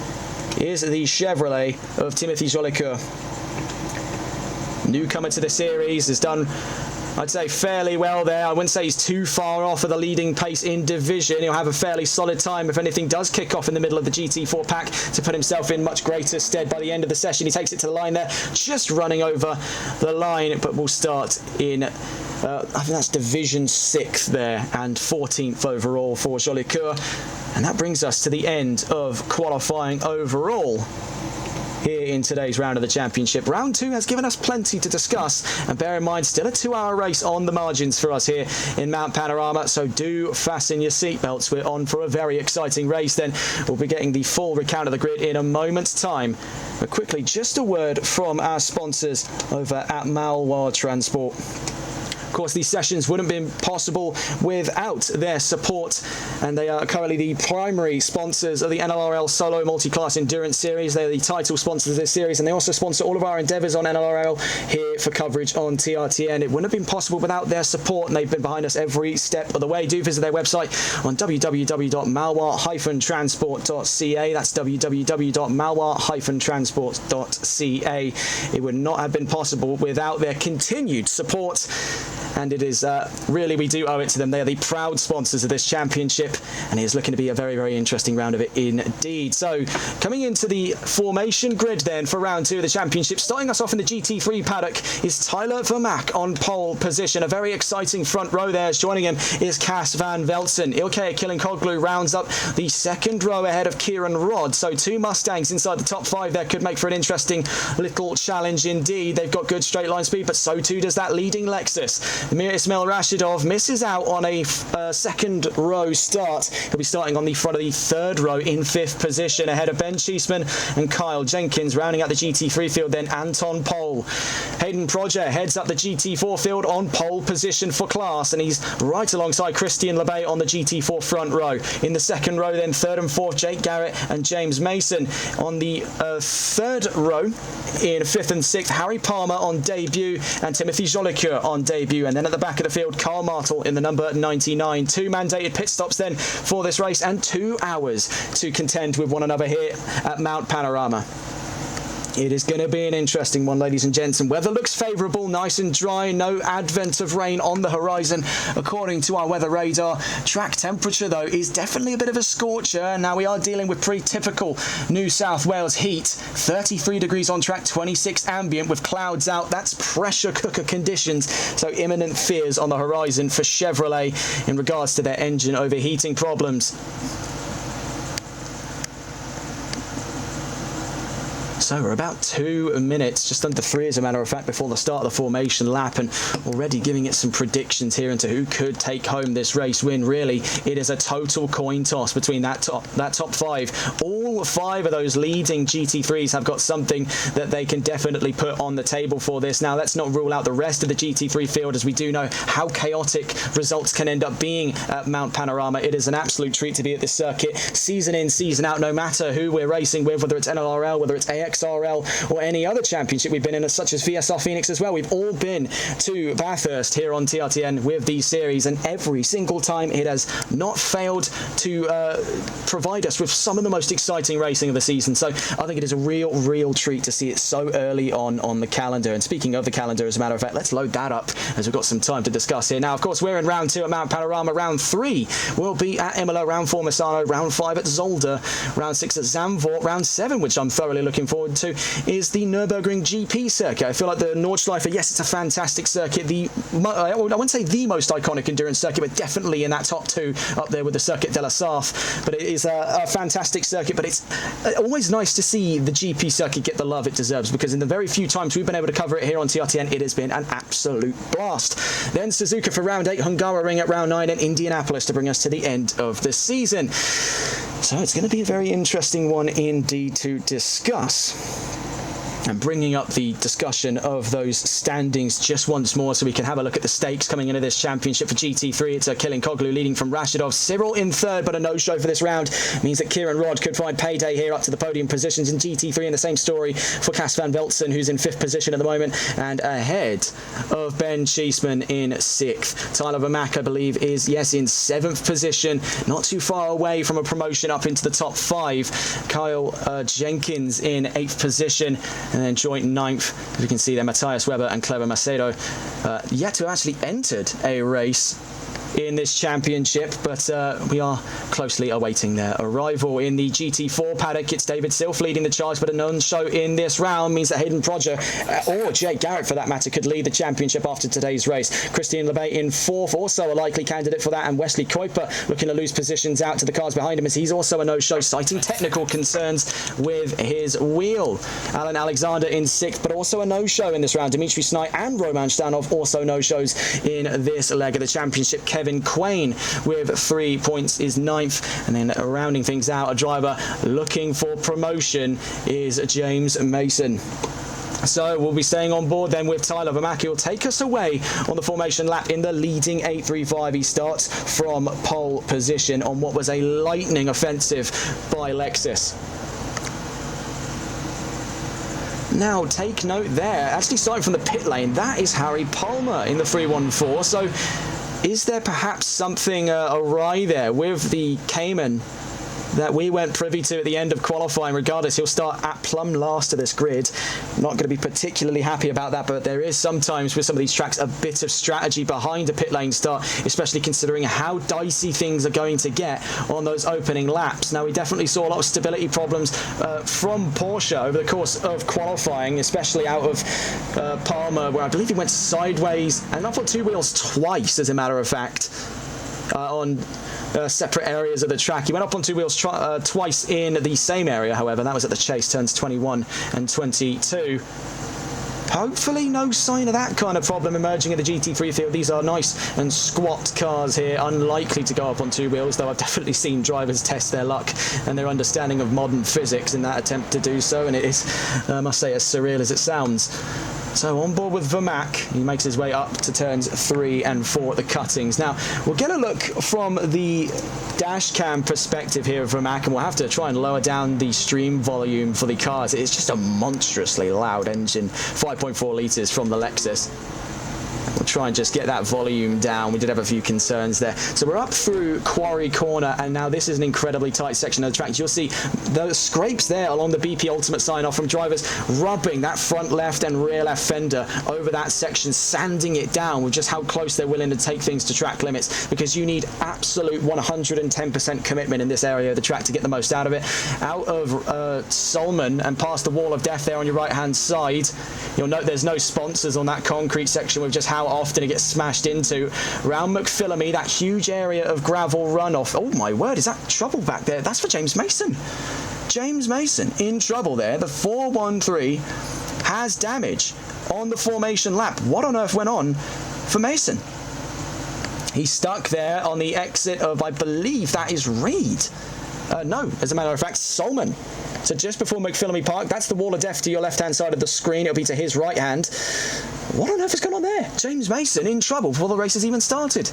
is the Chevrolet of Timothy Jolicoeur. Newcomer to the series, has done, I'd say, fairly well there. I wouldn't say he's too far off of the leading pace in division. He'll have a fairly solid time if anything does kick off in the middle of the GT4 pack to put himself in much greater stead by the end of the session. He takes it to the line there, just running over the line, but will start in I think that's division 6th there, and 14th overall for Jolicoeur. And that brings us to the end of qualifying overall here in today's round of the championship. Round 2 has given us plenty to discuss, and bear in mind, still a 2-hour race on the margins for us here in Mount Panorama, so do fasten your seatbelts. We're on for a very exciting race then. We'll be getting the full recount of the grid in a moment's time, but quickly, just a word from our sponsors over at Malois Transport. course, these sessions wouldn't have been possible without their support, and they are currently the primary sponsors of the NLRL Solo Multiclass Endurance Series. They're the title sponsors of this series, and they also sponsor all of our endeavours on NLRL here for coverage on TRTN. It wouldn't have been possible without their support, and they've been behind us every step of the way. Do visit their website on www.malois-transport.ca. That's www.malois-transport.ca. It would not have been possible without their continued support, and it is really, we do owe it to them. They are the proud sponsors of this championship, and it is looking to be a very, very interesting round of it indeed. So coming into the formation grid then for round 2 of the championship, starting us off in the GT3 paddock is Tyler Vermaak on pole position. A very exciting front row there. Joining him is Cas van Velzen. Ilkay Killinkoglu rounds up the second row ahead of Kieran Rodd. So 2 Mustangs inside the top 5 there could make for an interesting little challenge indeed. They've got good straight line speed, but so too does that leading Lexus. Mir Ismail Rashidov misses out on a second row start. He'll be starting on the front of the third row in 5th position ahead of Ben Cheeseman and Kyle Jenkins. Rounding out the GT3 field then Anton Pole. Hayden Proger heads up the GT4 field on pole position for class, and he's right alongside Christian LeBay on the GT4 front row. In the second row then 3rd and 4th Jake Garrett and James Mason. On the third row in 5th and 6th Harry Palmer on debut and Timothy Jolicoeur on debut. And then at the back of the field, Carl Martel in the number 99. 2 mandated pit stops then for this race, and 2 hours to contend with one another here at Mount Panorama. It is going to be an interesting one, ladies and gents, and weather looks favourable, nice and dry, no advent of rain on the horizon according to our weather radar. Track temperature though is definitely a bit of a scorcher. Now we are dealing with pretty typical New South Wales heat. 33 degrees on track, 26 ambient with clouds out. That's pressure cooker conditions, so imminent fears on the horizon for Chevrolet in regards to their engine overheating problems. So we're about 2 minutes, just under 3 as a matter of fact, before the start of the formation lap, and already giving it some predictions here into who could take home this race win. Really, it is a total coin toss between that top 5. All 5 of those leading GT3s have got something that they can definitely put on the table for this. Now, let's not rule out the rest of the GT3 field, as we do know how chaotic results can end up being at Mount Panorama. It is an absolute treat to be at this circuit, season in, season out, no matter who we're racing with, whether it's NLRL, whether it's AXRL, or any other championship we've been in, such as VSR Phoenix as well. We've all been to Bathurst here on TRTN with these series, and every single time it has not failed to provide us with some of the most exciting racing of the season. So I think it is a real treat to see it so early on the calendar. And speaking of the calendar, as a matter of fact, let's load that up as we've got some time to discuss here. Now, of course, we're in round 2 at Mount Panorama. Round 3 will be at Imola, round 4 Misano, round 5 at Zolder, round 6 at Zandvoort, round 7, which I'm thoroughly looking forward to, is the Nürburgring GP circuit. I feel like the Nordschleife, yes, it's a fantastic circuit. I wouldn't say the most iconic endurance circuit, but definitely in that top 2 up there with the Circuit de la Sarthe. But it is a fantastic circuit, but it's always nice to see the GP circuit get the love it deserves, because in the very few times we've been able to cover it here on TRTN, it has been an absolute blast. Then Suzuka for round 8, Hungaroring at round 9, and Indianapolis to bring us to the end of the season. So it's going to be a very interesting one indeed to discuss. And bringing up the discussion of those standings just once more so we can have a look at the stakes coming into this championship for GT3. It's Killinkoglu leading from Rashidov. Cyril in 3rd, but a no-show for this round means that Kieran Rodd could find payday here up to the podium positions in GT3. And the same story for Cas van Velzen, who's in 5th position at the moment and ahead of Ben Cheeseman in 6th. Tyler Vermaak, I believe, is, yes, in 7th position, not too far away from a promotion up into the top 5. Kyle Jenkins in 8th position. And then joint 9th, as we can see there, Matthias Weber and Clever Macedo, yet to have actually entered a race in this championship, but we are closely awaiting their arrival. In the GT4 paddock, it's David Silf leading the charge, but a non-show in this round means that Hayden Proger, or Jake Garrett for that matter, could lead the championship after today's race. Christian LeBay in 4th, also a likely candidate for that, and Wesley Kuiper looking to lose positions out to the cars behind him, as he's also a no-show, citing technical concerns with his wheel. Alan Alexander in 6th, but also a no-show in this round. Dimitri Snai and Roman Stanov also no-shows in this leg of the championship. Kevin Quain with 3 points is 9th, and then rounding things out, a driver looking for promotion is James Mason. So we'll be staying on board then with Tyler Vermaak. He'll take us away on the formation lap in the leading 8.35. He starts from pole position on what was a lightning offensive by Lexus. Now, take note there, actually starting from the pit lane, that is Harry Palmer in the 314. So is there perhaps something awry there with the Cayman that we weren't privy to at the end of qualifying? Regardless, he'll start at plumb last of this grid. Not going to be particularly happy about that, but there is sometimes with some of these tracks a bit of strategy behind a pit lane start, especially considering how dicey things are going to get on those opening laps. Now, we definitely saw a lot of stability problems from Porsche over the course of qualifying, especially out of Palmer, where I believe he went sideways and up on two wheels twice, as a matter of fact, on separate areas of the track. He went up on two wheels twice in the same area, however. That was at the chase, turns 21 and 22. Hopefully no sign of that kind of problem emerging in the GT3 field. These are nice and squat cars here, unlikely to go up on two wheels, though I've definitely seen drivers test their luck and their understanding of modern physics in that attempt to do so, and it is, I must say, as surreal as it sounds. So on board with Vermaak, he makes his way up to turns 3 and 4 at the cuttings. Now, we'll get a look from the dash cam perspective here of Vermaak, and we'll have to try and lower down the stream volume for the cars. It's just a monstrously loud engine, 5.4 litres from the Lexus. We'll try and just get that volume down. We did have a few concerns there. So we're up through Quarry Corner, and now this is an incredibly tight section of the track. You'll see those scrapes there along the BP Ultimate sign-off from drivers rubbing that front left and rear left fender over that section, sanding it down with just how close they're willing to take things to track limits, because you need absolute 110% commitment in this area of the track to get the most out of it. Out of Solman and past the wall of death there on your right-hand side, you'll note there's no sponsors on that concrete section with just how often it gets smashed into. Round McPhillamy, that huge area of gravel runoff. Oh my word, is that trouble back there? That's for James Mason. James Mason in trouble there. The 413 has damage on the formation lap. What on earth went on for Mason? He's stuck there on the exit of, I believe that is Reed. No, as a matter of fact, Solman. So just before McPhillamy Park, that's the wall of death to your left-hand side of the screen. It'll be to his right hand. What on earth has gone on there? James Mason in trouble before the race has even started.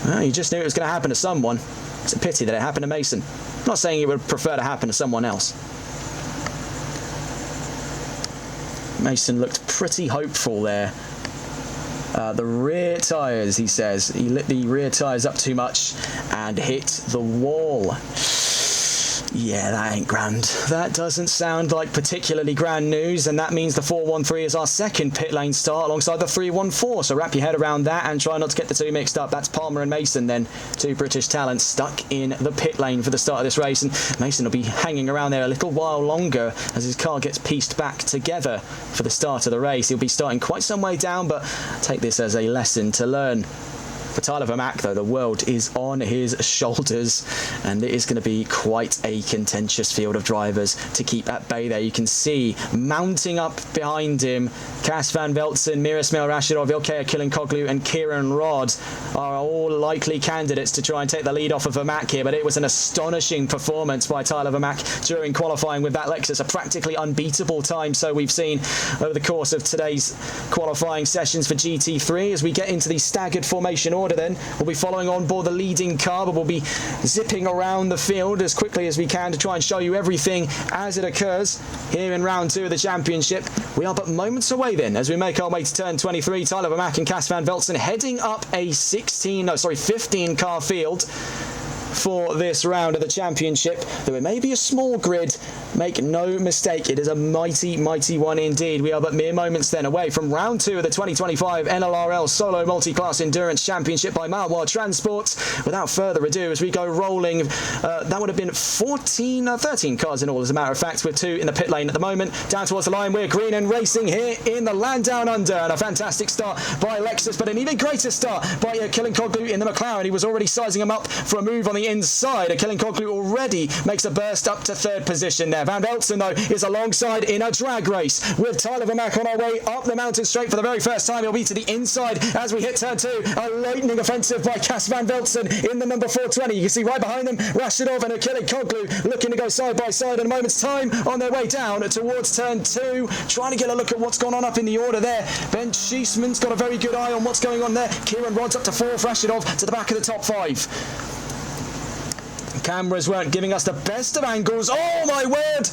Well, you just knew it was going to happen to someone. It's a pity that it happened to Mason. I'm not saying it would prefer to happen to someone else. Mason looked pretty hopeful there. The rear tyres, he says. He lit the rear tyres up too much and hit the wall. Yeah, that ain't grand. That doesn't sound like particularly grand news, and that means the 413 is our second pit lane start alongside the 314. So wrap your head around that and try not to get the two mixed up. That's Palmer and Mason then, two British talents stuck in the pit lane for the start of this race, and Mason will be hanging around there a little while longer as his car gets pieced back together for the start of the race. He'll be starting quite some way down, but take this as a lesson to learn. For Tyler Vermaak, though, the world is on his shoulders, and it is going to be quite a contentious field of drivers to keep at bay there. You can see mounting up behind him, Cas van Velzen, Mirismail Rashidov, Ilkay Akilinkoglu and Kieran Rodd are all likely candidates to try and take the lead off of Vermaak here, but it was an astonishing performance by Tyler Vermaak during qualifying with that Lexus, a practically unbeatable time, so we've seen over the course of today's qualifying sessions for GT3. As we get into the staggered formation order, then we'll be following on board the leading car, but we'll be zipping around the field as quickly as we can to try and show you everything as it occurs here in round 2 of the championship. We are but moments away then as we make our way to turn 23. Tyler Vermaak and Cas van Velzen heading up a 15 car field for this round of the championship. Though it may be a small grid, make no mistake, it is a mighty, mighty one indeed. We are but mere moments then away from round 2 of the 2025 NLRL Solo Multiclass Endurance Championship by Malois Transport. Without further ado, as we go rolling, that would have been 13 cars in all, as a matter of fact, with 2 in the pit lane at the moment. Down towards the line, we're green and racing here in the land down under, and a fantastic start by Lexus, but an even greater start by Akilinkoglu in the McLaren. He was already sizing him up for a move on the inside. Akilinkoglu already makes a burst up to 3rd position there. Van Velzen, though, is alongside in a drag race with Tyler Vermaak on our way up the mountain straight for the very first time. He'll be to the inside as we hit turn 2. A lightning offensive by Cas Van Velzen in the number 420. You can see right behind them, Rashidov and Achille Koglu looking to go side by side in a moment's time on their way down towards turn 2. Trying to get a look at what's gone on up in the order there. Ben Schiessman's got a very good eye on what's going on there. Kieran Rodd's up to 4th, Rashidov to the back of the top 5. Cameras weren't giving us the best of angles. Oh my word!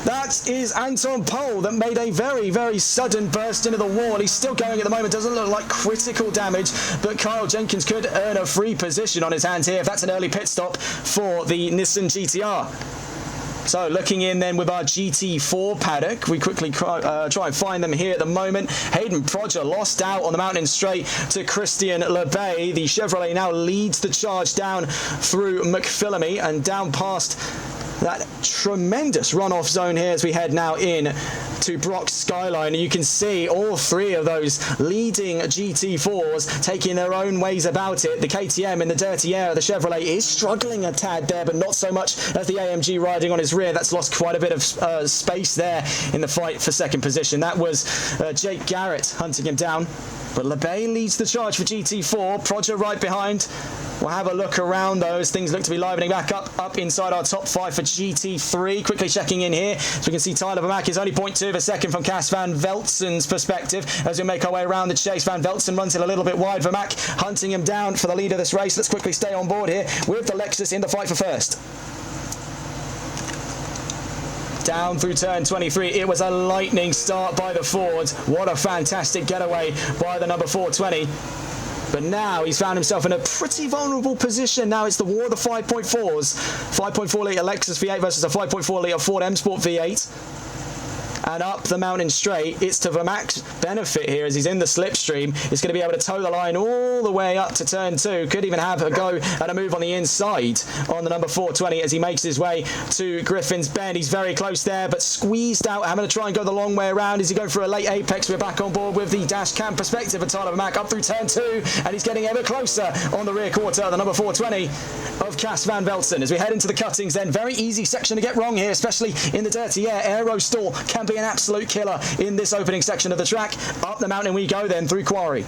That is Anton Pohl that made a very, very sudden burst into the wall. He's still going at the moment. Doesn't look like critical damage, but Kyle Jenkins could earn a free position on his hands here if that's an early pit stop for the Nissan GTR. So looking in then with our GT4 paddock, we quickly try and find them here at the moment. Hayden Prodger lost out on the mountain straight to Christian Lebay. The Chevrolet now leads the charge down through McPhillamy and down past that tremendous runoff zone here as we head now in to Brock's Skyline. You can see all 3 of those leading GT4s taking their own ways about it. The KTM in the dirty air of the Chevrolet is struggling a tad there, but not so much as the AMG riding on his rear. That's lost quite a bit of space there in the fight for second position. That was Jake Garrett hunting him down. But Lebay leads the charge for GT4. Prodger right behind. We'll have a look around those. Things look to be livening back up inside our top 5 for GT3. Quickly checking in here. So we can see Tyler Vermaak is only 0.2 of a second from Cas Van Velzen's perspective. As we make our way around the chase, Van Velzen runs it a little bit wide. Vermaak hunting him down for the lead of this race. Let's quickly stay on board here with the Lexus in the fight for first. Down through turn 23, it was a lightning start by the Ford. What a fantastic getaway by the number 420. But now he's found himself in a pretty vulnerable position. Now it's the war of the 5.4s. 5.4 litre Lexus V8 versus a 5.4 litre Ford M Sport V8. And up the mountain straight, it's to Vermaak's benefit here as he's in the slipstream. He's going to be able to toe the line all the way up to turn 2. Could even have a go at a move on the inside on the number 420 as he makes his way to Griffin's Bend. He's very close there, but squeezed out, having to try and go the long way around. Is he going for a late apex? We're back on board with the dash cam perspective of Tyler Vermaak up through turn 2, and he's getting ever closer on the rear quarter, the number 420 of Cas Van Velzen. As we head into the cuttings then, very easy section to get wrong here, especially in the dirty air. Aero stall can be an absolute killer in this opening section of the track. Up the mountain we go then through Quarry.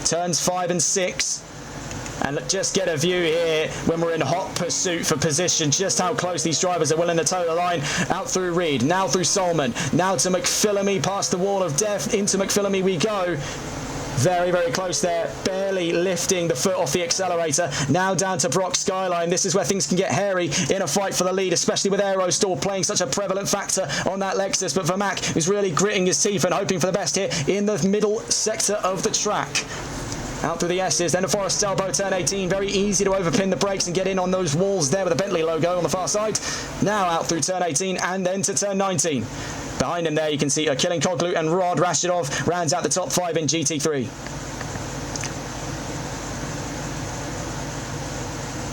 Turns 5 and 6. And just get a view here when we're in hot pursuit for position, just how close these drivers are willing to toe the line. Out through Reed, now through Solman, now to McPhillamy, past the wall of death. Into McPhillamy we go. Very, very close there, barely lifting the foot off the accelerator. Now down to Brock's Skyline. This is where things can get hairy in a fight for the lead, especially with Aerostall playing such a prevalent factor on that Lexus. But Vermaak is really gritting his teeth and hoping for the best here in the middle sector of the track. Out through the S's, then to Forest Elbow, turn 18. Very easy to overpin the brakes and get in on those walls there with the Bentley logo on the far side. Now out through turn 18 and then to turn 19. Behind him there you can see Achille Koglu and Rod Rashidov rounds out the top 5 in GT3.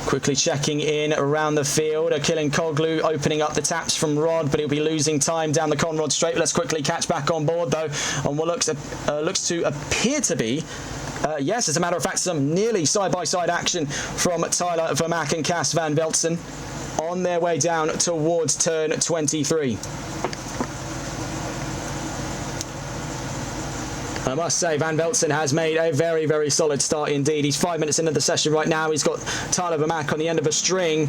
Quickly checking in around the field. Achille Koglu opening up the taps from Rod, but he'll be losing time down the Conrod straight. Let's quickly catch back on board though on what looks to appear to be yes, as a matter of fact, some nearly side-by-side action from Tyler Vermaak and Cas Van Velzen on their way down towards turn 23. I must say, Van Velzen has made a very, very solid start indeed. He's 5 minutes into the session right now. He's got Tyler Vermaak on the end of a string,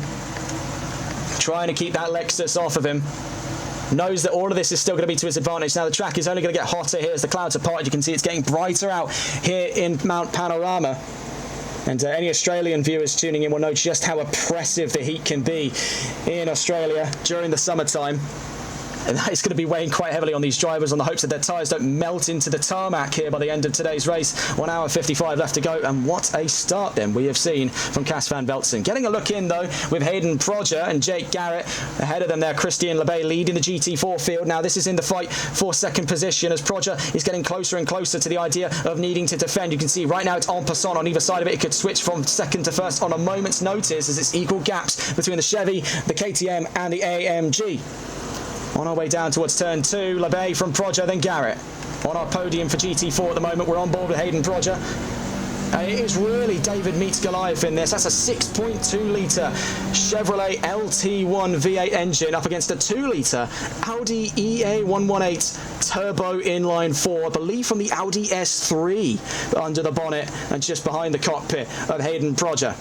trying to keep that Lexus off of him. Knows that all of this is still going to be to his advantage. Now the track is only going to get hotter here as the clouds are parted. You can see it's getting brighter out here in Mount Panorama. And any Australian viewers tuning in will know just how oppressive the heat can be in Australia during the summertime. And that is going to be weighing quite heavily on these drivers on the hopes that their tyres don't melt into the tarmac here by the end of today's race. 1 hour 55 left to go, and what a start then we have seen from Cas Van Velzen. Getting a look in though with Hayden Prodger and Jake Garrett ahead of them there. Christian Lebay leading the GT4 field. Now this is in the fight for second position as Prodger is getting closer and closer to the idea of needing to defend. You can see right now it's en passant on either side of it. It could switch from second to first on a moment's notice as it's equal gaps between the Chevy, the KTM and the AMG. On our way down towards turn 2, Lebay from Prodger, then Garrett. On our podium for GT4 at the moment, we're on board with Hayden Prodger. It is really David meets Goliath in this. That's a 6.2 litre Chevrolet LT1 V8 engine up against a 2 litre Audi EA118 turbo inline 4, I believe from the Audi S3 under the bonnet and just behind the cockpit of Hayden Prodger.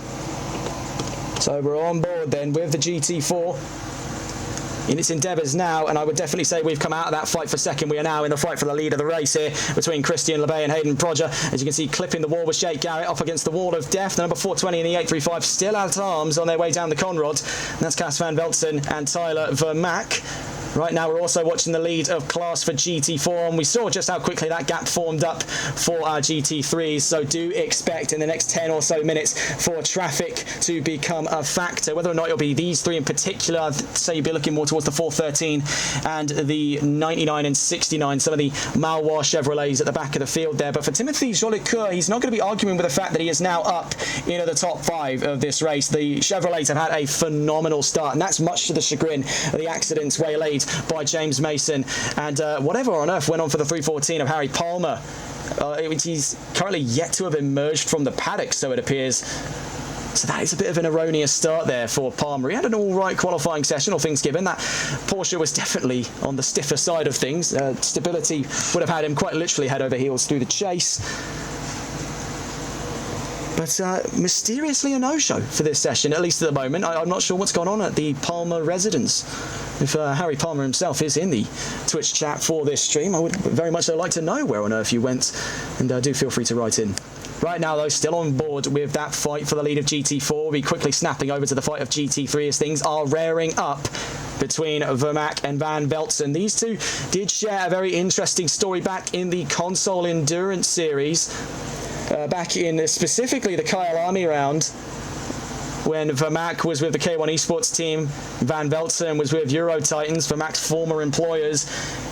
So we're on board then with the GT4 in its endeavours now, and I would definitely say we've come out of that fight for second. We are now in the fight for the lead of the race here between Christian LeBay and Hayden Prodger. As you can see, clipping the wall with Jake Garrett up against the wall of death. The number 420 in the 835 still at arms on their way down the Conrod. And that's Cas van Veltzen and Tyler Vermaak. Right now we're also watching the lead of class for GT4, and we saw just how quickly that gap formed up for our GT3s, so do expect in the next 10 or so minutes for traffic to become a factor. Whether or not it'll be these three in particular, I'd say you'd be looking more towards the 413 and the 99 and 69, some of the Malois Chevrolets at the back of the field there. But for Timothy Jolicoeur, he's not going to be arguing with the fact that he is now up into the top 5 of this race. The Chevrolets have had a phenomenal start, and that's much to the chagrin of the accidents waylaid by James Mason and whatever on earth went on for the 314 of Harry Palmer, which he's currently yet to have emerged from the paddock, so it appears. So that is a bit of an erroneous start there for Palmer. He had an all-right qualifying session, all things given. That Porsche was definitely on the stiffer side of things. Stability would have had him quite literally head over heels through the chase. But mysteriously a no-show for this session, at least at the moment. I'm not sure what's gone on at the Palmer residence. If Harry Palmer himself is in the Twitch chat for this stream, I would very much like to know where on earth you went, and do feel free to write in. Right now, though, still on board with that fight for the lead of GT4. We'll be quickly snapping over to the fight of GT3 as things are rearing up between Vermaak and Van Veltzen. These two did share a very interesting story back in the Console Endurance Series. Back in specifically the Kyle Army round, when Vermaak was with the K1 Esports team, Van Veltzen was with Euro Titans, Vermaak's former employers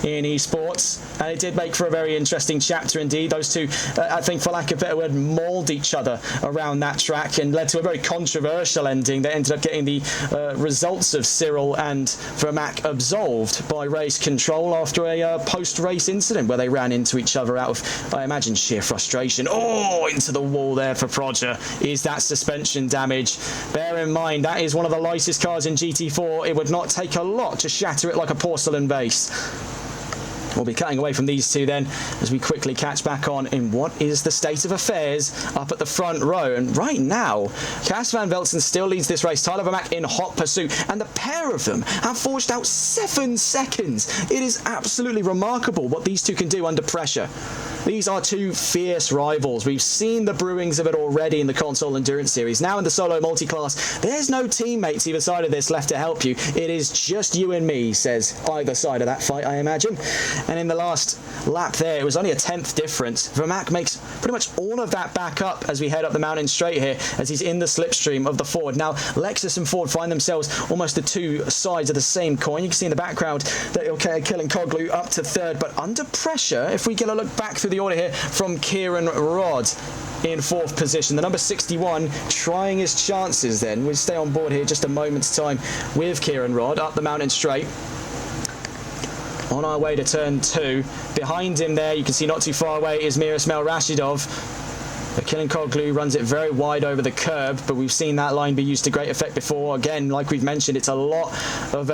in esports, and it did make for a very interesting chapter indeed. Those two, I think for lack of a better word, mauled each other around that track and led to a very controversial ending that ended up getting the results of Cyril and Vermaak absolved by race control after a post-race incident where they ran into each other out of, I imagine, sheer frustration. Oh, into the wall there for Prodger. Is that suspension damage? Bear in mind, that is one of the lightest cars in GT4. It would not take a lot to shatter it like a porcelain vase. We'll be cutting away from these two then as we quickly catch back on in what is the state of affairs up at the front row. And right now, Cas van Veltzen still leads this race. Tyler Vermaak in hot pursuit, and the pair of them have forged out 7 seconds. It is absolutely remarkable what these two can do under pressure. These are two fierce rivals. We've seen the brewings of it already in the Console Endurance Series. Now in the solo multi-class, there's no teammates either side of this left to help you. It is just you and me, says either side of that fight, I imagine. And in the last lap there, it was only a 10th difference. Vermaak makes pretty much all of that back up as we head up the mountain straight here, as he's in the slipstream of the Ford. Now, Lexus and Ford find themselves almost the two sides of the same coin. You can see in the background that Killing Coglu up to 3rd, but under pressure, if we get a look back through the order here from Kieran Rodd in 4th position. The number 61 trying his chances then. We'll stay on board here just a moment's time with Kieran Rodd up the mountain straight. On our way to turn 2. Behind him there, you can see not too far away is Miroslav Rashidov. Killing Coglu runs it very wide over the curb, but we've seen that line be used to great effect before. Again, like we've mentioned, it's a lot of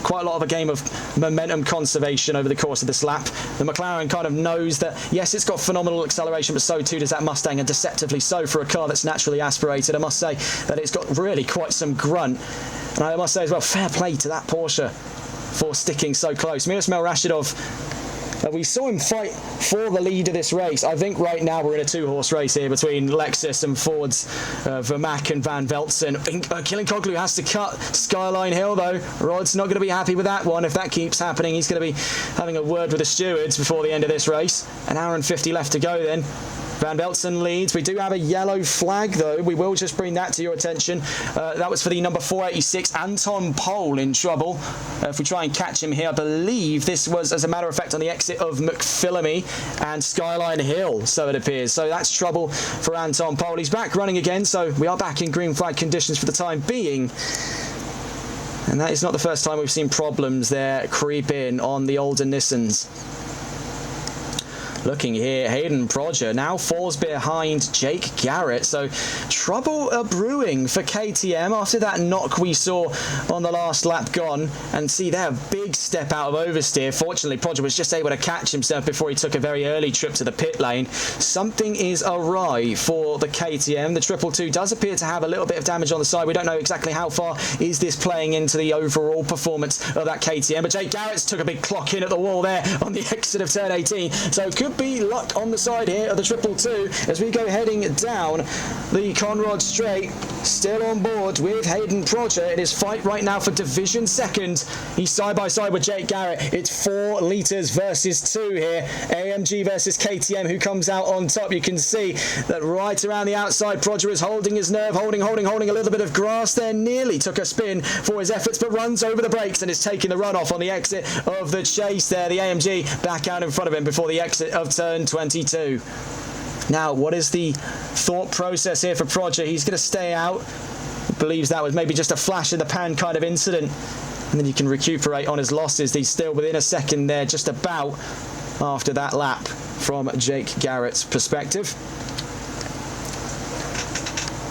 quite a lot of a game of momentum conservation over the course of this lap. The McLaren kind of knows that, yes, it's got phenomenal acceleration, but so too does that Mustang, and deceptively so for a car that's naturally aspirated. I must say that it's got really quite some grunt. And I must say as well, fair play to that Porsche for sticking so close. Miroslav Rashidov, we saw him fight for the lead of this race. I think right now we're in a 2-horse race here between Lexus and Ford's Vermaak and Van Veltzen. Killing Coglu has to cut Skyline Hill though. Rod's not going to be happy with that one. If that keeps happening, he's going to be having a word with the stewards before the end of this race. An hour and 50 left to go then. Van Veltzen leads. We do have a yellow flag though. We will just bring that to your attention. That was for the number 486, Anton Pole, in trouble. If we try and catch him here, I believe this was, as a matter of fact, on the exit of McPhillamy and Skyline Hill, so it appears. So that's trouble for Anton Pole. He's back running again, so we are back in green flag conditions for the time being. And that is not the first time we've seen problems there creep in on the older Nissans. Looking here, Hayden Prodger now falls behind Jake Garrett. So trouble brewing for KTM after that knock we saw on the last lap gone. And see there, a big step out of oversteer. Fortunately, Prodger was just able to catch himself before he took a very early trip to the pit lane. Something is awry for the KTM. The 222 does appear to have a little bit of damage on the side. We don't know exactly how far is this playing into the overall performance of that KTM. But Jake Garrett's took a big clock in at the wall there on the exit of turn 18. So it could be luck on the side here of the 222 as we go heading down the Conrod Straight. Still on board with Hayden Prodger. It is fight right now for division second. He's side by side with Jake Garrett. It's 4 litres versus 2 here. AMG versus KTM, who comes out on top. You can see that right around the outside, Prodger is holding his nerve, holding a little bit of grass there. Nearly took a spin for his efforts, but runs over the brakes and is taking the runoff on the exit of the chase there. The AMG back out in front of him before the exit of turn 22. Now, what is the thought process here for Prodger? He's going to stay out. Believes that was maybe just a flash in the pan kind of incident. And then you can recuperate on his losses. He's still within a second there, just about after that lap from Jake Garrett's perspective.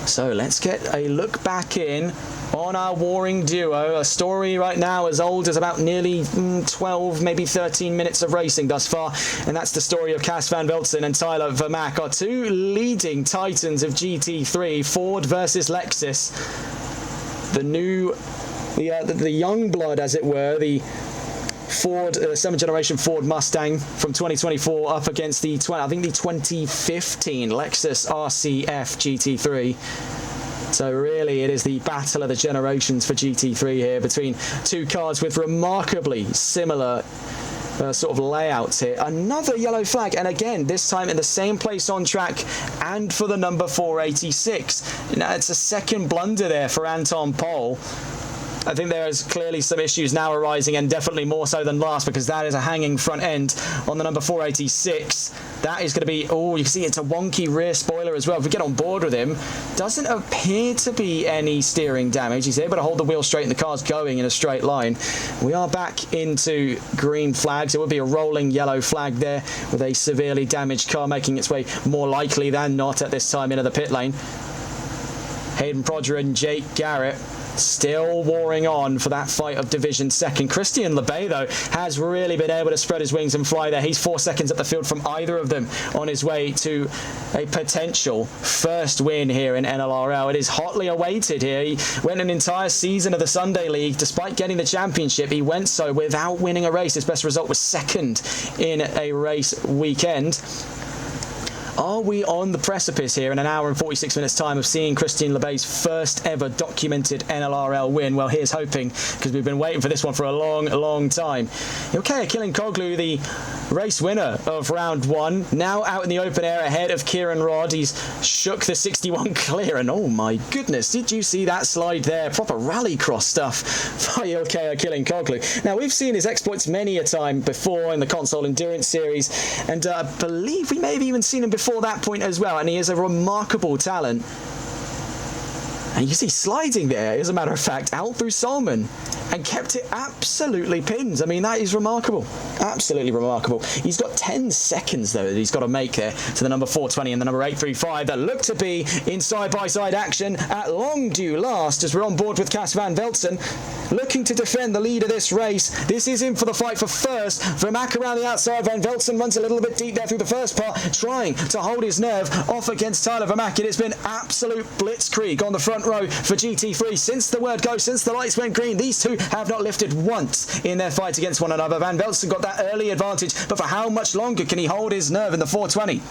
So let's get a look back in on our warring duo. A story right now as old as about nearly 12, maybe 13 minutes of racing thus far. And that's the story of Cas van Velzen and Tyler Vermaak, our 2 leading titans of GT3, Ford versus Lexus. The young blood, as it were, the Ford 7th generation Ford Mustang from 2024 up against the 2015 Lexus RCF GT3. So really, it is the battle of the generations for GT3 here between 2 cars with remarkably similar sort of layouts here. Another yellow flag, and again, this time in the same place on track and for the number 486. Now, it's a second blunder there for Anton Pol. I think there is clearly some issues now arising, and definitely more so than last, because that is a hanging front end on the number 486. That is going to be, oh, you can see it's a wonky rear spoiler as well. If we get on board with him, doesn't appear to be any steering damage. He's able to hold the wheel straight and the car's going in a straight line. We are back into green flags. It would be a rolling yellow flag there with a severely damaged car making its way more likely than not at this time into the pit lane. Hayden Prodger and Jake Garrett still warring on for that fight of division second. Christian Lebay, though, has really been able to spread his wings and fly there. He's 4 seconds at the field from either of them on his way to a potential first win here in NLRL. It is hotly awaited here. He went an entire season of the Sunday League. Despite getting the championship, he went so without winning a race. His best result was second in a race weekend. Are we on the precipice here in an hour and 46 minutes time of seeing Christian Lebay's first ever documented NLRL win? Well, here's hoping, because we've been waiting for this one for a long time. Ilkay Akilinkoglu, the race winner of round 1, now out in the open air ahead of Kieran Rodd. He's shook the 61 clear, and oh my goodness, did you see that slide there? Proper rallycross stuff by Ilkay Akilinkoglu. Now, we've seen his exploits many a time before in the Console Endurance Series, and I believe we may have even seen him before that point as well, and he is a remarkable talent. And you see sliding there, as a matter of fact, out through Salmon and kept it absolutely pinned. I mean, that is remarkable. Absolutely remarkable. He's got 10 seconds, though, that he's got to make there to the number 420 and the number 835 that look to be in side-by-side action at long due last, as we're on board with Cas van Velzen, looking to defend the lead of this race. This is in for the fight for first. Vermaak around the outside. Van Velzen runs a little bit deep there through the first part, trying to hold his nerve off against Tyler Vermaak. It has been absolute blitzkrieg on the front row for GT3 since the word go, since the lights went green. These two have not lifted once in their fight against one another. Van Velzen got that early advantage, but for how much longer can he hold his nerve in the 420?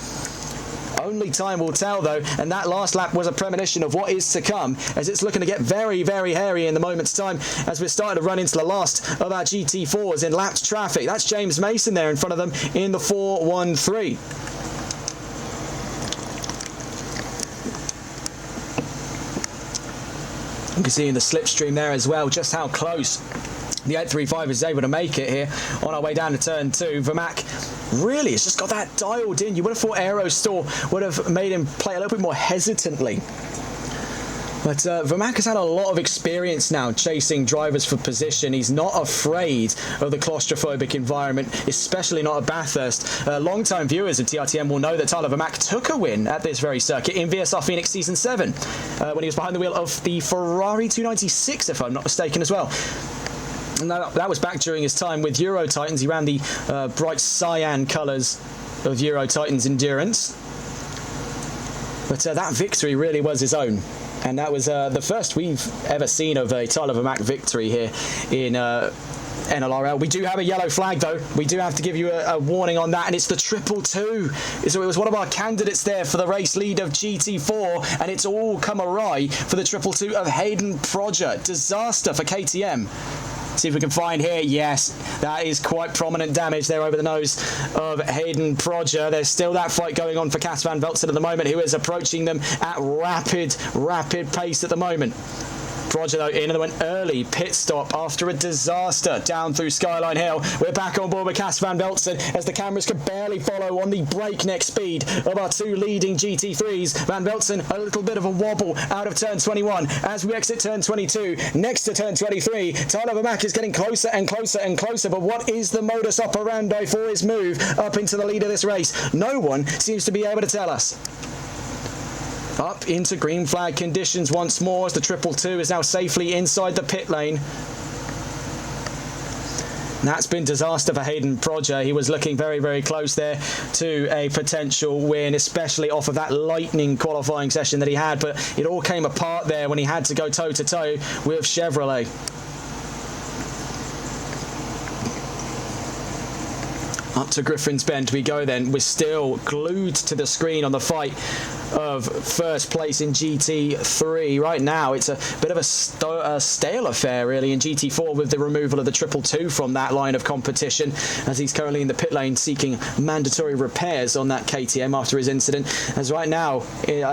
Only time will tell, though, and that last lap was a premonition of what is to come, as it's looking to get very hairy in the moment's time as we're starting to run into the last of our GT4s in lapped traffic. That's James Mason there in front of them in the 413. You can see in the slipstream there as well just how close the 835 is able to make it here on our way down to turn 2. Vermaak really has just got that dialed in. You would have thought Aerostore would have made him play a little bit more hesitantly But Vermaak has had a lot of experience now chasing drivers for position. He's not afraid of the claustrophobic environment, especially not at Bathurst. Long-time viewers of TRTM will know that Tyler Vermaak took a win at this very circuit in VSR Phoenix Season 7 when he was behind the wheel of the Ferrari 296, if I'm not mistaken, as well. And that was back during his time with Euro Titans. He ran the bright cyan colours of Euro Titans Endurance. But that victory really was his own. And that was the first we've ever seen of a Tyler Vermaak victory here in NLRL. We do have a yellow flag, though. We do have to give you a warning on that, and it's the 222. So it was one of our candidates there for the race lead of GT4, and it's all come awry for the 222 of Hayden Prodger. Disaster for KTM. See if we can find here. Yes, that is quite prominent damage there over the nose of Hayden Prodger. There's still that fight going on for Cas van Velzen at the moment, who is approaching them at rapid pace at the moment. Prodger, though, in and went early pit stop after a disaster down through Skyline Hill. We're back on board with Cas van Velzen as the cameras can barely follow on the breakneck speed of our two leading GT3s. Van Velzen, a little bit of a wobble out of turn 21 as we exit turn 22. Next to turn 23, Tyler Vermaak is getting closer and closer and closer. But what is the modus operandi for his move up into the lead of this race? No one seems to be able to tell us. Up into green flag conditions once more as the 222 is now safely inside the pit lane. That's been disaster for Hayden Prodger. He was looking very close there to a potential win, especially off of that lightning qualifying session that he had. But it all came apart there when he had to go toe-to-toe with Chevrolet. Up to Griffin's Bend we go then. We're still glued to the screen on the fight of first place in GT3. Right now it's a bit of a stale affair really in GT4 with the removal of the 222 from that line of competition, as he's currently in the pit lane seeking mandatory repairs on that KTM after his incident. As right now,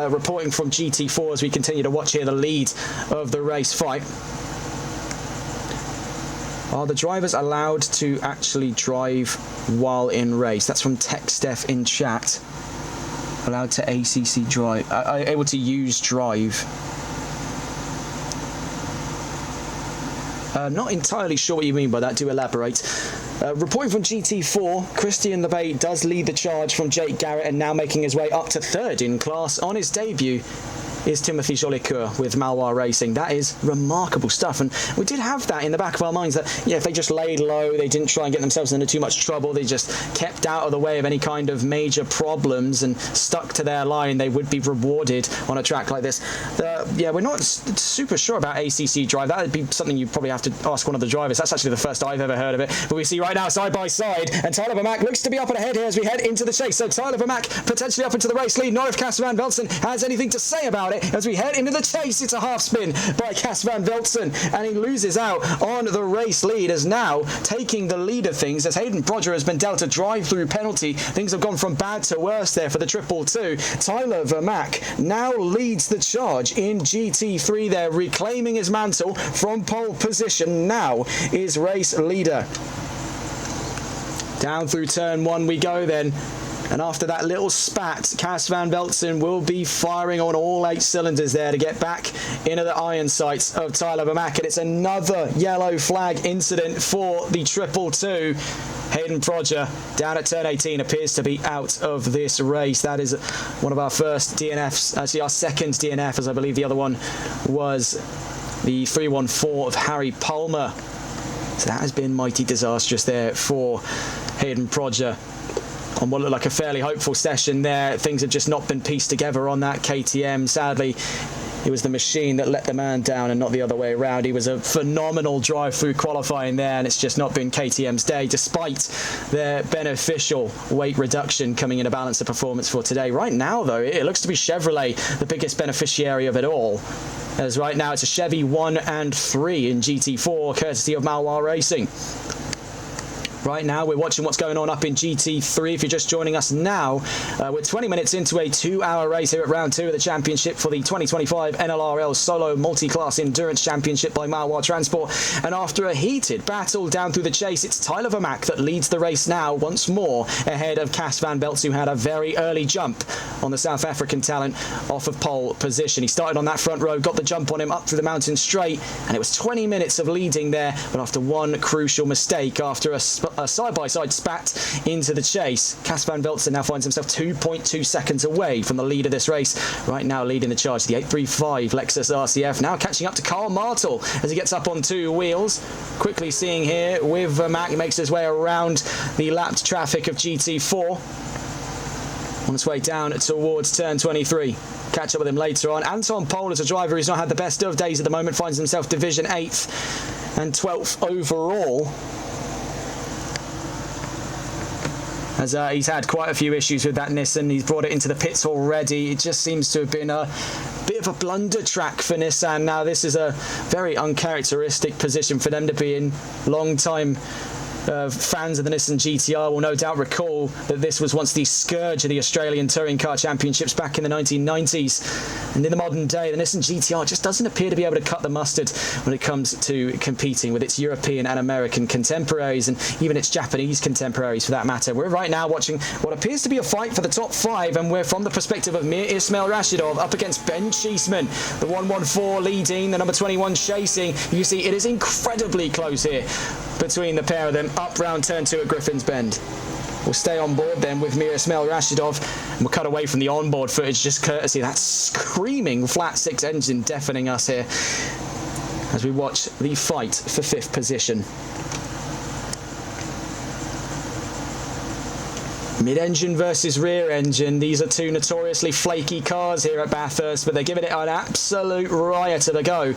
reporting from GT4 as we continue to watch here the lead of the race fight. Are the drivers allowed to actually drive while in race? That's from TechSteph in chat. Allowed to ACC drive. Able to use drive. Not entirely sure what you mean by that. Do elaborate. Reporting from GT4, Christian LeBay does lead the charge from Jake Garrett and now making his way up to third in class on his debut is Timothy Jolicoeur with Malois Racing. That is remarkable stuff, and we did have that in the back of our minds that if they just laid low, they didn't try and get themselves into too much trouble, they just kept out of the way of any kind of major problems and stuck to their line, they would be rewarded on a track like this. We're not super sure about ACC drive. That would be something you probably have to ask one of the drivers. That's actually the first I've ever heard of it, but we see right now side by side, and Tyler Vermaak looks to be up and ahead here as we head into the chase. So Tyler Vermaak potentially up into the race lead. Not if Cas van Velzen has anything to say about it. As we head into the chase, it's a half spin by Cas van Velzen, and he loses out on the race lead, as now taking the lead of things as Hayden Prodger has been dealt a drive-through penalty. Things have gone from bad to worse there for the 222. Tyler Vermaak now leads the charge in GT3 there, reclaiming his mantle from pole position. Now is race leader. Down through turn 1 we go then. And after that little spat, Cas van Velzen will be firing on all 8 cylinders there to get back into the iron sights of Tyler Vermaak. And it's another yellow flag incident for the 222. Hayden Prodger down at turn 18 appears to be out of this race. That is one of our first DNFs, actually our second DNF, as I believe the other one was the 314 of Harry Palmer. So that has been mighty disastrous there for Hayden Prodger. On what looked like a fairly hopeful session there, things have just not been pieced together on that KTM. Sadly, it was the machine that let the man down and not the other way around. He was a phenomenal drive-through qualifying there, and it's just not been KTM's day, despite their beneficial weight reduction coming in to balance the performance for today. Right now, though, it looks to be Chevrolet the biggest beneficiary of it all, as right now it's a Chevy 1 and 3 in GT4, courtesy of Malois Racing. Right now, we're watching what's going on up in GT3. If you're just joining us now, we're 20 minutes into a 2-hour race here at round 2 of the championship for the 2025 NLRL Solo Multiclass Endurance Championship by Malois Transport. And after a heated battle down through the chase, it's Tyler Vermaak that leads the race now once more ahead of Cas van Belts, who had a very early jump on the South African talent off of pole position. He started on that front row, got the jump on him up through the mountain straight, and it was 20 minutes of leading there, but after one crucial mistake, after a side-by-side spat into the chase, Cas van Veltsen now finds himself 2.2 seconds away from the lead of this race. Right now leading the charge, the 835 Lexus RCF, now catching up to Carl Martel as he gets up on two wheels. Quickly seeing here with Vermaak, he makes his way around the lapped traffic of GT4 on its way down towards turn 23. Catch up with him later on. Anton Pohl is a driver who's not had the best of days at the moment, finds himself Division 8th and 12th overall, as he's had quite a few issues with that Nissan. He's brought it into the pits already. It just seems to have been a bit of a blunder track for Nissan. Now, this is a very uncharacteristic position for them to be in. Long time fans of the Nissan GTR will no doubt recall that this was once the scourge of the Australian Touring Car Championships back in the 1990s. And in the modern day, the Nissan GTR just doesn't appear to be able to cut the mustard when it comes to competing with its European and American contemporaries, and even its Japanese contemporaries for that matter. We're right now watching what appears to be a fight for the top 5, and we're from the perspective of Mir Ismail Rashidov up against Ben Cheeseman, the 114 leading, the number 21 chasing. You see, it is incredibly close here between the pair of them up round turn 2 at Griffin's Bend. We'll stay on board then with Mir Ismail Rashidov, and we'll cut away from the onboard footage just courtesy of that screaming flat 6 engine deafening us here as we watch the fight for 5th position. Mid-engine versus rear engine. These are two notoriously flaky cars here at Bathurst, but they're giving it an absolute riot of a go.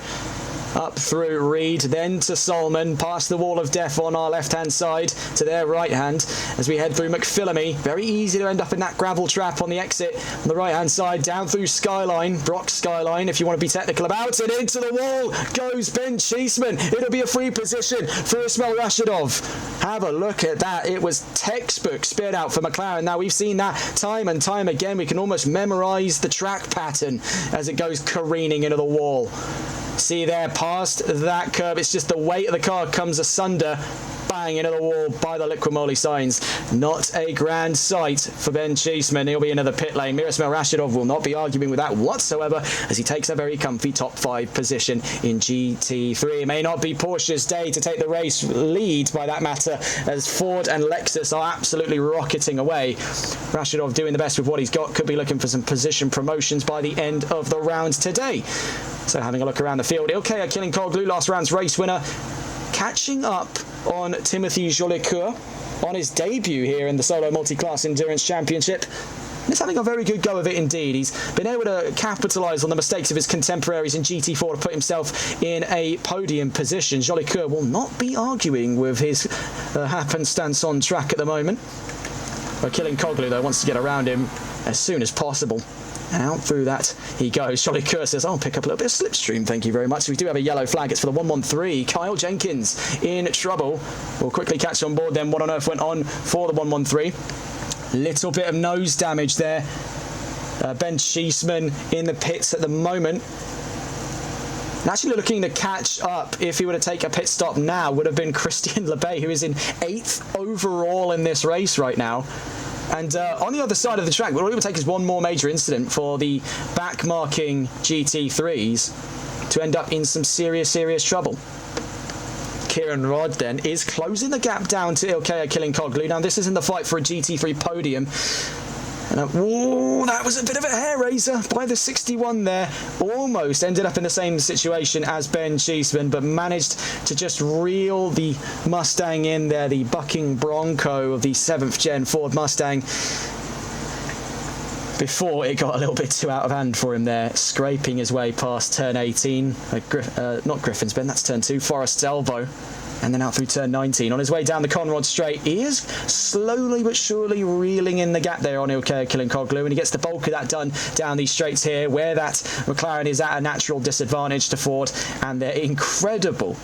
Up through Reed, then to Solomon, past the wall of death on our left-hand side to their right-hand as we head through McPhillamy. Very easy to end up in that gravel trap on the exit on the right-hand side, down through Skyline, Brock Skyline, if you want to be technical about it. Into the wall goes Ben Cheeseman. It'll be a free position for Ismail Rashidov. Have a look at that. It was textbook spit out for McLaren. Now, we've seen that time and time again. We can almost memorise the track pattern as it goes careening into the wall. See there, past that curb, it's just the weight of the car comes asunder, bang into the wall by the liquid moly signs. Not a grand sight for Ben Cheeseman. He'll be in the pit lane. Mir Ismail Rashidov will not be arguing with that whatsoever as he takes a very comfy top 5 position in GT3. It may not be Porsche's day to take the race lead by that matter, as Ford and Lexus are absolutely rocketing away. Rashidov doing the best with what he's got, could be looking for some position promotions by the end of the round today. So having a look around the field, Ilkay Akilinkoglu, last round's race winner, catching up on Timothy Jolicoeur on his debut here in the Solo Multiclass Endurance Championship. He's having a very good go of it indeed. He's been able to capitalise on the mistakes of his contemporaries in GT4 to put himself in a podium position. Jolicoeur will not be arguing with his happenstance on track at the moment. Akilinkoglu, though, wants to get around him as soon as possible. And out through that he goes. Jolicoeur says, I'll pick up a little bit of slipstream, thank you very much. We do have a yellow flag. It's for the 113. Kyle Jenkins in trouble. We'll quickly catch on board then what on earth went on for the 113. Little bit of nose damage there. Ben Cheeseman in the pits at the moment. And actually looking to catch up, if he were to take a pit stop now, would have been Christian Lebay, who is in 8th overall in this race right now. And on the other side of the track, what it would take is one more major incident for the back-marking GT3s to end up in some serious trouble. Kieran Rod then is closing the gap down to Ilkay Akilinkoglu. Now, this is in the fight for a GT3 podium. And that was a bit of a hair raiser by the 61 there. Almost ended up in the same situation as Ben Cheeseman, but managed to just reel the Mustang in there, the bucking Bronco of the 7th gen Ford Mustang, before it got a little bit too out of hand for him there, scraping his way past turn 18. Not Griffin's Bend, that's turn 2, Forest's Elbow. And then out through turn 19. On his way down the Conrod Straight, he is slowly but surely reeling in the gap there on Ilkay Akilinkoglu, and he gets the bulk of that done down these straights here, where that McLaren is at a natural disadvantage to Ford, and their incredible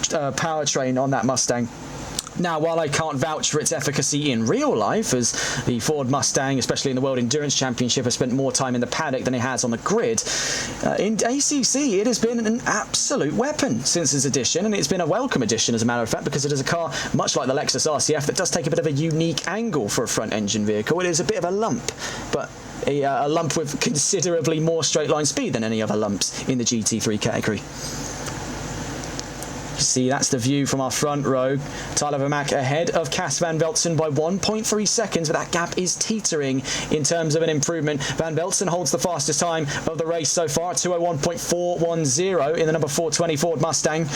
powertrain on that Mustang Now, while I can't vouch for its efficacy in real life, as the Ford Mustang, especially in the World Endurance Championship, has spent more time in the paddock than it has on the grid, in ACC it has been an absolute weapon since its addition, and it's been a welcome addition, as a matter of fact, because it is a car, much like the Lexus RCF, that does take a bit of a unique angle for a front-engine vehicle. It is a bit of a lump, but a lump with considerably more straight-line speed than any other lumps in the GT3 category. See, that's the view from our front row. Tyler Vermaak ahead of Cas Van Velzen by 1.3 seconds, but that gap is teetering in terms of an improvement. Van Velzen holds the fastest time of the race so far, 2:01.410 in the number 420 Ford Mustang.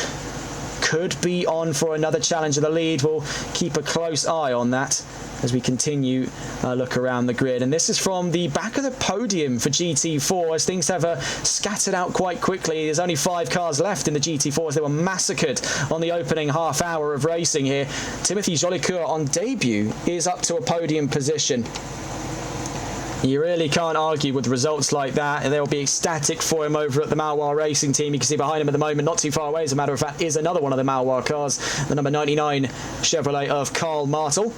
Could be on for another challenge of the lead. We'll keep a close eye on that as we continue look around the grid. And this is from the back of the podium for GT4, as things have scattered out quite quickly. There's only 5 cars left in the GT4 as they were massacred on the opening half hour of racing here. Timothy Jolicoeur on debut is up to a podium position. You really can't argue with results like that, and they'll be ecstatic for him over at the Malois racing team. You can see behind him at the moment, not too far away, as a matter of fact, is another one of the Malois cars, the number 99 Chevrolet of Karl Martel.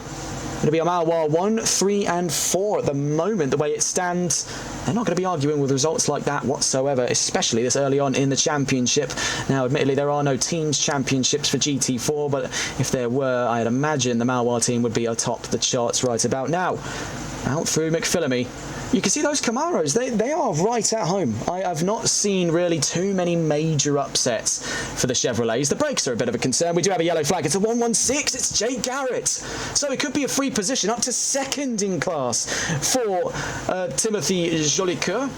It'll be a Malois 1, 3 and 4 at the moment. The way it stands, they're not going to be arguing with results like that whatsoever, especially this early on in the championship. Now, admittedly, there are no teams championships for GT4, but if there were, I'd imagine the Malois team would be atop the charts right about now. Out through McPhillamy. You can see those Camaros, they are right at home. I have not seen really too many major upsets for the Chevrolets. The brakes are a bit of a concern. We do have a yellow flag. It's a 116. It's Jake Garrett. So it could be a free position up to second in class for Timothy Jolicoeur.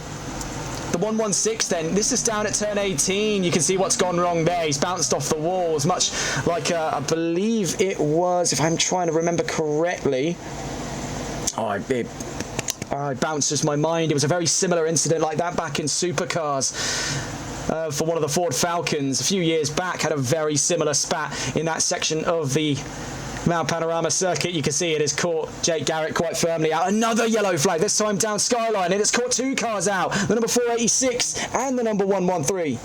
The 116 then, this is down at turn 18. You can see what's gone wrong there. He's bounced off the walls, much like I believe it was, if I'm trying to remember correctly. It bounces my mind. It was a very similar incident like that back in Supercars for one of the Ford Falcons a few years back. Had a very similar spat in that section of the Mount Panorama circuit. You can see it has caught Jake Garrett quite firmly out. Another yellow flag, this time down Skyline, and it's caught 2 cars out. The number 486 and the number 113.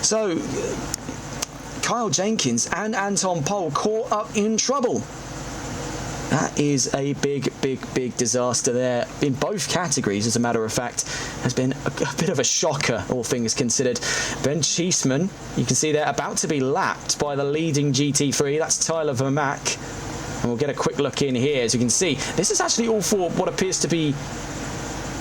So, Kyle Jenkins and Anton Pohl caught up in trouble. That is a big disaster there in both categories, as a matter of fact. Has been a bit of a shocker, all things considered. Ben Cheeseman, you can see they're about to be lapped by the leading GT3. That's Tyler Vermaak. And we'll get a quick look in here. As you can see, this is actually all for what appears to be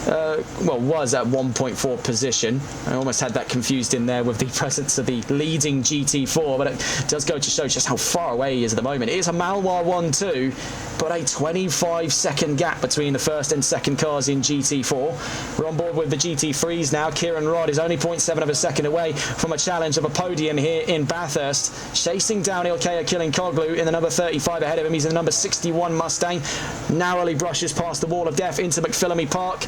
was at 1.4 position. I almost had that confused in there with the presence of the leading GT4, but it does go to show just how far away he is at the moment. It is a Malois 1-2, but a 25-second gap between the first and second cars in GT4. We're on board with the GT3s now. Kieran Rodd is only 0.7 of a second away from a challenge of a podium here in Bathurst. Chasing down Ilkay Killinkoglu in the number 35 ahead of him. He's in the number 61 Mustang. Narrowly brushes past the wall of death into McPhillamy Park.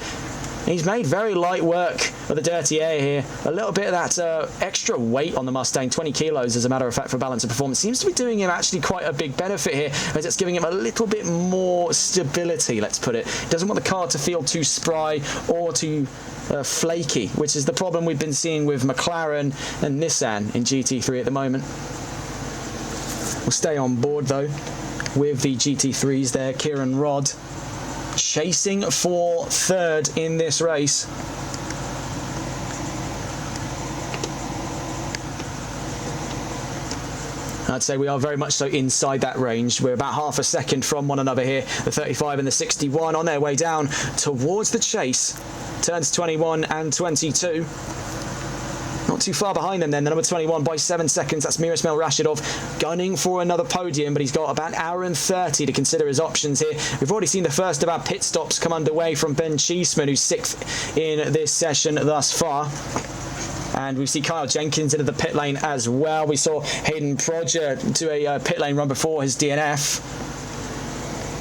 He's made very light work of the dirty air here. A little bit of that extra weight on the Mustang, 20 kilos as a matter of fact for balance and performance, seems to be doing him actually quite a big benefit here, as it's giving him a little bit more stability, let's put it. He doesn't want the car to feel too spry or too flaky, which is the problem we've been seeing with McLaren and Nissan in GT3 at the moment. We'll stay on board though with the GT3s there. Kieran Rodd chasing for third in this race. I'd say we are very much so inside that range. We're about half a second from one another here. The 35 and the 61 on their way down towards the chase. Turns 21 and 22. Not too far behind them then, the number 21 by 7 seconds. That's Miroslav Rashidov gunning for another podium, but he's got about an hour and 30 to consider his options here. We've already seen the first of our pit stops come underway from Ben Cheeseman, who's 6th in this session thus far. And we see Kyle Jenkins into the pit lane as well. We saw Hayden Prodger do a pit lane run before his DNF.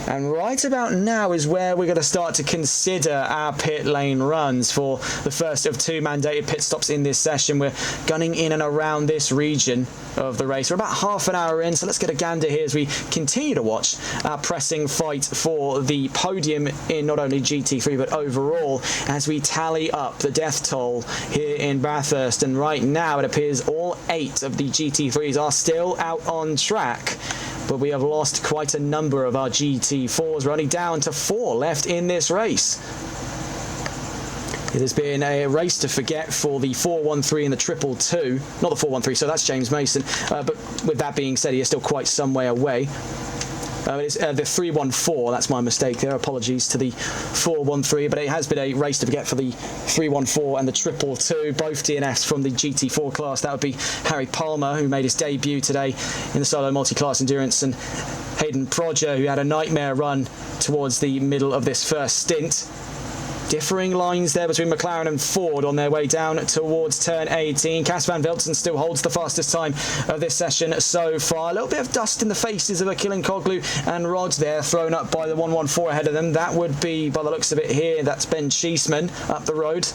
And right about now is where we're going to start to consider our pit lane runs for the first of 2 mandated pit stops in this session. We're gunning in and around this region of the race. We're about half an hour in, so let's get a gander here as we continue to watch our pressing fight for the podium in not only GT3 but overall as we tally up the death toll here in Bathurst. And right now it appears all 8 of the GT3s are still out on track, but we have lost quite a number of our GT4s. We're only down to 4 left in this race. It has been a race to forget for the 413 and the 222. Not the 413, so that's James Mason. But with that being said, he is still quite some way away. It's the 314, that's my mistake there. Apologies to the 413, but it has been a race to forget for the 314 and the 222, both DNFs from the GT4 class. That would be Harry Palmer, who made his debut today in the solo multi-class endurance, and Hayden Prodger, who had a nightmare run towards the middle of this first stint. Differing lines there between McLaren and Ford on their way down towards turn 18. Cas van Velzen still holds the fastest time of this session so far. A little bit of dust in the faces of Achille Koglu and Rod there, thrown up by the 114 ahead of them. That would be, by the looks of it here, that's Ben Cheeseman up the road.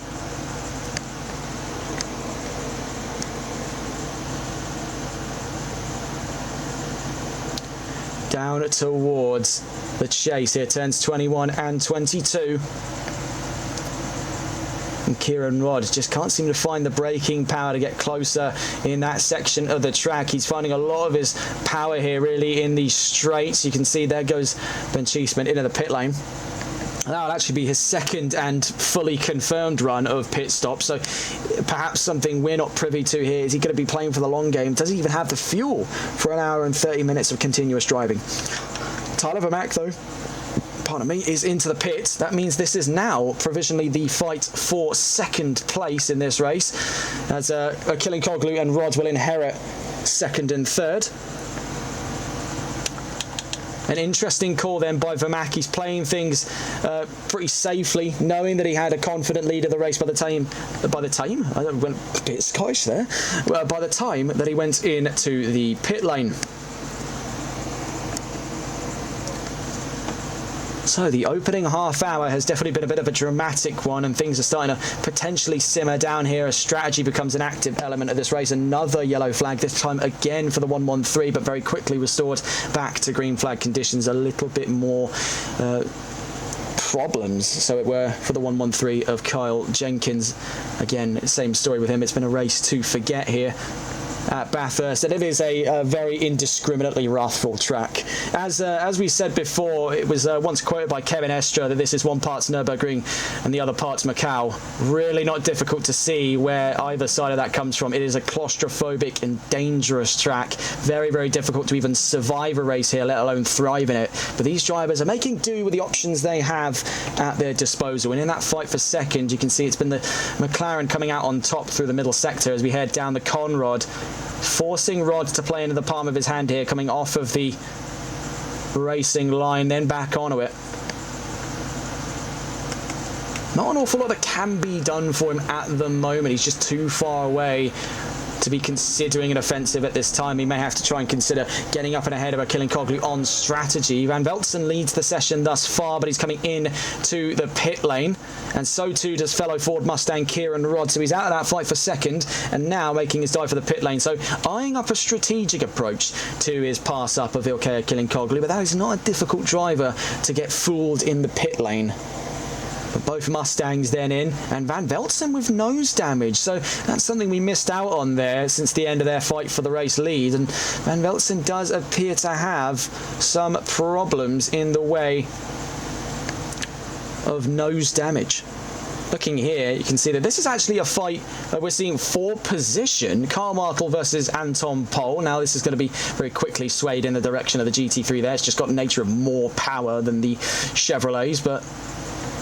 Down towards the chase here, turns 21 and 22. And Kieran Rod just can't seem to find the braking power to get closer in that section of the track. He's finding a lot of his power here really in these straights. You can see there goes Ben Cheeseman into the pit lane. That will actually be his second and fully confirmed run of pit stop. So perhaps something we're not privy to here. Is he going to be playing for the long game? Does he even have the fuel for an hour and 30 minutes of continuous driving? Tyler Vermack, though, pardon me, is into the pit. That means this is now provisionally the fight for second place in this race, as Achille Koglu and Rod will inherit second and third. An interesting call then by Vermack. He's playing things pretty safely, knowing that he had a confident lead of the race by the time I went a bit Scottish there. By the time that he went into the pit lane. So the opening half hour has definitely been a bit of a dramatic one, and things are starting to potentially simmer down here as strategy becomes an active element of this race. Another yellow flag, this time again for the 113, but very quickly restored back to green flag conditions. A little bit more problems, so it were, for the 113 of Kyle Jenkins. Again, same story with him. It's been a race to forget here at Bathurst, and it is a very indiscriminately wrathful track. As we said before, it was once quoted by Kevin Estra that this is one part's Nürburgring and the other part's Macau. Really not difficult to see where either side of that comes from. It is a claustrophobic and dangerous track. Very, very difficult to even survive a race here, let alone thrive in it. But these drivers are making do with the options they have at their disposal. And in that fight for second, you can see it's been the McLaren coming out on top through the middle sector as we head down the Conrod, forcing Rod to play into the palm of his hand here, coming off of the racing line, then back onto it. Not an awful lot that can be done for him at the moment. He's just too far away to be considering an offensive at this time. He may have to try and consider getting up and ahead of Achille Koglu on strategy. Van Velzen leads the session thus far, but he's coming in to the pit lane, and so too does fellow Ford Mustang Kieran Rod. So he's out of that fight for second and now making his dive for the pit lane. So eyeing up a strategic approach to his pass up of Achille Koglu, but that is not a difficult driver to get fooled in the pit lane. But both Mustangs then in, and Van Velzen with nose damage, so that's something we missed out on there since the end of their fight for the race lead. And Van Velzen does appear to have some problems in the way of nose damage. Looking here, you can see that this is actually a fight we're seeing for position. Carmichael versus Anton Pol. Now this is going to be very quickly swayed in the direction of the GT3 there. It's just got the nature of more power than the Chevrolets, but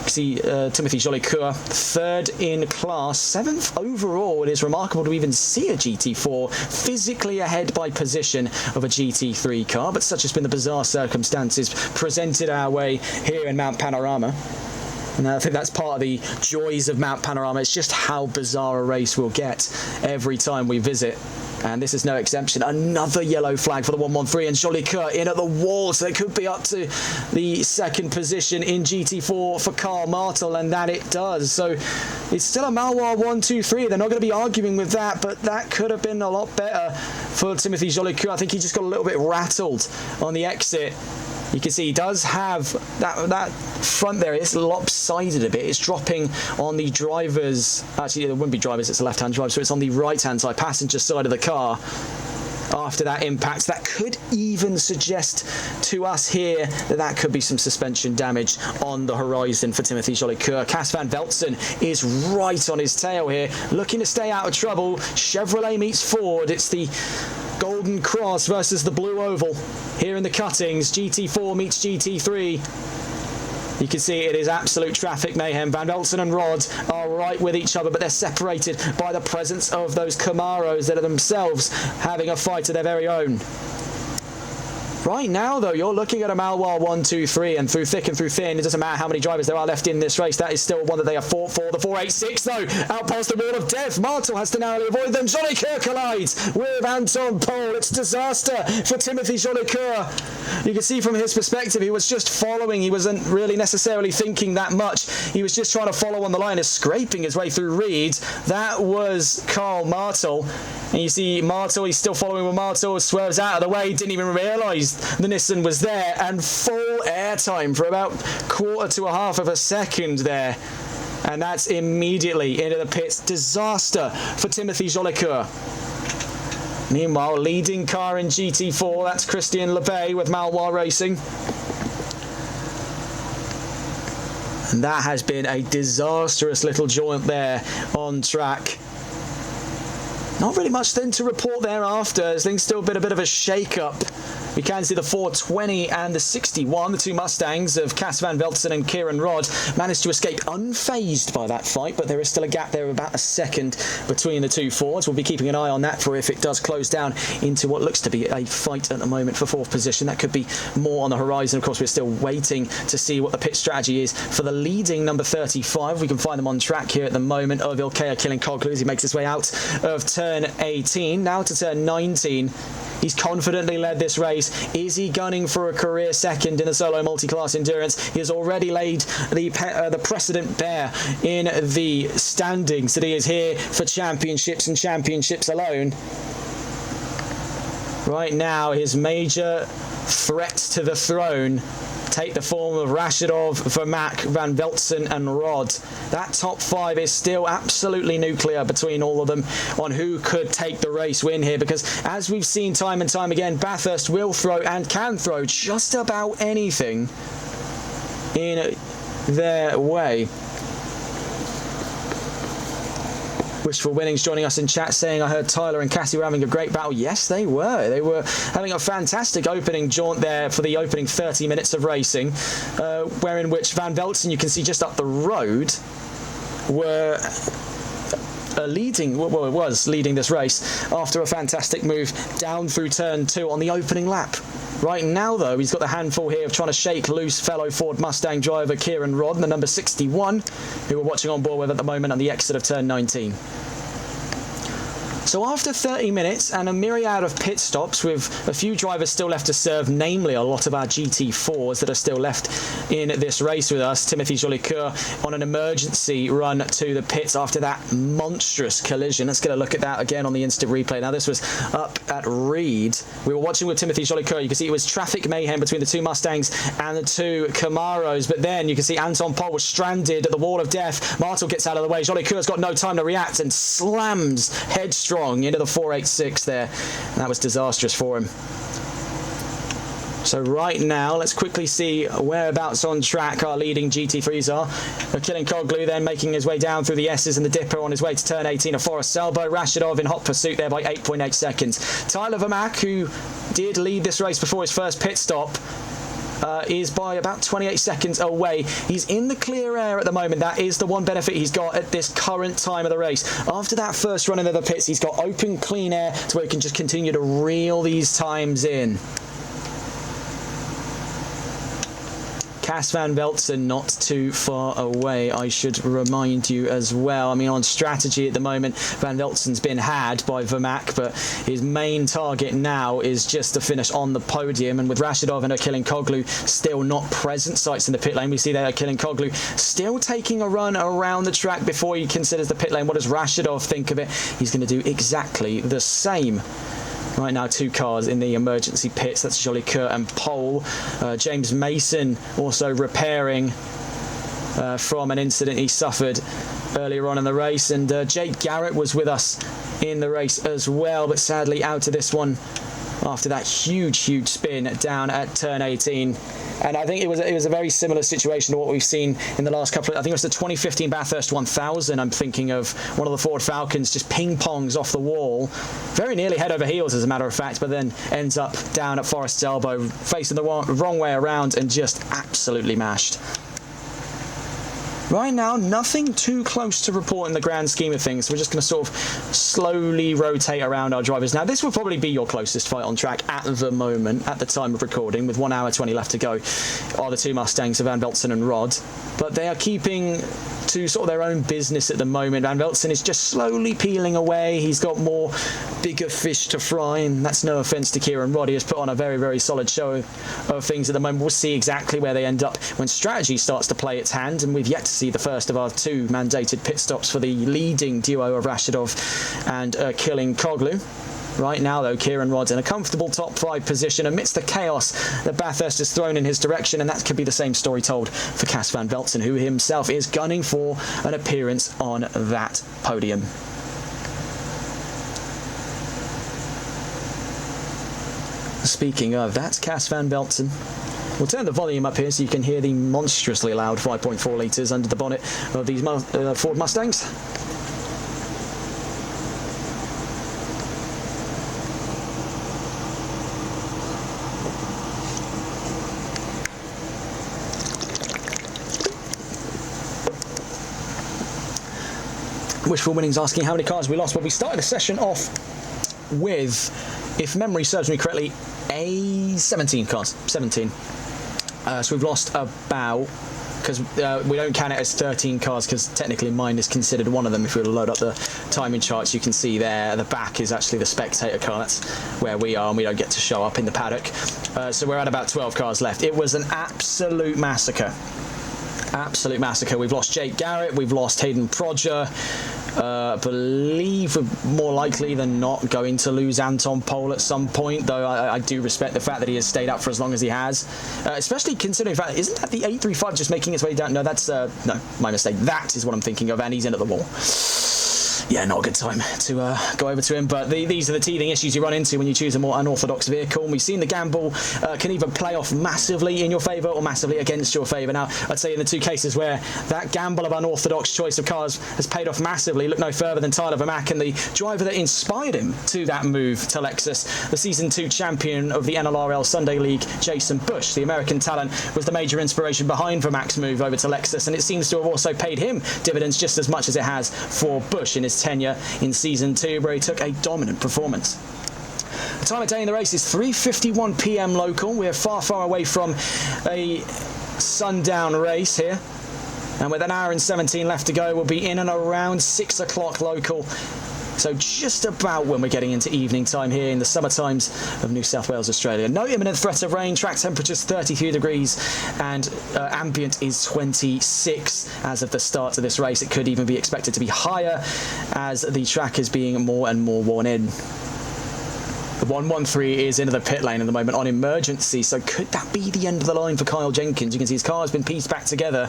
see Timothy Jolicoeur third in class, 7th overall. It is remarkable to even see a GT4 physically ahead by position of a GT3 car, but such has been the bizarre circumstances presented our way here in Mount Panorama. And I think that's part of the joys of Mount Panorama. It's just how bizarre a race we'll get every time we visit. And this is no exemption. Another yellow flag for the 113, and Jolly Cur in at the wall, so it could be up to the second position in GT4 for Karl Martel, and that it does. So it's still a Malois 1-2-3. They're not going to be arguing with that, but that could have been a lot better for Timothy Jolly Cur. I think he just got a little bit rattled on the exit. You can see he does have that front there. It's lopsided a bit. It's dropping on the driver's... Actually, it wouldn't be drivers. It's a left-hand driver. So it's on the right-hand side, passenger side of the car. After that impact, that could even suggest to us here that that could be some suspension damage on the horizon for Timothy Jolly Cur. Cas van Velzen is right on his tail here, looking to stay out of trouble. Chevrolet meets Ford. It's the Golden Cross versus the Blue Oval here in the cuttings. GT4 meets GT3. You can see it is absolute traffic mayhem. Van Velzen and Rod are right with each other, but they're separated by the presence of those Camaros that are themselves having a fight of their very own. Right now, though, you're looking at a Malois 1-2-3, and through thick and through thin, it doesn't matter how many drivers there are left in this race. That is still one that they have fought for. The 486, though, out past the wall of death. Martel has to narrowly avoid them. Jolly Cur collides with Anton Pol. It's disaster for Timothy Jolly Cur. You can see from his perspective, he was just following. He wasn't really necessarily thinking that much. He was just trying to follow on the line, is scraping his way through Reed. That was Karl Martel. And you see Martel, he's still following with Martel, swerves out of the way, didn't even realise the Nissan was there, and full airtime for about quarter to a half of a second there. And that's immediately into the pits. Disaster for Timothy Jolly Cur. Meanwhile, leading car in GT4, that's Christian Lebay with Malois Racing. And that has been a disastrous little jaunt there on track. Not really much then to report thereafter, as things still been a bit of a shake-up. We can see the 420 and the 61, the two Mustangs of Cas van Velzen and Kieran Rod, managed to escape unfazed by that fight, but there is still a gap there of about a second between the two Fords. We'll be keeping an eye on that for if it does close down into what looks to be a fight at the moment for fourth position. That could be more on the horizon. Of course, we're still waiting to see what the pit strategy is for the leading number 35. We can find them on track here at the moment of Ilkea Kilinkoglu as he makes his way out of turn 18. Now to turn 19. He's confidently led this race. Is he gunning for a career second in the solo multi-class endurance? He has already laid the precedent bare in the standings that he is here for championships and championships alone. Right now, his major threats to the throne take the form of Rashidov, Vermaak, Van Velzen and Rod. That top five is still absolutely nuclear between all of them on who could take the race win here, because as we've seen time and time again, Bathurst will throw and can throw just about anything in their way. Wishful Winnings joining us in chat saying, I heard Tyler and Cassie were having a great battle. Yes, they were. They were having a fantastic opening jaunt there for the opening 30 minutes of racing, wherein which Van Velzen, you can see just up the road, were was leading this race after a fantastic move down through turn 2 on the opening lap. Right now, though, he's got the handful here of trying to shake loose fellow Ford Mustang driver Kieran Rod and the number 61, who we're watching on board with at the moment on the exit of turn 19. So after 30 minutes and a myriad of pit stops with a few drivers still left to serve, namely a lot of our GT4s that are still left in this race with us, Timothy Jolly Cur on an emergency run to the pits after that monstrous collision. Let's get a look at that again on the instant replay. Now this was up at Reed. We were watching with Timothy Jolly Cur. You can see it was traffic mayhem between the two Mustangs and the two Camaros, but then you can see Anton Pol was stranded at the wall of death. Martel gets out of the way. Jolly Cur's got no time to react and slams headstrong into the 486 there. And that was disastrous for him. So right now, let's quickly see whereabouts on track our leading GT3s are. Kilinkoglu then making his way down through the S's and the Dipper on his way to turn 18 of Forest Selbo. Rashidov in hot pursuit there by 8.8 seconds. Tyler Vermaak, who did lead this race before his first pit stop, is by about 28 seconds away. He's in the clear air at the moment. That is the one benefit he's got at this current time of the race. After that first run into the pits, he's got open, clean air to where he can just continue to reel these times in. Cas van Veltzen not too far away, I should remind you as well. I mean, on strategy at the moment, Van Veltzen's been had by Vermaak, but his main target now is just to finish on the podium. And with Rashidov and Koglu still not present, sights in the pit lane, we see there Koglu still taking a run around the track before he considers the pit lane. What does Rashidov think of it? He's going to do exactly the same. Right now, 2 cars in the emergency pits. That's Jolly Kurt and Pole. James Mason also repairing from an incident he suffered earlier on in the race. And Jake Garrett was with us in the race as well, but sadly out of this one after that huge spin down at turn 18. And I think it was a very similar situation to what we've seen in the last couple of, I think it was the 2015 Bathurst 1000. I'm thinking of one of the Ford Falcons just ping-pongs off the wall, very nearly head over heels as a matter of fact, but then ends up down at Forest's elbow, facing the wrong way around and just absolutely mashed. Right now, nothing too close to report in the grand scheme of things. We're just going to sort of slowly rotate around our drivers. Now, this will probably be your closest fight on track at the moment, at the time of recording, with 1 hour 20 left to go, are the 2 Mustangs of Van Veltzen and Rod. But they are keeping to sort of their own business at the moment. Van Veltzen is just slowly peeling away. He's got more bigger fish to fry, and that's no offence to Kieran Rod. He has put on a very solid show of things at the moment. We'll see exactly where they end up when strategy starts to play its hand, and we've yet to see the first of our 2 mandated pit stops for the leading duo of Rashidov and Koglu. Right now, though, Kieran Rod's in a comfortable top 5 position amidst the chaos that Bathurst has thrown in his direction, and that could be the same story told for Cas van Veltzen, who himself is gunning for an appearance on that podium. Speaking of, that's Cas van Veltzen. We'll turn the volume up here so you can hear the monstrously loud 5.4 litres under the bonnet of these Ford Mustangs. Wishful Winning's asking how many cars we lost. Well, we started the session off with, if memory serves me correctly, 17 cars. 17. So we've lost about, because we don't count it as 13 cars, because technically mine is considered one of them. If we were to load up the timing charts, you can see there the back is actually the spectator car. That's where we are, and we don't get to show up in the paddock. So we're at about 12 cars left. It was an absolute massacre. Absolute massacre. We've lost Jake Garrett, we've lost Hayden Prodger. I believe we're more likely than not going to lose Anton Pole at some point, though I do respect the fact that he has stayed up for as long as he has, especially considering the fact, isn't that the 835 just making its way down? No, that's, no, my mistake. That is what I'm thinking of, and he's in at the wall. Yeah, not a good time to go over to him, but these are the teething issues you run into when you choose a more unorthodox vehicle. And we've seen the gamble can either play off massively in your favour or massively against your favour. Now, I'd say in the 2 cases where that gamble of unorthodox choice of cars has paid off massively, look no further than Tyler Vermaak and the driver that inspired him to that move to Lexus. The Season 2 champion of the NLRL Sunday League, Jason Bush, the American talent, was the major inspiration behind Vermaak's move over to Lexus, and it seems to have also paid him dividends just as much as it has for Bush in his tenure in Season 2, where he took a dominant performance. The time of day in the race is 3:51 p.m. local. We're far away from a sundown race here, and with 1 hour and 17 left to go, we'll be in and around 6 o'clock local. So just about when we're getting into evening time here in the summer times of New South Wales, Australia. No imminent threat of rain, track temperatures 33 degrees and ambient is 26 as of the start of this race. It could even be expected to be higher as the track is being more and more worn in. The 113 is into the pit lane at the moment on emergency, so could that be the end of the line for Kyle Jenkins? You can see his car has been pieced back together,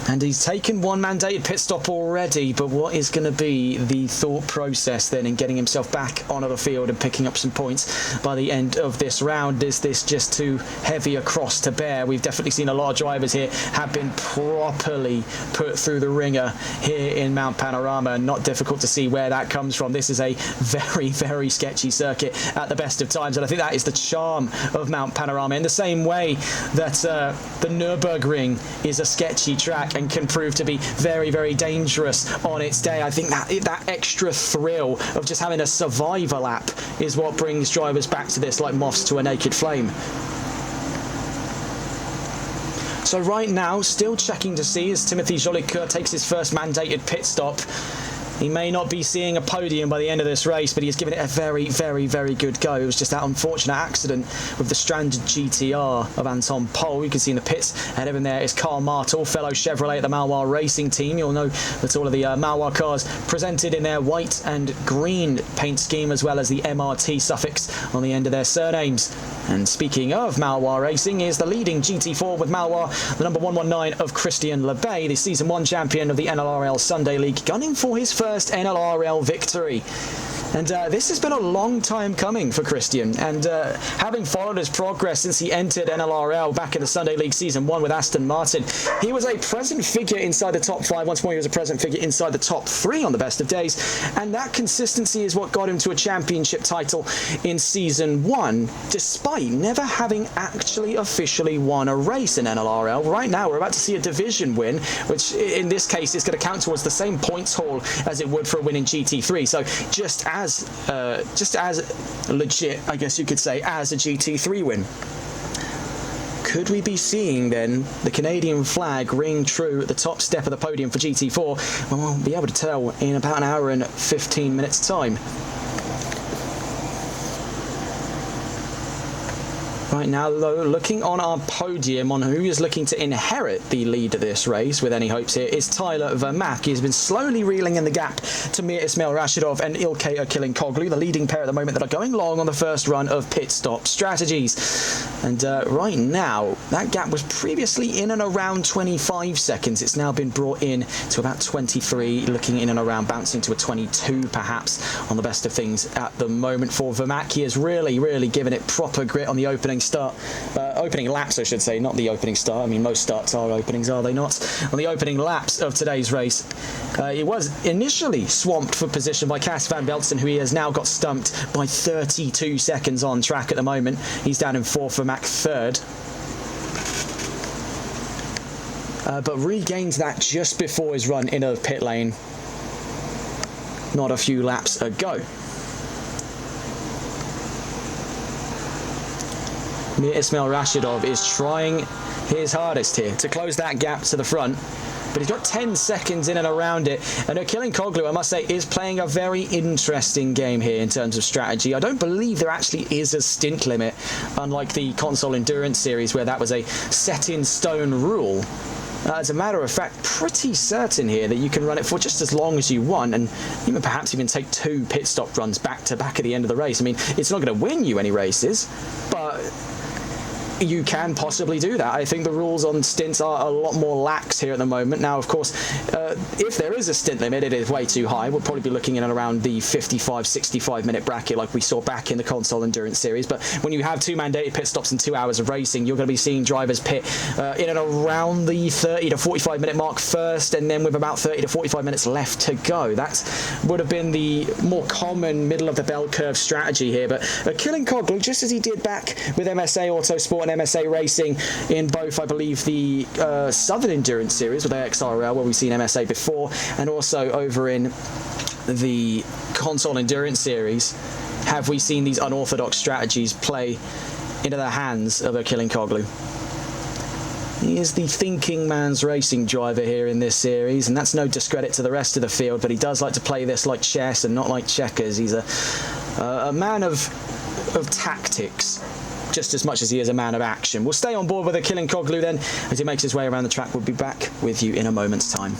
and he's taken 1 mandated pit stop already, but what is going to be the thought process then in getting himself back onto the field and picking up some points by the end of this round? Is this just too heavy a cross to bear? We've definitely seen a lot of drivers here have been properly put through the ringer here in Mount Panorama, and not difficult to see where that comes from. This is a very sketchy circuit at the best of times, and I think that is the charm of Mount Panorama, in the same way that the Nürburgring is a sketchy track and can prove to be very dangerous on its day. I think that extra thrill of just having a survivor lap is what brings drivers back to this like moths to a naked flame. So right now, still checking to see as Timothy Jolicoeur takes his first mandated pit stop. He may not be seeing a podium by the end of this race, but he's given it a very, very, very good go. It was just that unfortunate accident with the stranded GTR of Anton Pol. You can see in the pits ahead of him there is Carl Martel, fellow Chevrolet at the Malois racing team. You'll know that all of the Malois cars presented in their white and green paint scheme, as well as the MRT suffix on the end of their surnames. And speaking of Malois racing, is the leading GT4 with Malois, the number 119 of Christian Lebay, the Season 1 champion of the NLRL Sunday League, gunning for his first NLRL victory. And this has been a long time coming for Christian, and having followed his progress since he entered NLRL back in the Sunday League Season 1 with Aston Martin, he was a present figure inside the top 5. Once more, he was a present figure inside the top 3 on the best of days, and that consistency is what got him to a championship title in Season 1, despite never having actually officially won a race in NLRL. Right now, we're about to see a division win, which in this case is going to count towards the same points haul as it would for a win in GT3. So just as legit, I guess you could say, as a GT3 win. Could we be seeing then the Canadian flag ring true at the top step of the podium for GT4? Well, we'll be able to tell in about an hour and 15 minutes time. Right now, though, looking on our podium on who is looking to inherit the lead of this race with any hopes here is Tyler Vermaak. He has been slowly reeling in the gap to Mir Ismail Rashidov and Ilkay Akilinkoglu, the leading pair at the moment that are going long on the first run of pit stop strategies. And right now, that gap was previously in and around 25 seconds. It's now been brought in to about 23, looking in and around, bouncing to a 22 perhaps on the best of things at the moment for Vermaak. He has really given it proper grit on the opening laps, I should say, not the opening start. I mean, most starts are openings, are they not? On the opening laps of today's race, he was initially swamped for position by Cas van Belsten, who he has now got stumped by 32 seconds on track at the moment. He's down in 4th, for Mac 3rd. But regains that just before his run into the pit lane not a few laps ago. Mir Ismail Rashidov is trying his hardest here to close that gap to the front, but he's got 10 seconds in and around it. And Akilinkoglu, I must say, is playing a very interesting game here in terms of strategy. I don't believe there actually is a stint limit, unlike the console endurance series where that was a set-in-stone rule. As a matter of fact, pretty certain here that you can run it for just as long as you want, and perhaps even take 2 pit stop runs back to back at the end of the race. I mean, it's not going to win you any races, but you can possibly do that. I think the rules on stints are a lot more lax here at the moment. Now, of course, if there is a stint limit, it is way too high. We'll probably be looking in and around the 55-65 minute bracket like we saw back in the console endurance series. But when you have 2 mandated pit stops and 2 hours of racing, you're going to be seeing drivers pit in and around the 30 to 45 minute mark first, and then with about 30 to 45 minutes left to go. That would have been the more common middle of the bell curve strategy here. But Akilinkoglu, just as he did back with MSA Autosport and MSA Racing in both, I believe, the Southern Endurance Series with AXRL, where we've seen MSA before, and also over in the Console Endurance Series, have we seen these unorthodox strategies play into the hands of Akilinkoglu. He is the thinking man's racing driver here in this series, and that's no discredit to the rest of the field, but he does like to play this like chess and not like checkers. He's a man of tactics, just as much as he is a man of action. We'll stay on board with Akilinkoglu then as he makes his way around the track. We'll be back with you in a moment's time.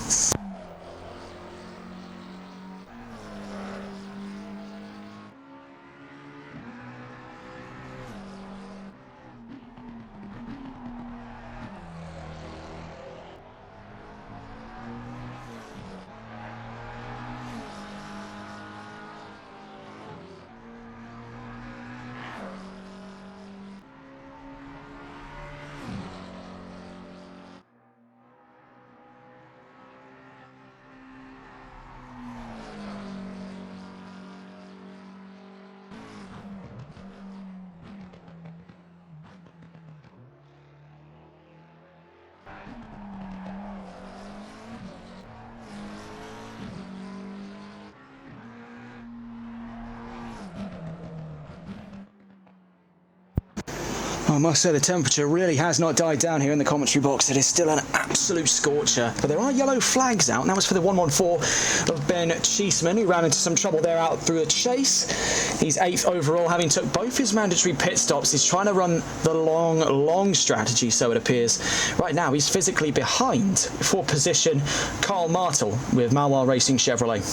I must say the temperature really has not died down here in the commentary box. It is still an absolute scorcher. But there are yellow flags out. And that was for the 114 of Ben Cheeseman, who ran into some trouble there out through the chase. He's 8th overall, having took both his mandatory pit stops. He's trying to run the long strategy, so it appears. Right now, he's physically behind for position Carl Martel with Malois Racing Chevrolet.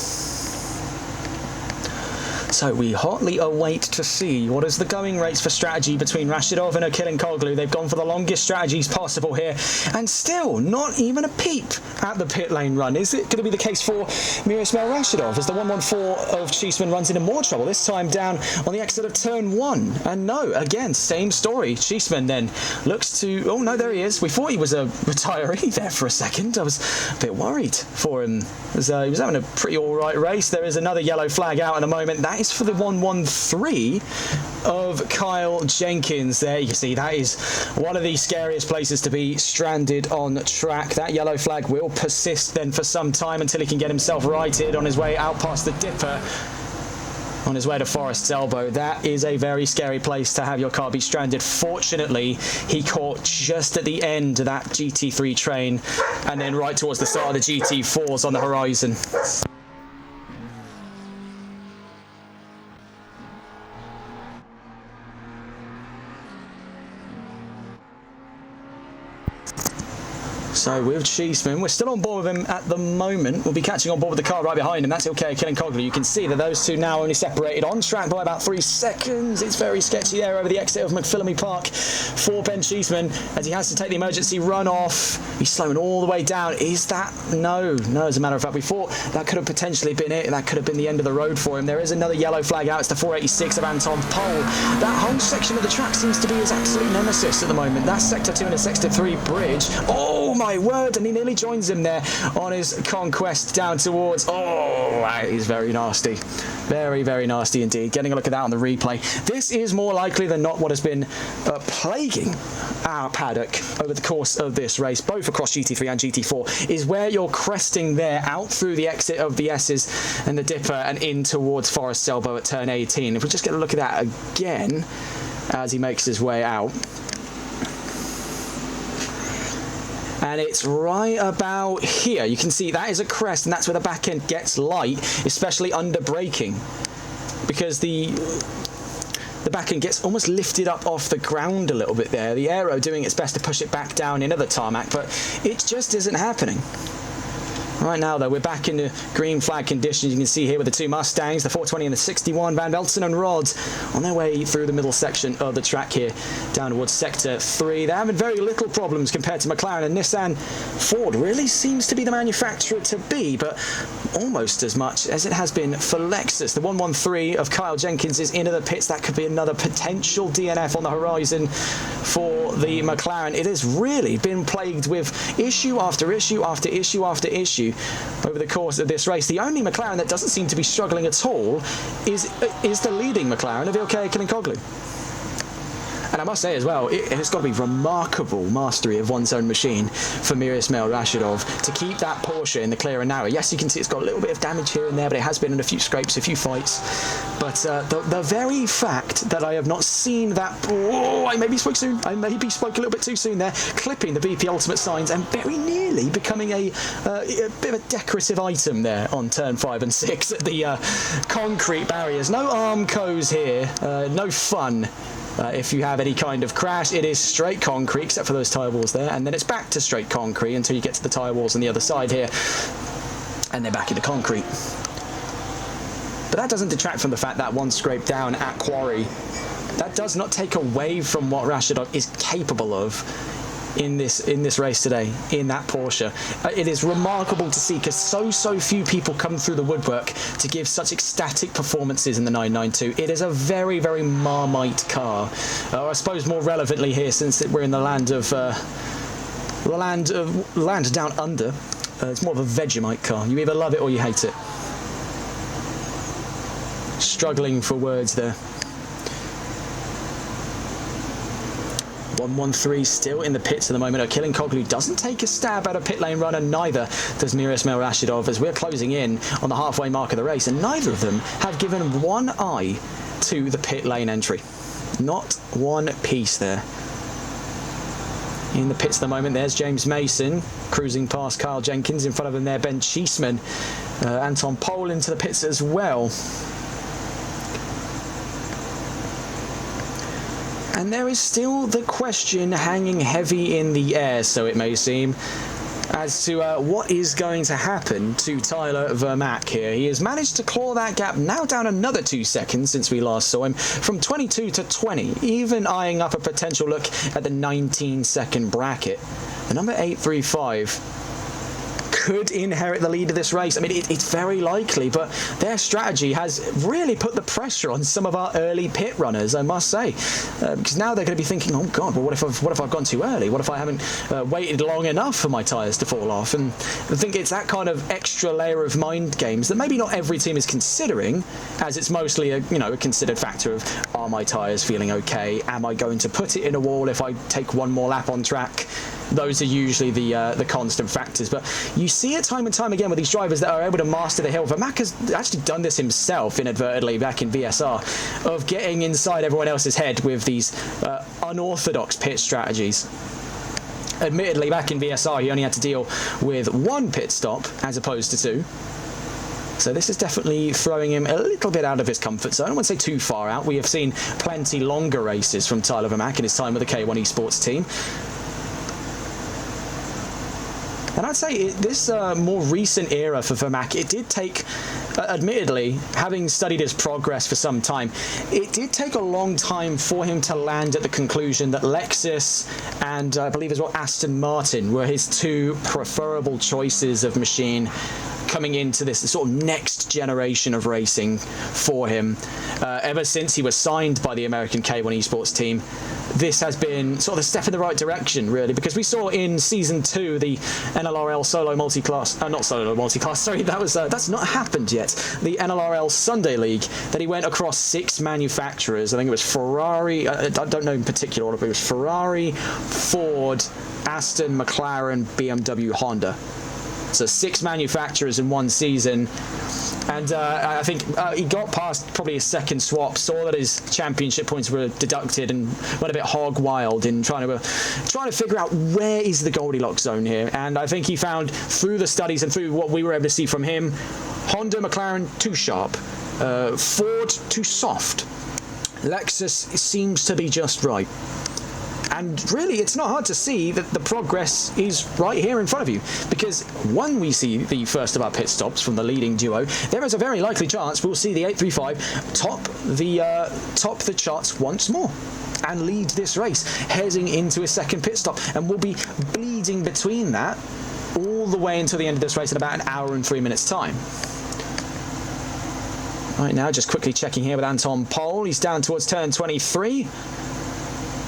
So we hotly await to see what is the going rates for strategy between Rashidov and Koglu. They've gone for the longest strategies possible here, and still not even a peep at the pit lane run. Is it going to be the case for Miroslav Rashidov as the 114 of Cheeseman runs into more trouble, this time down on the exit of turn 1? And no, again, same story. Cheeseman then looks to... Oh, no, there he is. We thought he was a retiree there for a second. I was a bit worried for him, as he was having a pretty all-right race. There is another yellow flag out in a moment. That is for the 113 of Kyle Jenkins. There you see, that is one of the scariest places to be stranded on track. That yellow flag will persist then for some time until he can get himself righted on his way out past the dipper, on his way to Forest's Elbow. That is a very scary place to have your car be stranded. Fortunately, he caught just at the end of that GT3 train and then right towards the start of the GT4s on the horizon. So with Cheeseman, we're still on board with him at the moment. We'll be catching on board with the car right behind him. That's okay, Koglu. You can see that those two now only separated on track by about 3 seconds. It's very sketchy there over the exit of McPhillamy Park for Ben Cheeseman as he has to take the emergency run off. He's slowing all the way down. Is that? No, as a matter of fact, we thought that could have potentially been it. That could have been the end of the road for him. There is another yellow flag out. It's the 486 of Anton Pole. That whole section of the track seems to be his absolute nemesis at the moment. That's Sector 2 and a Sector 3 bridge. Oh my word, and he nearly joins him there on his conquest down towards... Oh, that is very nasty. Very, very nasty indeed. Getting a look at that on the replay. This is more likely than not what has been plaguing our paddock over the course of this race, both across GT3 and GT4, is where you're cresting there out through the exit of the S's and the dipper and in towards Forest's Elbow at turn 18. If we just get a look at that again as he makes his way out. And it's right about here. You can see that is a crest, and that's where the back end gets light, especially under braking, because the back end gets almost lifted up off the ground a little bit there. The aero doing its best to push it back down into the tarmac, but it just isn't happening. Right now, though, we're back in the green flag conditions. You can see here with the two Mustangs, the 420 and the 61, Van Velten and Rod on their way through the middle section of the track here, down towards Sector 3. They're having very little problems compared to McLaren, and Nissan. Ford really seems to be the manufacturer to be, but almost as much as it has been for Lexus. The 113 of Kyle Jenkins is into the pits. That could be another potential DNF on the horizon for the McLaren. It has really been plagued with issue after issue after issue after issue over the course of this race. The only McLaren that doesn't seem to be struggling at all is the leading McLaren of Ilkay Koglu. And I must say as well, it's got to be remarkable mastery of one's own machine for Miroslav Rashidov to keep that Porsche in the clear and narrow. Yes, you can see it's got a little bit of damage here and there, but it has been in a few scrapes, a few fights. But the very fact that I have not seen that... Oh, I maybe spoke soon. I maybe spoke a little bit too soon there. Clipping the BP Ultimate signs and very nearly becoming a bit of a decorative item there on turn 5 and 6 at the concrete barriers. No Armcos here. No fun. If you have any kind of crash, it is straight concrete, except for those tyre walls there, and then it's back to straight concrete until you get to the tyre walls on the other side here, and they're back into concrete. But that doesn't detract from the fact that one scraped down at Quarry. That does not take away from what Rashidov is capable of in this race today, in that Porsche. It is remarkable to see, because so few people come through the woodwork to give such ecstatic performances in the 992. It is a very, very Marmite car. I suppose more relevantly here, since we're in the land of land down under, it's more of a Vegemite car. You either love it or you hate it. Struggling for words there. 113 still in the pits at the moment. Koglu doesn't take a stab at a pit lane run, and neither does Miroslav Rashidov, as we're closing in on the halfway mark of the race, and neither of them have given one eye to the pit lane entry. Not one piece there. in the pits at the moment. There's James Mason cruising past Kyle Jenkins. In front of him there, Ben Cheeseman. Anton Pole into the pits as well. And there is still the question hanging heavy in the air, so it may seem, as to what is going to happen to Tyler Vermaak here. He has managed to claw that gap, now down another 2 seconds since we last saw him, from 22 to 20, even eyeing up a potential look at the 19-second bracket. The number 835 could inherit the lead of this race. I mean, it's very likely, but their strategy has really put the pressure on some of our early pit runners, I must say, because now they're going to be thinking, oh God, well, what if I've gone too early? What if I haven't waited long enough for my tyres to fall off? And I think it's that kind of extra layer of mind games that maybe not every team is considering, as it's mostly a considered factor of, are my tyres feeling okay? Am I going to put it in a wall if I take one more lap on track? Those are usually the constant factors, but you see it time and time again with these drivers that are able to master the hill. Vermaak has actually done this himself inadvertently back in VSR, of getting inside everyone else's head with these unorthodox pit strategies. Admittedly, back in VSR, he only had to deal with one pit stop as opposed to two. So this is definitely throwing him a little bit out of his comfort zone. I don't want to say too far out. We have seen plenty longer races from Tyler Vermaak in his time with the K1 Esports team. And I'd say this more recent era for Vermaak, it did take, admittedly, having studied his progress for some time, it did take a long time for him to land at the conclusion that Lexus and I believe as well Aston Martin were his two preferable choices of machine coming into this sort of next generation of racing for him. Ever since he was signed by the American K1 Esports team, this has been sort of a step in the right direction, really, because we saw in Season 2 the NLRL Solo Multiclass, not Solo Multiclass, sorry, that's not happened yet, the NLRL Sunday League, that he went across 6 manufacturers. I think it was Ferrari, I don't know in particular order, but it was Ferrari, Ford, Aston, McLaren, BMW, Honda. So 6 manufacturers in one season. And I think he got past probably his second swap, saw that his championship points were deducted, and went a bit hog wild in trying to figure out where is the Goldilocks zone here. And I think he found, through the studies and through what we were able to see from him, Honda, McLaren too sharp, Ford too soft, Lexus seems to be just right. And really, it's not hard to see that the progress is right here in front of you, because when we see the first of our pit stops from the leading duo, there is a very likely chance we'll see the 835 top the charts once more and lead this race, heading into his second pit stop, and we'll be bleeding between that all the way until the end of this race in about an hour and 3 minutes time. Right now, just quickly checking here with Anton Pole. He's down towards turn 23.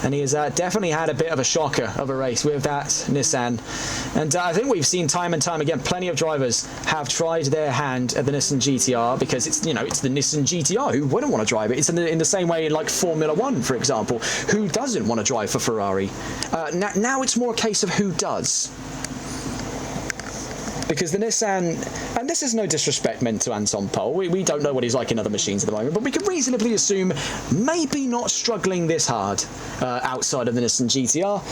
And he has definitely had a bit of a shocker of a race with that Nissan. And I think we've seen time and time again, plenty of drivers have tried their hand at the Nissan GTR, because it's the Nissan GTR. Who wouldn't want to drive it? It's in the same way in like Formula One, for example. Who doesn't want to drive for Ferrari? Now it's more a case of who does. Because the Nissan, and this is no disrespect meant to Anton Pole, we don't know what he's like in other machines at the moment, but we can reasonably assume maybe not struggling this hard outside of the Nissan GTR,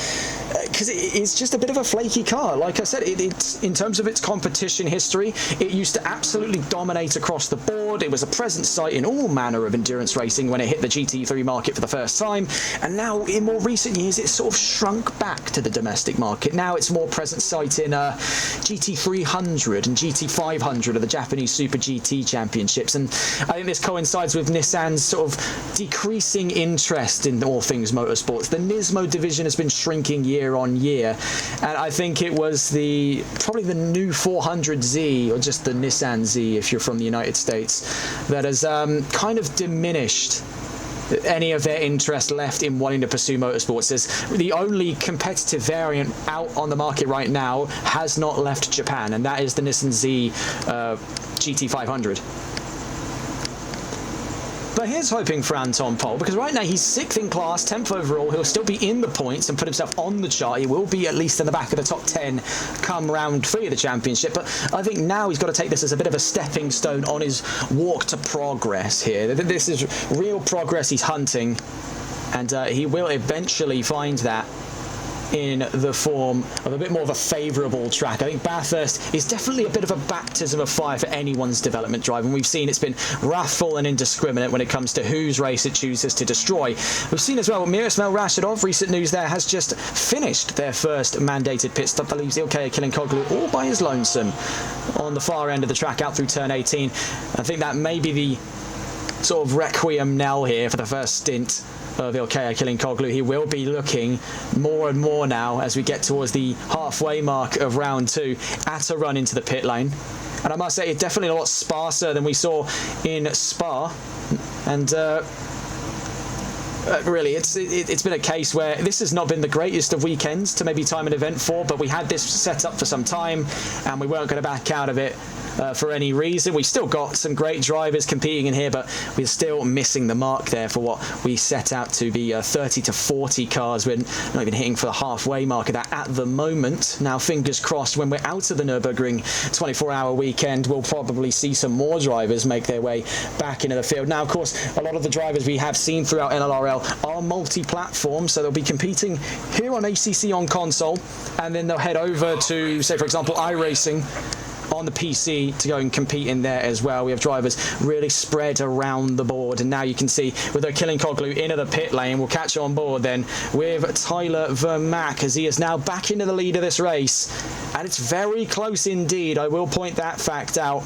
because it's just a bit of a flaky car. Like I said, it's in terms of its competition history, it used to absolutely dominate across the board. It was a present sight in all manner of endurance racing when it hit the GT3 market for the first time, and now in more recent years it's sort of shrunk back to the domestic market. Now it's more present sight in GT300 and GT500 of the Japanese Super GT Championships, and I think this coincides with Nissan's sort of decreasing interest in all things motorsports. The Nismo division has been shrinking year on year, and I think it was probably the new 400Z, or just the Nissan Z if you're from the United States, that has kind of diminished any of their interest left in wanting to pursue motorsports, as the only competitive variant out on the market right now has not left Japan, and that is the Nissan Z GT500. But here's hoping for Anton Pole, because right now he's 6th in class, 10th overall. He'll still be in the points and put himself on the chart. He will be at least in the back of the top 10 come round 3 of the championship. But I think now he's got to take this as a bit of a stepping stone on his walk to progress here. This is real progress he's hunting, and he will eventually find that in the form of a bit more of a favourable track. I think Bathurst is definitely a bit of a baptism of fire for anyone's development drive, and we've seen it's been wrathful and indiscriminate when it comes to whose race it chooses to destroy. We've seen as well Malois Rashidov, recent news there, has just finished their first mandated pit stop. That leaves Ilkay Kilinkoglu all by his lonesome on the far end of the track out through turn 18. I think that may be the sort of requiem knell here for the first stint of Ilkay Kilinkoglu. He will be looking more and more now as we get towards the halfway mark of round 2 at a run into the pit lane. And I must say, it's definitely a lot sparser than we saw in Spa. And really, it's been a case where this has not been the greatest of weekends to maybe time an event for, but we had this set up for some time and we weren't going to back out of it for any reason. We still got some great drivers competing in here, but we're still missing the mark there for what we set out to be 30 to 40 cars. We're not even hitting for the halfway mark of that at the moment. Now, fingers crossed, when we're out of the Nürburgring 24-hour weekend, we'll probably see some more drivers make their way back into the field. Now, of course, a lot of the drivers we have seen throughout NLRL are multi-platform, so they'll be competing here on ACC on console, and then they'll head over to, say, for example, iRacing on the PC to go and compete in there as well. We have drivers really spread around the board, and now you can see with Kilinkoglu into the pit lane, we'll catch on board then with Tyler Vermaak as he is now back into the lead of this race, and it's very close indeed. I will point that fact out.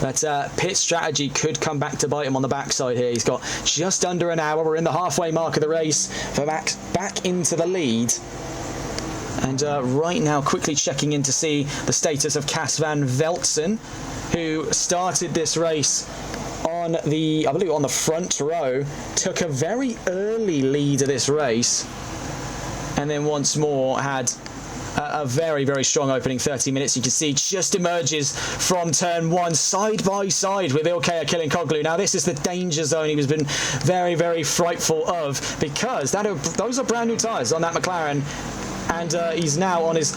But pit strategy could come back to bite him on the backside here. He's got just under an hour. We're in the halfway mark of the race. Vermaak's back into the lead. And right now, quickly checking in to see the status of Cas van Veltzen, who started this race on the, I believe, on the front row, took a very early lead of this race, and then once more had a very, very strong opening 30 minutes. You can see just emerges from turn 1 side by side with Ilkay Kilinkoglu. Now, this is the danger zone he has been very, very frightful of, because those are brand new tyres on that McLaren. And he's now on his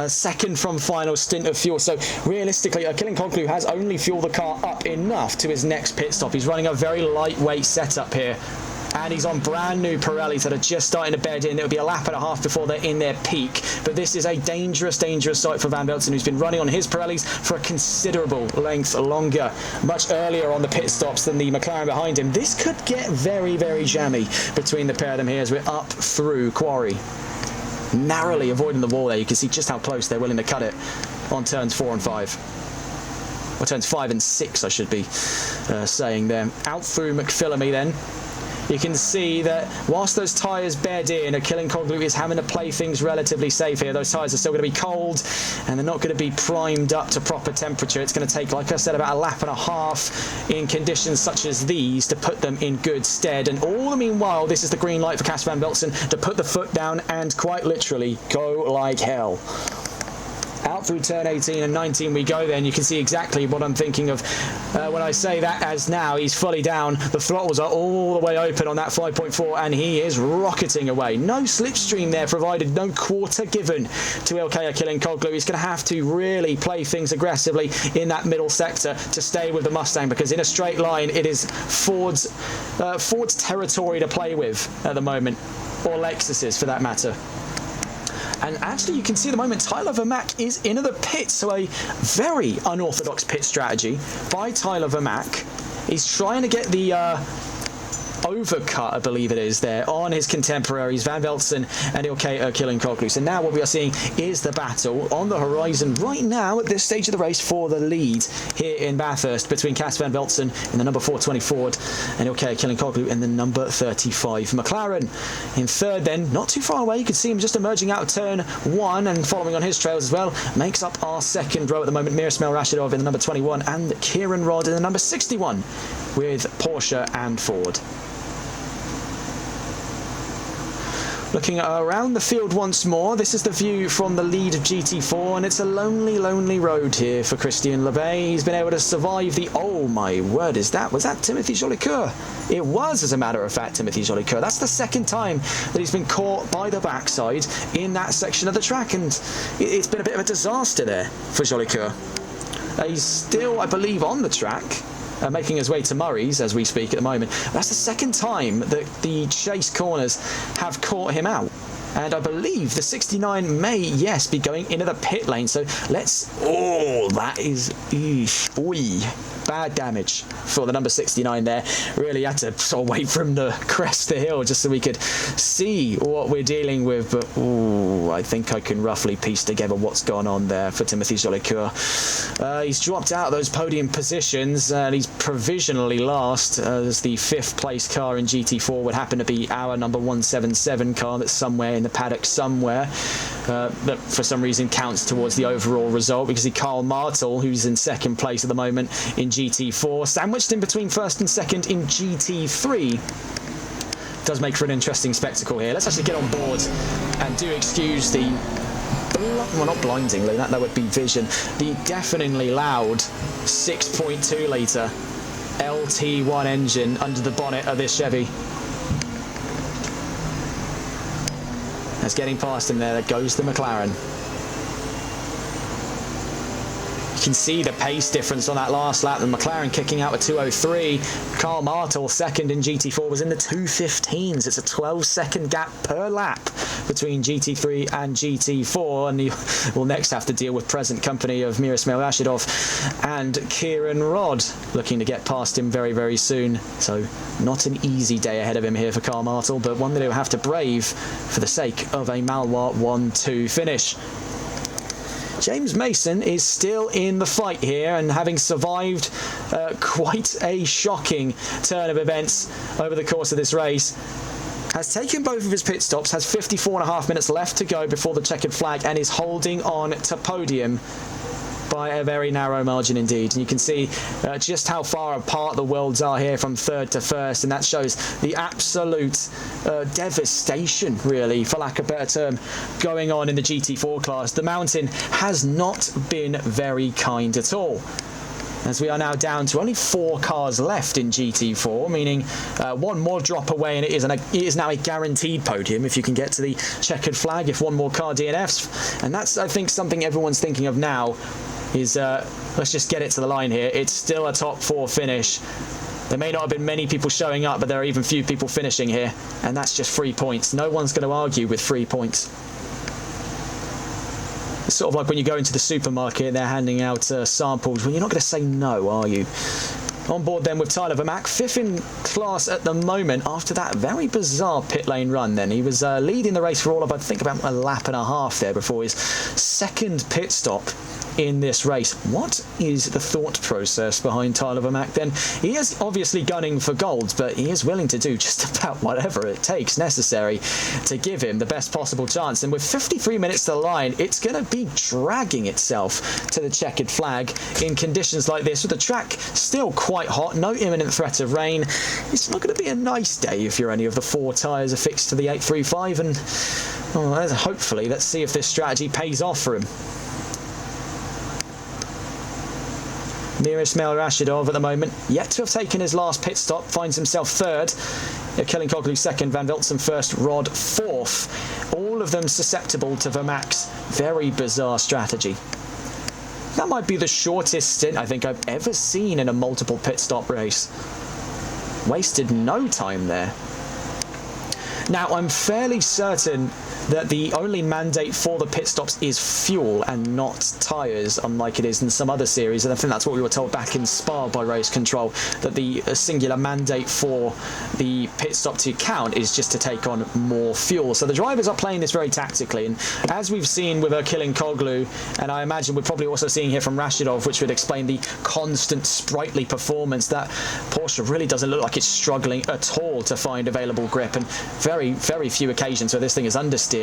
second from final stint of fuel. So realistically, Kilinkoglu has only fueled the car up enough to his next pit stop. He's running a very lightweight setup here. And he's on brand new Pirellis that are just starting to bed in. It'll be a lap and a half before they're in their peak. But this is a dangerous, dangerous sight for Van Veltzen, who's been running on his Pirellis for a considerable length longer, much earlier on the pit stops than the McLaren behind him. This could get very, very jammy between the pair of them here as we're up through Quarry. Narrowly avoiding the wall there. You can see just how close they're willing to cut it on turns 4 and 5. Or turns 5 and 6, I should be saying there. Out through McPhillamy then. You can see that whilst those tyres bed in, Kilinkoglu is having to play things relatively safe here. Those tyres are still going to be cold, and they're not going to be primed up to proper temperature. It's going to take, like I said, about a lap and a half in conditions such as these to put them in good stead. And all the meanwhile, this is the green light for Cas van Veltzen to put the foot down and quite literally go like hell. Out through turn 18 and 19 we go then. You can see exactly what I'm thinking of when I say that, as now he's fully down. The throttles are all the way open on that 5.4 and he is rocketing away. No slipstream there provided, no quarter given to Ilkay Kilinkoglu. He's going to have to really play things aggressively in that middle sector to stay with the Mustang, because in a straight line it is Ford's territory to play with at the moment, or Lexus's for that matter. And actually, you can see at the moment Tyler Vermaak is into the pit, so a very unorthodox pit strategy by Tyler Vermaak. He's trying to get the overcut, I believe it is, there on his contemporaries Van Veltzen and Ilkay Kilinkoglu. So now what we are seeing is the battle on the horizon right now at this stage of the race for the lead here in Bathurst between Cas van Veltzen in the number 420 Ford and Ilkay Kilinkoglu in the number 35 McLaren. In third then, not too far away, you can see him just emerging out of turn 1 and following on his trails as well, makes up our second row at the moment. Malois Rashidov in the number 21 and Kieran Rodd in the number 61 with Porsche and Ford. Looking around the field once more, this is the view from the lead of GT4, and it's a lonely, lonely road here for Christian Lebay. He's been able to survive the... Oh my word, was that Timothy Jolicoeur? It was, as a matter of fact, Timothy Jolicoeur. That's the second time that he's been caught by the backside in that section of the track, and it's been a bit of a disaster there for Jolicoeur. He's still, I believe, on the track, making his way to Murray's as we speak at the moment. That's the second time that the chase corners have caught him out. And I believe the 69 may, yes, be going into the pit lane. So let's... Oh, that is... Eesh, oy. Bad damage for the number 69 there. Really had to sort of wait from the crest of the hill just so we could see what we're dealing with. But ooh, I think I can roughly piece together what's gone on there for Timothy Jolicoeur. He's dropped out of those podium positions and he's provisionally last as the 5th place car in GT4 would happen to be our number 177 car that's somewhere in the paddock somewhere. That for some reason counts towards the overall result because Carl Martel, who's in 2nd place at the moment in GT4, sandwiched in between 1st and 2nd in GT3. Does make for an interesting spectacle here. Let's actually get on board and do excuse the, well, not blindingly, that would be vision, the deafeningly loud 6.2 litre LT1 engine under the bonnet of this Chevy. That's getting past him there. There goes the McLaren. You can see the pace difference on that last lap. The McLaren kicking out at 2:03. Carl Martel, 2nd in GT4, was in the 2:15s. It's a 12-second gap per lap between GT3 and GT4. And you will next have to deal with present company of Mir Ismail Rashidov and Kieran Rodd, looking to get past him very, very soon. So not an easy day ahead of him here for Carl Martel, but one that he'll have to brave for the sake of a Malois 1-2 finish. James Mason is still in the fight here, and having survived quite a shocking turn of events over the course of this race, has taken both of his pit stops, has 54.5 minutes left to go before the checkered flag, and is holding on to podium by a very narrow margin indeed. And you can see just how far apart the worlds are here from 3rd to 1st, and that shows the absolute devastation, really, for lack of a better term, going on in the GT4 class. The mountain has not been very kind at all, as we are now down to only 4 cars left in GT4, meaning one more drop away and it is now a guaranteed podium if you can get to the checkered flag, if one more car DNFs. And that's, I think, something everyone's thinking of now is let's just get it to the line here. It's still a top 4 finish. There may not have been many people showing up, but there are even few people finishing here, and that's just 3 points. No one's going to argue with 3 points. It's sort of like when you go into the supermarket and they're handing out samples. Well, you're not going to say no, are you? On board then with Tyler Vermaak, 5th in class at the moment after that very bizarre pit lane run then. He was leading the race for all of, I think, about a lap and a half there before his 2nd pit stop in this race. What is the thought process behind Tyler Vermaak then? He is obviously gunning for gold, but he is willing to do just about whatever it takes necessary to give him the best possible chance. And with 53 minutes to the line, it's going to be dragging itself to the checkered flag in conditions like this, with the track still quite hot, no imminent threat of rain. It's not going to be a nice day if you're any of the 4 tyres affixed to the 835, and well, hopefully let's see if this strategy pays off for him. Mir Ismail Rashidov at the moment, yet to have taken his last pit stop, finds himself 3rd. Kilinkoglu 2nd, Van Veltzen 1st, Rodd 4th. All of them susceptible to Vermaak's very bizarre strategy. That might be the shortest stint I think I've ever seen in a multiple pit stop race. Wasted no time there. Now, I'm fairly certain that the only mandate for the pit stops is fuel and not tyres, unlike it is in some other series. And I think that's what we were told back in Spa by race control, that the singular mandate for the pit stop to count is just to take on more fuel. So the drivers are playing this very tactically, and as we've seen with Kilinkoglu, and I imagine we're probably also seeing here from Rashidov, which would explain the constant sprightly performance, that Porsche really doesn't look like it's struggling at all to find available grip, and very, very few occasions where this thing is understeering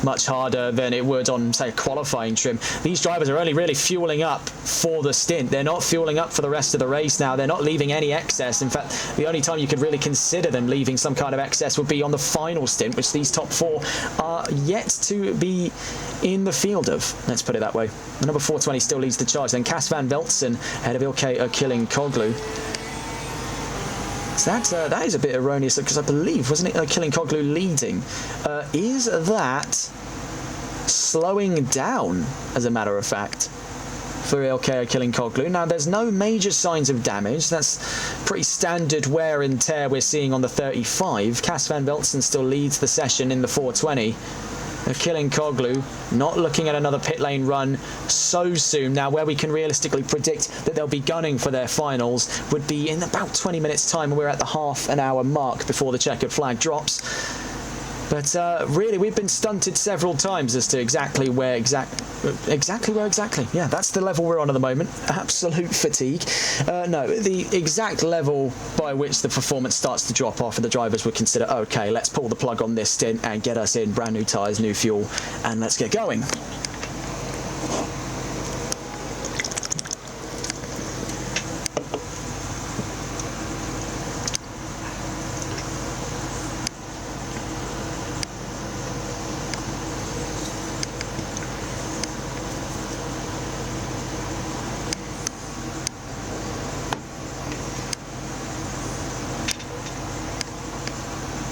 much harder than it would on, say, a qualifying trim. These drivers are only really fueling up for the stint. They're not fueling up for the rest of the race now. They're not leaving any excess. In fact, the only time you could really consider them leaving some kind of excess would be on the final stint, which these top 4 are yet to be in the field of. Let's put it that way. The number 420 still leads the charge. Then Cas Van Veltzen ahead of Ilkay Kilinkoglu. So that is a bit erroneous, because I believe, wasn't it Kilinkoglu leading? Is that slowing down, as a matter of fact, for Ilkay Kilinkoglu? Now, there's no major signs of damage. That's pretty standard wear and tear we're seeing on the 35. Cas Van Veltzen still leads the session in the 420. Koglu not looking at another pit lane run so soon. Now, where we can realistically predict that they'll be gunning for their finals would be in about 20 minutes time, and we're at the half an hour mark before the checkered flag drops. But really, we've been stunted several times as to exactly where exactly. Yeah, that's the level we're on at the moment. Absolute fatigue. No, the exact level by which the performance starts to drop off and the drivers would consider, okay, let's pull the plug on this stint and get us in brand new tyres, new fuel, and let's get going.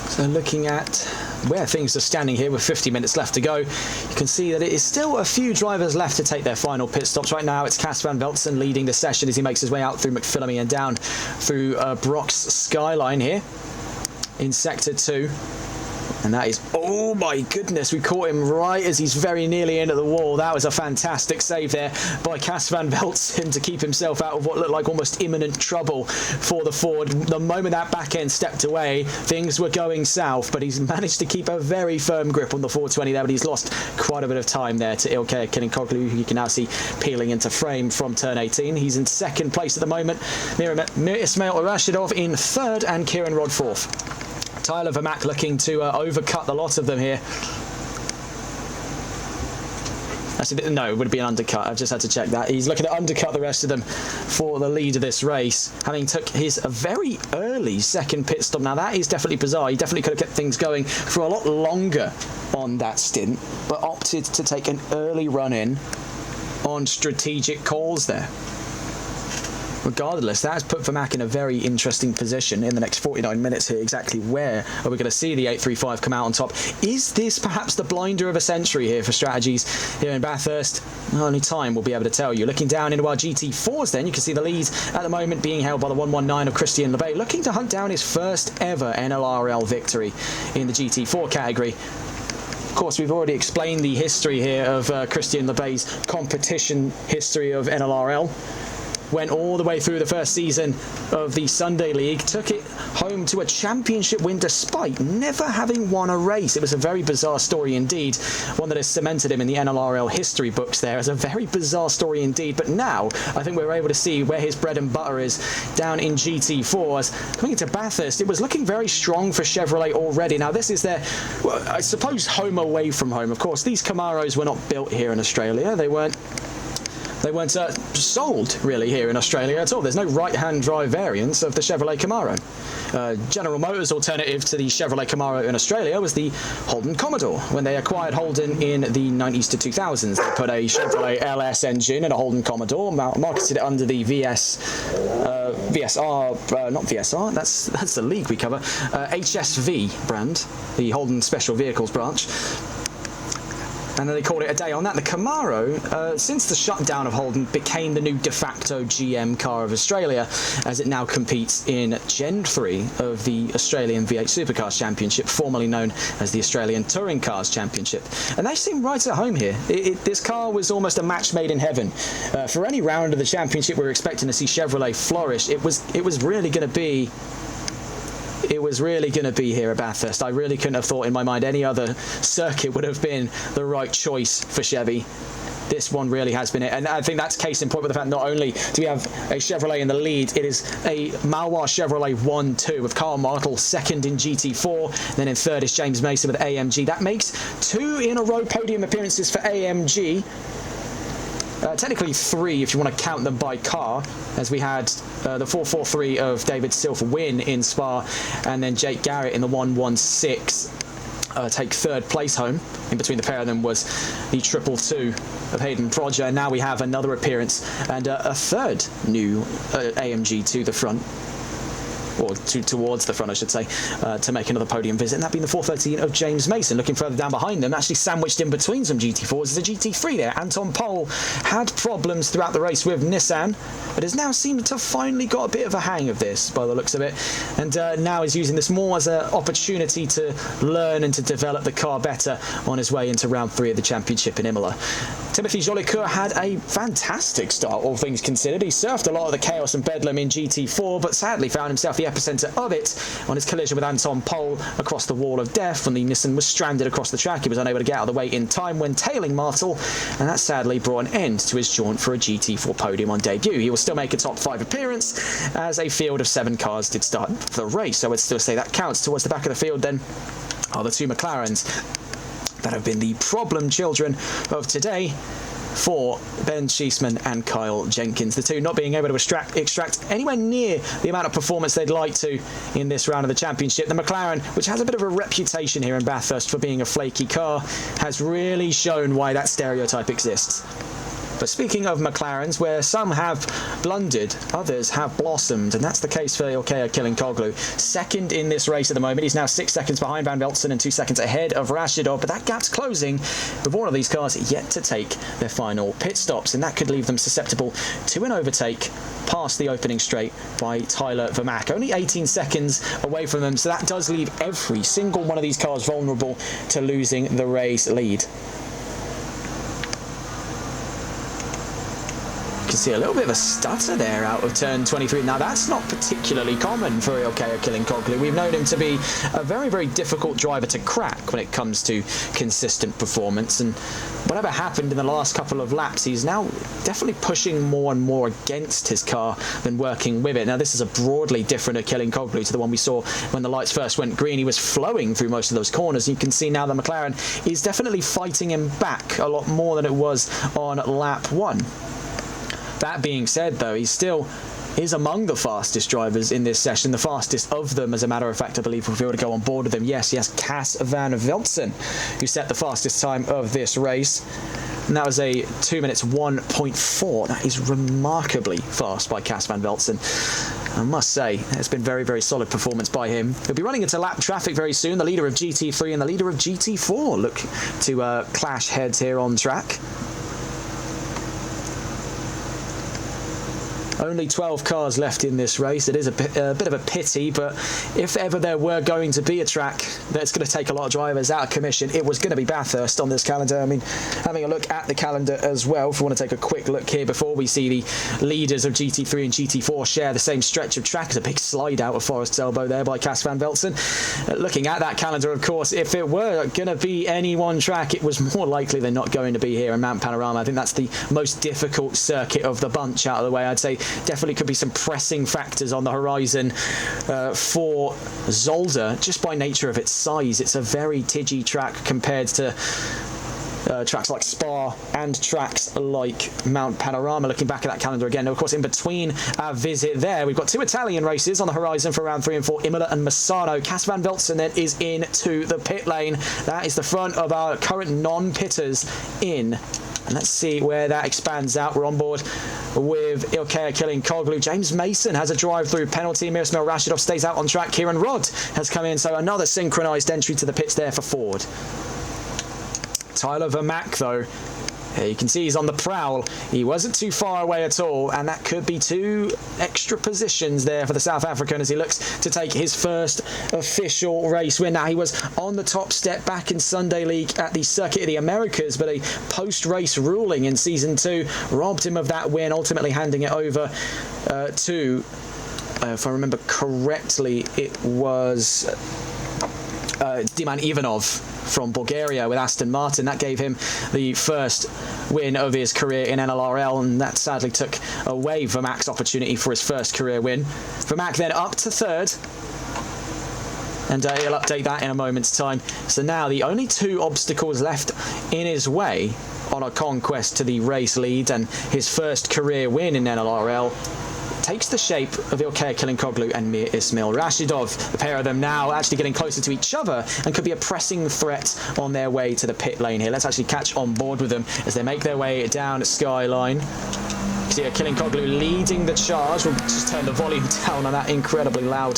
So looking at where things are standing here with 50 minutes left to go, you can see that it is still a few drivers left to take their final pit stops. Right now it's Cas van Velzen leading the session as he makes his way out through McPhillamy and down through Brock's Skyline here in Sector 2. And that is, oh my goodness, we caught him right as he's very nearly into the wall. That was a fantastic save there by Cas van Velzen to keep himself out of what looked like almost imminent trouble for the Ford. The moment that back end stepped away, things were going south, but he's managed to keep a very firm grip on the 420 there, but he's lost quite a bit of time there to Ilkay Koglu, who you can now see peeling into frame from turn 18. He's in second place at the moment. Ismail Rashidov in third, and Kieran Rod fourth. Tyler Vermack looking to overcut the lot of them here. Actually, no, it would be an undercut. I've just had to check that. He's looking to undercut the rest of them for the lead of this race, having took his very early second pit stop. Now, that is definitely bizarre. He definitely could have kept things going for a lot longer on that stint, but opted to take an early run-in on strategic calls there. Regardless, that has put Vermack in a very interesting position in the next 49 minutes here. Exactly where are we going to see the 835 come out on top? Is this perhaps the blinder of a century here for strategies here in Bathurst? Only time will be able to tell you. Looking down into our GT4s then, you can see the lead at the moment being held by the 119 of Christian Lebay, looking to hunt down his first ever NLRL victory in the GT4 category. Of course, we've already explained the history here of Christian Lebay's competition history of NLRL. Went all the way through the first season of the Sunday League, took it home to a championship win despite never having won a race. It was a very bizarre story indeed, one that has cemented him in the NLRL history books there as a very bizarre story indeed. But now I think we're able to see where his bread and butter is down in GT4. As coming into Bathurst, it was looking very strong for Chevrolet already. Now this is their, well, I suppose, home away from home. Of course, these Camaros were not built here in Australia. They weren't sold really here in Australia at all. There's no right-hand drive variants of the Chevrolet Camaro. General Motors' alternative to the Chevrolet Camaro in Australia was the Holden Commodore. When they acquired Holden in the 90s to 2000s, they put a Chevrolet LS engine in a Holden Commodore, marketed it under the VSR, not VSR, that's the league we cover, HSV brand, the Holden Special Vehicles branch. And then they called it a day on that. The Camaro, since the shutdown of Holden, became the new de facto GM car of Australia, as it now competes in Gen 3 of the Australian V8 Supercars Championship, formerly known as the Australian Touring Cars Championship. And they seem right at home here. This car was almost a match made in heaven. For any round of the championship we were expecting to see Chevrolet flourish, it was really going to be... It was really going to be here at Bathurst. I really couldn't have thought in my mind any other circuit would have been the right choice for Chevy. This one really has been it. And I think that's case in point with the fact not only do we have a Chevrolet in the lead, it is a Malois Chevrolet 1-2 with Carl Martel second in GT4. Then in third is James Mason with AMG. That makes 2 in a row podium appearances for AMG. Technically 3 if you want to count them by car, as we had the 443 of David Silver win in Spa, and then Jake Garrett in the 116 take third place home. In between the pair of them was the 222 of Hayden Prodger, and now we have another appearance and a third new AMG to the front. or towards the front, I should say, to make another podium visit. And that being the 413 of James Mason. Looking further down behind them, actually sandwiched in between some GT4s, is a GT3 there. Anton Pol had problems throughout the race with Nissan, but has now seemed to finally got a bit of a hang of this by the looks of it, and now is using this more as an opportunity to learn and to develop the car better on his way into round 3 of the championship in Imola. Timothy Jolicoeur had a fantastic start, all things considered. He surfed a lot of the chaos and bedlam in GT4, but sadly found himself the epicenter of it on his collision with Anton Pol across the wall of death when the Nissan was stranded across the track. He was unable to get out of the way in time when tailing Martel, and that sadly brought an end to his jaunt for a GT4 podium on debut. He will still make a top 5 appearance, as a field of 7 cars did start the race, so I would still say that counts. Towards the back of the field then are the 2 McLarens that have been the problem children of today for Ben Schiessman and Kyle Jenkins. The two not being able to extract anywhere near the amount of performance they'd like to in this round of the championship. The McLaren, which has a bit of a reputation here in Bathurst for being a flaky car, has really shown why that stereotype exists. But speaking of McLarens, where some have blundered, others have blossomed, and that's the case for Ilkay Killinkoglu. Second in this race at the moment. He's now 6 seconds behind Van Velzen and 2 seconds ahead of Rashidov, but that gap's closing with all of these cars yet to take their final pit stops, and that could leave them susceptible to an overtake past the opening straight by Tyler Vermaak. Only 18 seconds away from them, so that does leave every single one of these cars vulnerable to losing the race lead. You can see a little bit of a stutter there out of turn 23. Now that's not particularly common for Ilkay Killinkoglu. We've known him to be a very, very difficult driver to crack when it comes to consistent performance, and whatever happened in the last couple of laps, he's now definitely pushing more and more against his car than working with it. Now this is a broadly different Killinkoglu to the one we saw when the lights first went green. He was flowing through most of those corners. You can see now the McLaren is definitely fighting him back a lot more than it was on lap 1. That being said, though, he still is among the fastest drivers in this session, the fastest of them, as a matter of fact. I believe we'll be able to go on board with him. Yes, Cas Van Velzen, who set the fastest time of this race, and that was a 2 minutes 1.4. That is remarkably fast by Cas Van Velzen. I must say, it's been very, very solid performance by him. He'll be running into lap traffic very soon. The leader of GT3 and the leader of GT4 look to clash heads here on track. Only 12 cars left in this race. It is a bit of a pity, but if ever there were going to be a track that's going to take a lot of drivers out of commission, it was going to be Bathurst on this calendar. I mean, having a look at the calendar as well, if we want to take a quick look here before we see the leaders of GT3 and GT4 share the same stretch of track. There's a big slide out of Forest's Elbow there by Cas Van Velzen. Looking at that calendar, of course, if it were going to be any one track, it was more likely than not going to be here in Mount Panorama. I think that's the most difficult circuit of the bunch out of the way. I'd say definitely could be some pressing factors on the horizon for Zolder, just by nature of its size. It's a very tidgy track compared to tracks like Spa and tracks like Mount Panorama. Looking back at that calendar again, of course, in between our visit there, we've got 2 Italian races on the horizon for round 3 and 4, Imola and Misano. Cas Van Velzen then is into the pit lane. That is the front of our current non-pitters in. And let's see where that expands out. We're on board with Ilkay Killinkoglu. James Mason has a drive-through penalty. Miroslav Rashidov stays out on track. Kieran Rodd has come in, so another synchronised entry to the pits there for Ford. Tyler Vermaak, though, you can see he's on the prowl. He wasn't too far away at all, and that could be 2 extra positions there for the South African as he looks to take his first official race win. Now, he was on the top step back in Sunday League at the Circuit of the Americas, but a post-race ruling in Season 2 robbed him of that win, ultimately handing it over to, if I remember correctly, it was Diman Ivanov from Bulgaria with Aston Martin. That gave him the first win of his career in NLRL, and that sadly took away Vermaak's opportunity for his first career win. Vermaak then up to 3rd, and he'll update that in a moment's time. So now the only 2 obstacles left in his way on a conquest to the race lead and his first career win in NLRL takes the shape of Ilkay Killinkoglu and Mir Ismail Rashidov. The pair of them now actually getting closer to each other and could be a pressing threat on their way to the pit lane here. Let's actually catch on board with them as they make their way down Skyline. You can see Kilinkoglu leading the charge. We'll just turn the volume down on that incredibly loud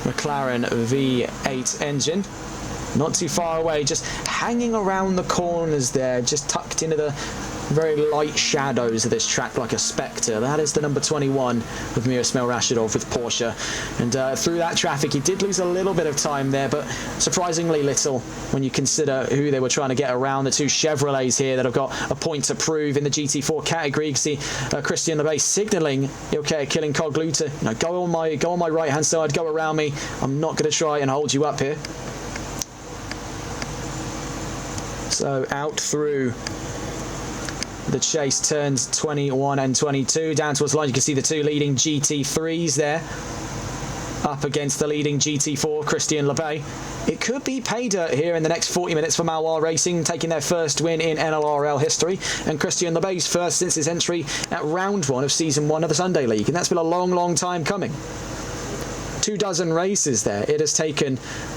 McLaren V8 engine. Not too far away, just hanging around the corners there, just tucked into the very light shadows of this track like a spectre. That is the number 21 with Miroslav Rashidov with Porsche. And through that traffic, he did lose a little bit of time there, but surprisingly little when you consider who they were trying to get around. The two Chevrolets here that have got a point to prove in the GT4 category. You can see Christian Lebay signalling Kilinkoglu to go on my right hand side, go around me. I'm not going to try and hold you up here. So out through the chase turns 21 and 22 down towards the line. You can see the two leading GT3s there up against the leading GT4 Christian Lebay. It could be pay dirt here in the next 40 minutes for Malois Racing, taking their first win in NLRL history, and Christian Lebay's first since his entry at round 1 of season 1 of the Sunday League, and that's been a long time coming. 24 races there it has taken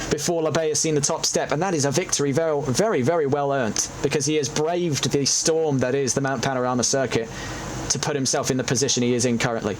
before Lebay has seen the top step, and that is a victory very well earned, because he has braved the storm that is the Mount Panorama circuit to put himself in the position he is in currently.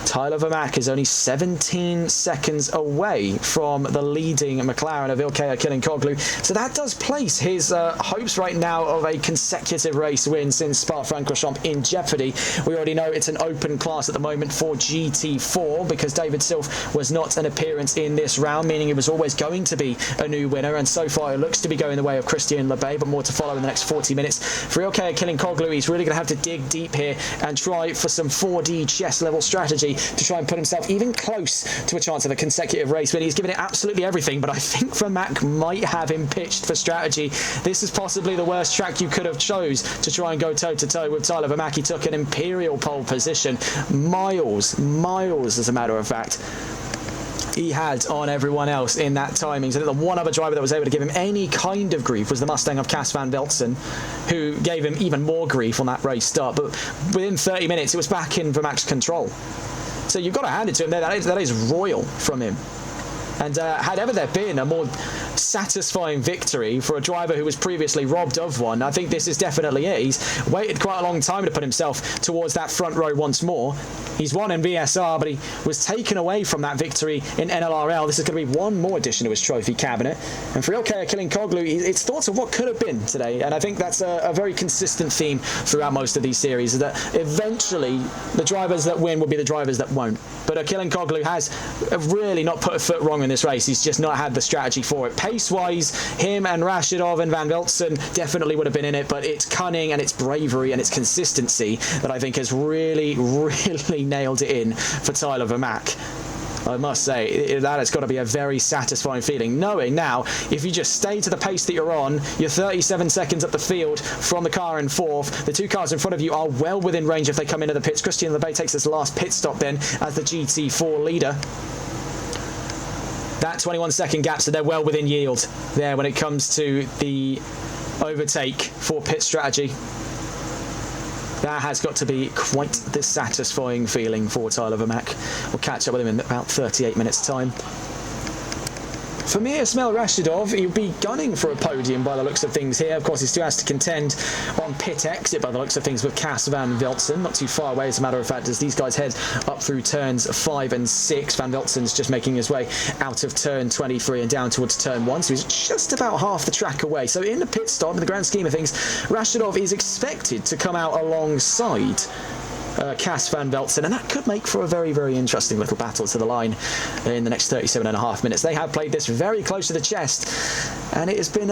Tyler Vermaak is only 17 seconds away from the leading McLaren of Ilkay Kilinkoglu. So that does place his hopes right now of a consecutive race win since Spa-Francorchamps in jeopardy. We already know it's an open class at the moment for GT4 because David Silf was not an appearance in this round, meaning it was always going to be a new winner. And so far it looks to be going the way of Christian Lebay, but more to follow in the next 40 minutes. For Ilkay Kilinkoglu, he's really going to have to dig deep here and try for some 4D chess level strategy to try and put himself even close to a chance of a consecutive race win. He's given it absolutely everything, but I think Vermaak might have him pitched for strategy. This is possibly the worst track you could have chose to try and go toe-to-toe with Tyler Vermaak. He took an imperial pole position, miles as a matter of fact. He had on everyone else in that timing. So the one other driver that was able to give him any kind of grief was the Mustang of Cas van Velzen, who gave him even more grief on that race start. But within 30 minutes, it was back in Vermaak's control. So you've got to hand it to him there. That is royal from him. And had ever there been a more satisfying victory for a driver who was previously robbed of one, I think this is definitely it. He's waited quite a long time to put himself towards that front row once more. He's won in VSR, but he was taken away from that victory in NLRL. This is going to be one more addition to his trophy cabinet. And for Ilkay Kilinkoglu, it's thoughts of what could have been today. And I think that's a very consistent theme throughout most of these series, is that eventually the drivers that win will be the drivers that won't. But Kilinkoglu has really not put a foot wrong in this race. He's just not had the strategy for it. Pace-wise, him and Rashidov and Van Velzen definitely would have been in it, but it's cunning and it's bravery and it's consistency that I think has really nailed it in for Tyler Vermaak. I must say, that has got to be a very satisfying feeling, knowing now, if you just stay to the pace that you're on, you're 37 seconds up the field from the car in fourth. The two cars in front of you are well within range if they come into the pits. Christian Lebay takes his last pit stop then as the GT4 leader. That 21-second gap, so they're well within yield there when it comes to the overtake for pit strategy. That has got to be quite the satisfying feeling for Tyler Vermaak. We'll catch up with him in about 38 minutes' time. For Miroslav Rashidov, he'll be gunning for a podium by the looks of things here. Of course, he still has to contend on pit exit by the looks of things with Cas van Velzen. Not too far away, as a matter of fact, as these guys head up through turns 5 and 6. Van Velzen's just making his way out of turn 23 and down towards turn 1, so he's just about half the track away. So in the pit stop, in the grand scheme of things, Rashidov is expected to come out alongside Cas van Velzen, and that could make for a very interesting little battle to the line in the next 37.5 minutes. They have played this very close to the chest, and it has been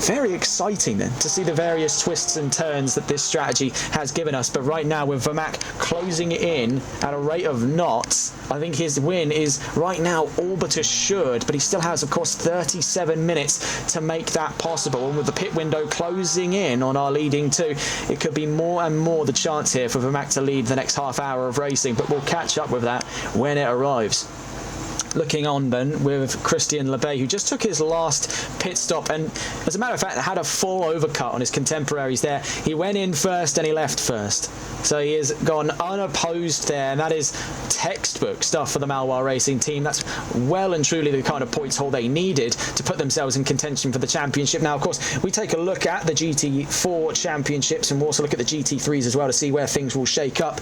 very exciting then to see the various twists and turns that this strategy has given us. But right now, with Vermaak closing in at a rate of knots, I think his win is right now all but assured, but he still has, of course, 37 minutes to make that possible. And with the pit window closing in on our leading two, it could be more and more the chance here for Vermaak to lead the next half hour of racing, but we'll catch up with that when it arrives. looking on then with Christian Lebay, who just took his last pit stop and, as a matter of fact, had a full overcut on his contemporaries there. He went in first and he left first. So he has gone unopposed there, and that is textbook stuff for the Malois Racing team. That's well and truly the kind of points haul they needed to put themselves in contention for the championship. Now, of course, we take a look at the GT4 championships, and we'll also look at the GT3s as well to see where things will shake up.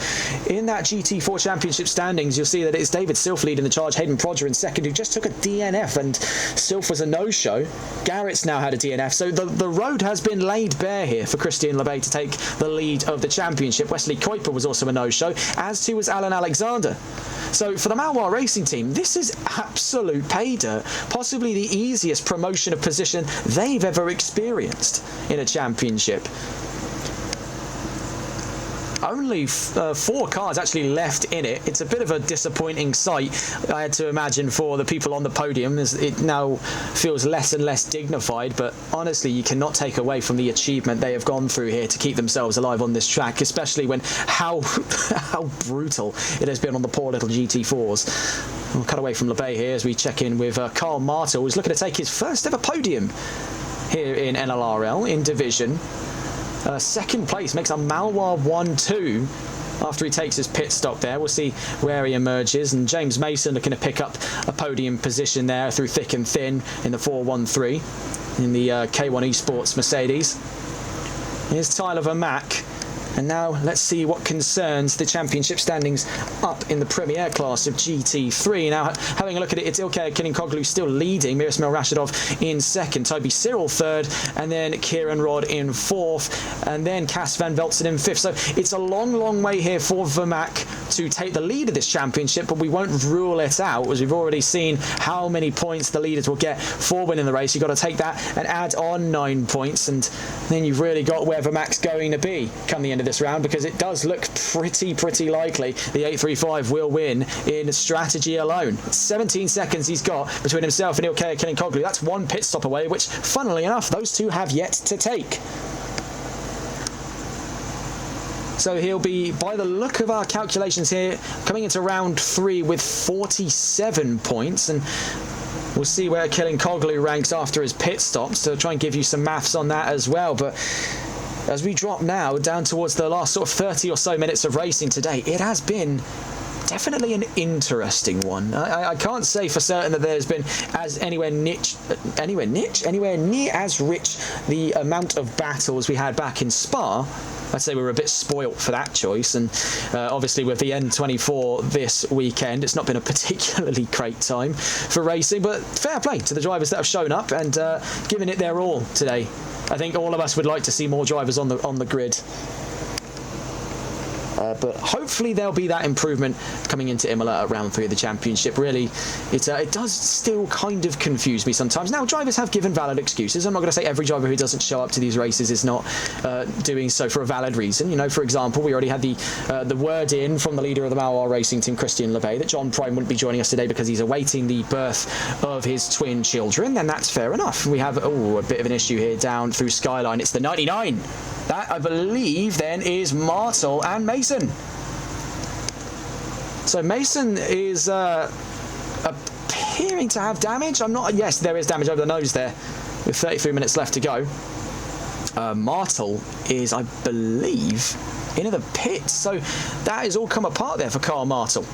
In that GT4 championship standings, you'll see that it's David Silf leading the charge, Hayden Prodger in second, who just took a DNF, and Silf was a no-show. Garrett's now had a DNF, so the road has been laid bare here for Christian Lebay to take the lead of the championship. Wesley Kuiper was also a no-show, as too was Alan Alexander. So for the Malois Racing team, this is absolute pay dirt, possibly the easiest promotion of position they've ever experienced in a championship. Only 4 cars actually left in it. It's a bit of a disappointing sight, I had to imagine, for the people on the podium, as it now feels less and less dignified. But honestly, you cannot take away from the achievement they have gone through here to keep themselves alive on this track, especially when how brutal it has been on the poor little GT4s. We'll cut away from Lebay here as we check in with Carl Martel, who's looking to take his first ever podium here in NLRL in division. Second place makes a Malois 1-2 after he takes his pit stop there. We'll see where he emerges. And James Mason looking to pick up a podium position there through thick and thin in the 413 in the K1 Esports Mercedes. Here's Tyler Vermack. And now let's see what concerns the championship standings up in the Premier class of GT3. Now, having a look at it, it's Ilkay Kilincoglou still leading, Miroslav Rashidov in second, Toby Cyril third, and then Kieran Rod in fourth, and then Cas van Veltzen in fifth. So it's a long, long way here for Vermack to take the lead of this championship, but we won't rule it out, as we've already seen how many points the leaders will get for winning the race. You've got to take that and add on 9 points, and then you've really got where Vermack's going to be come the end of this round, because it does look pretty likely the 835 will win in strategy alone. 17 seconds he's got between himself and Ilkay Kilincoglou. That's 1 pit stop away, which, funnily enough, those two have yet to take. So he'll be, by the look of our calculations here, coming into round 3 with 47 points, and we'll see where Kilincoglou ranks after his pit stops to try and give you some maths on that as well. But as we drop now down towards the last sort of 30 or so minutes of racing today, it has been definitely an interesting one. I can't say for certain that there's been anywhere near as rich the amount of battles we had back in Spa. I'd say we were a bit spoilt for that choice, and obviously with the N24 this weekend, it's not been a particularly great time for racing, but fair play to the drivers that have shown up and given it their all today. I think all of us would like to see more drivers on the grid. But hopefully there'll be that improvement coming into Imola at round 3 of the championship. Really, it does still kind of confuse me sometimes. Now, drivers have given valid excuses. I'm not going to say every driver who doesn't show up to these races is not doing so for a valid reason. You know, for example, we already had the word in from the leader of the Malois Racing team, Christian Lebay, that John Prime wouldn't be joining us today because he's awaiting the birth of his twin children, and that's fair enough. We have a bit of an issue here down through Skyline. It's the 99. That, I believe, then, is Martel and Mason. So Mason is appearing to have damage. Yes, there is damage over the nose there, with 33 minutes left to go. Martel is, I believe, into the pits. So that has all come apart there for Carl Martel.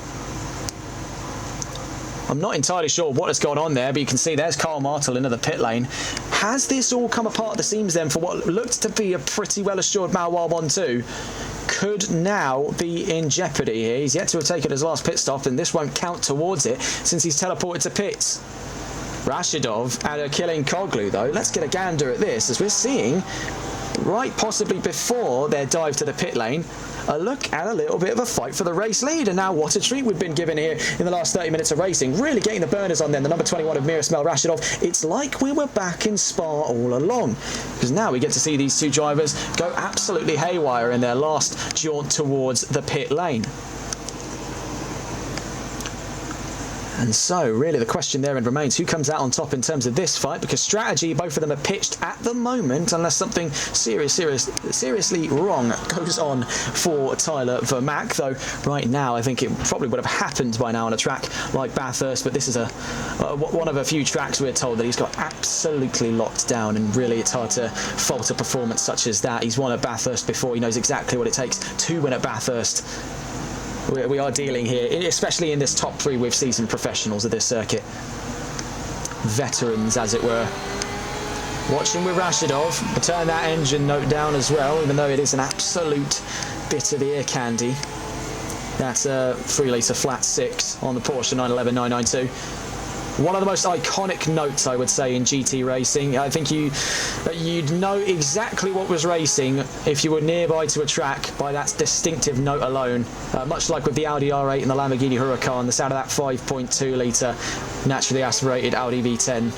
I'm not entirely sure what has gone on there, but you can see there's Carl Martel into the pit lane. Has this all come apart at the seams then for what looked to be a pretty well-assured Malois 1-2? Could now be in jeopardy here. He's yet to have taken his last pit stop, and this won't count towards it since he's teleported to pits. Rashidov and Kilincoglou, though. Let's get a gander at this, as we're seeing, right possibly before their dive to the pit lane, a look at a little bit of a fight for the race lead. And now what a treat we've been given here in the last 30 minutes of racing. Really getting the burners on then. The number 21 of Miroslav Rashidov. It's like we were back in Spa all along, because now we get to see these two drivers go absolutely haywire in their last jaunt towards the pit lane. And so, really, the question there remains, who comes out on top in terms of this fight? Because strategy, both of them are pitched at the moment, unless something seriously wrong goes on for Tyler Vermaak. Though, right now, I think it probably would have happened by now on a track like Bathurst, but this is one of a few tracks we're told that he's got absolutely locked down, and really it's hard to fault a performance such as that. He's won at Bathurst before, he knows exactly what it takes to win at Bathurst. We are dealing here, especially in this top 3, with seasoned professionals of this circuit. Veterans, as it were. Watching with Rashidov, turn that engine note down as well, even though it is an absolute bit of ear candy. That's a 3 litre flat 6 on the Porsche 911 992. One of the most iconic notes, I would say, in GT racing. I think you'd know exactly what was racing if you were nearby to a track by that distinctive note alone. Much like with the Audi R8 and the Lamborghini Huracan, the sound of that 5.2 litre naturally aspirated Audi V10.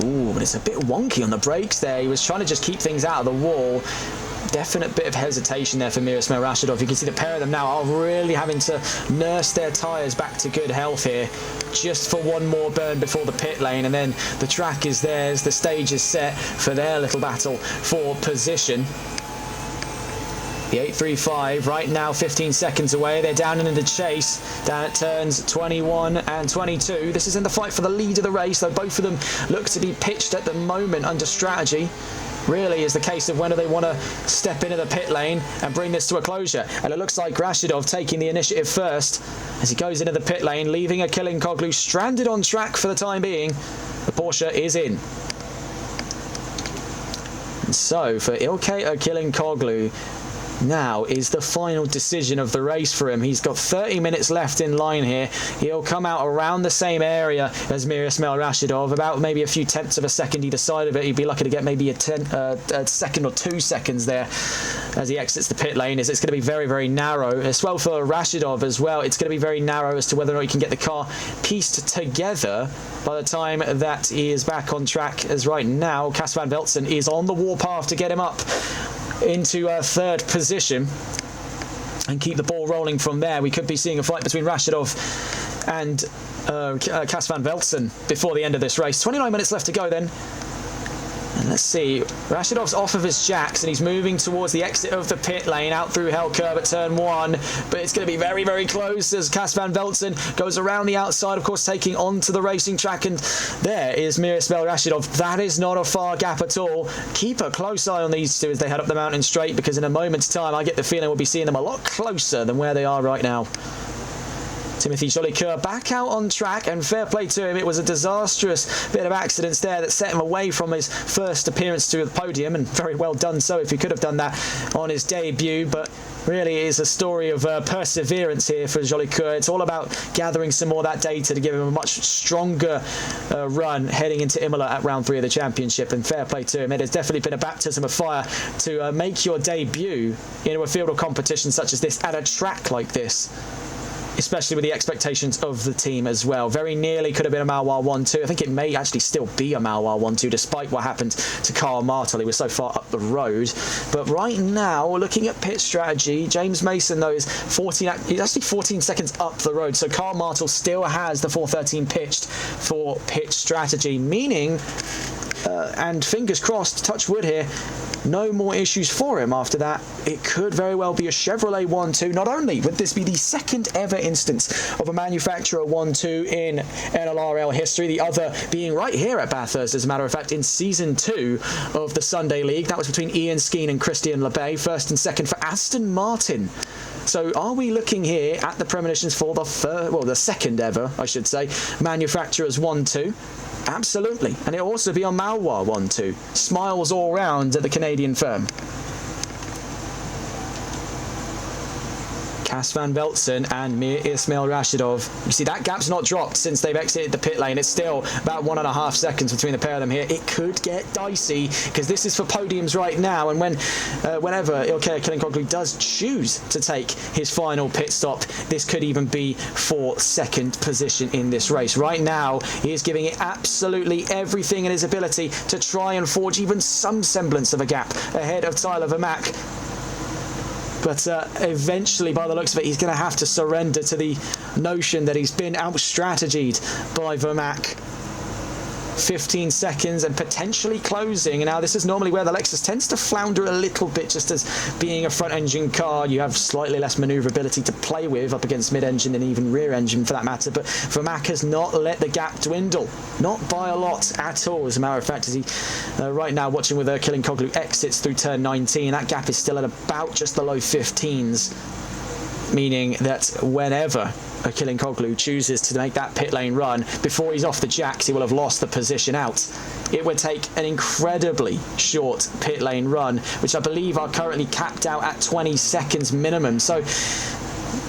Ooh, but it's a bit wonky on the brakes there. He was trying to just keep things out of the wall. Definite bit of hesitation there for Miroslav Rashidov. You can see the pair of them now are really having to nurse their tyres back to good health here, just for one more burn before the pit lane, and then the track is theirs. The stage is set for their little battle for position. The 835 right now 15 seconds away. They're down into the chase, down at turns 21 and 22. This is in the fight for the lead of the race, though both of them look to be pitched at the moment under strategy. Really is the case of when do they want to step into the pit lane and bring this to a closure. And it looks like Rashidov taking the initiative first as he goes into the pit lane, leaving Achille Koglu stranded on track for the time being. The Porsche is in. And so for Ilkay Achille Koglu, now is the final decision of the race for him. He's got 30 minutes left in line here. He'll come out around the same area as Miroslav Rashidov, about maybe a few tenths of a second either side of it. He'd be lucky to get maybe a second or 2 seconds there as he exits the pit lane. It's going to be very, very narrow. As well for Rashidov as well, it's going to be very narrow as to whether or not he can get the car pieced together by the time that he is back on track. As right now, Cas van Velzen is on the warpath to get him up into 3rd position and keep the ball rolling from there. We could be seeing a fight between Rashidov and Cas van Velzen before the end of this race. 29 minutes left to go then. And let's see, Rashidov's off of his jacks and he's moving towards the exit of the pit lane out through Hell Curve at turn 1, but it's going to be very, very close as Cas van Velzen goes around the outside, of course, taking onto the racing track, and there is Miroslav Rashidov. That is not a far gap at all. Keep a close eye on these two as they head up the mountain straight, because in a moment's time I get the feeling we'll be seeing them a lot closer than where they are right now. Timothy Jolicoeur back out on track, and fair play to him. It was a disastrous bit of accidents there that set him away from his first appearance to the podium, and very well done so if he could have done that on his debut. But really it is a story of perseverance here for Jolicoeur. It's all about gathering some more of that data to give him a much stronger run heading into Imola at round 3 of the championship, and fair play to him. It has definitely been a baptism of fire to make your debut into a field of competition such as this at a track like this, especially with the expectations of the team as well. Very nearly could have been a Malois 1-2. I think it may actually still be a Malois 1-2, despite what happened to Carl Martel. He was so far up the road. But right now, looking at pit strategy, James Mason, though, is he's actually 14 seconds up the road. So Carl Martel still has the 413 pitched for pit strategy, meaning, and fingers crossed, touch wood here, no more issues for him after that. It could very well be a Chevrolet 1-2. Not only would this be the second ever instance of a manufacturer 1-2 in NLRL history, the other being right here at Bathurst, as a matter of fact, in Season 2 of the Sunday League. That was between Ian Skeen and Christian LeBay, first and second for Aston Martin. So are we looking here at the premonitions for the second ever, I should say, manufacturers 1-2? Absolutely. And it'll also be on Malois 1-2. Smiles all round at the Canadian firm. Cas van Velzen and Mir Ismail Rashidov. You see, that gap's not dropped since they've exited the pit lane. It's still about 1.5 seconds between the pair of them here. It could get dicey because this is for podiums right now, and whenever Ilkay Achille Koglu does choose to take his final pit stop, this could even be for 2nd position in this race. Right now, he is giving it absolutely everything in his ability to try and forge even some semblance of a gap ahead of Tyler Vermaak. But eventually, by the looks of it, he's going to have to surrender to the notion that he's been out-strategied by Vermaak. 15 seconds and potentially closing. Now, this is normally where the Lexus tends to flounder a little bit, just as being a front-engine car, you have slightly less manoeuvrability to play with up against mid-engine and even rear-engine for that matter. But Vermaak has not let the gap dwindle, not by a lot at all. As a matter of fact, as he right now watching with Killing Koglu exits through turn 19, that gap is still at about just the low 15s, meaning that whenever Killing Koglu chooses to make that pit lane run, before he's off the jacks, he will have lost the position out. It would take an incredibly short pit lane run, which I believe are currently capped out at 20 seconds minimum. So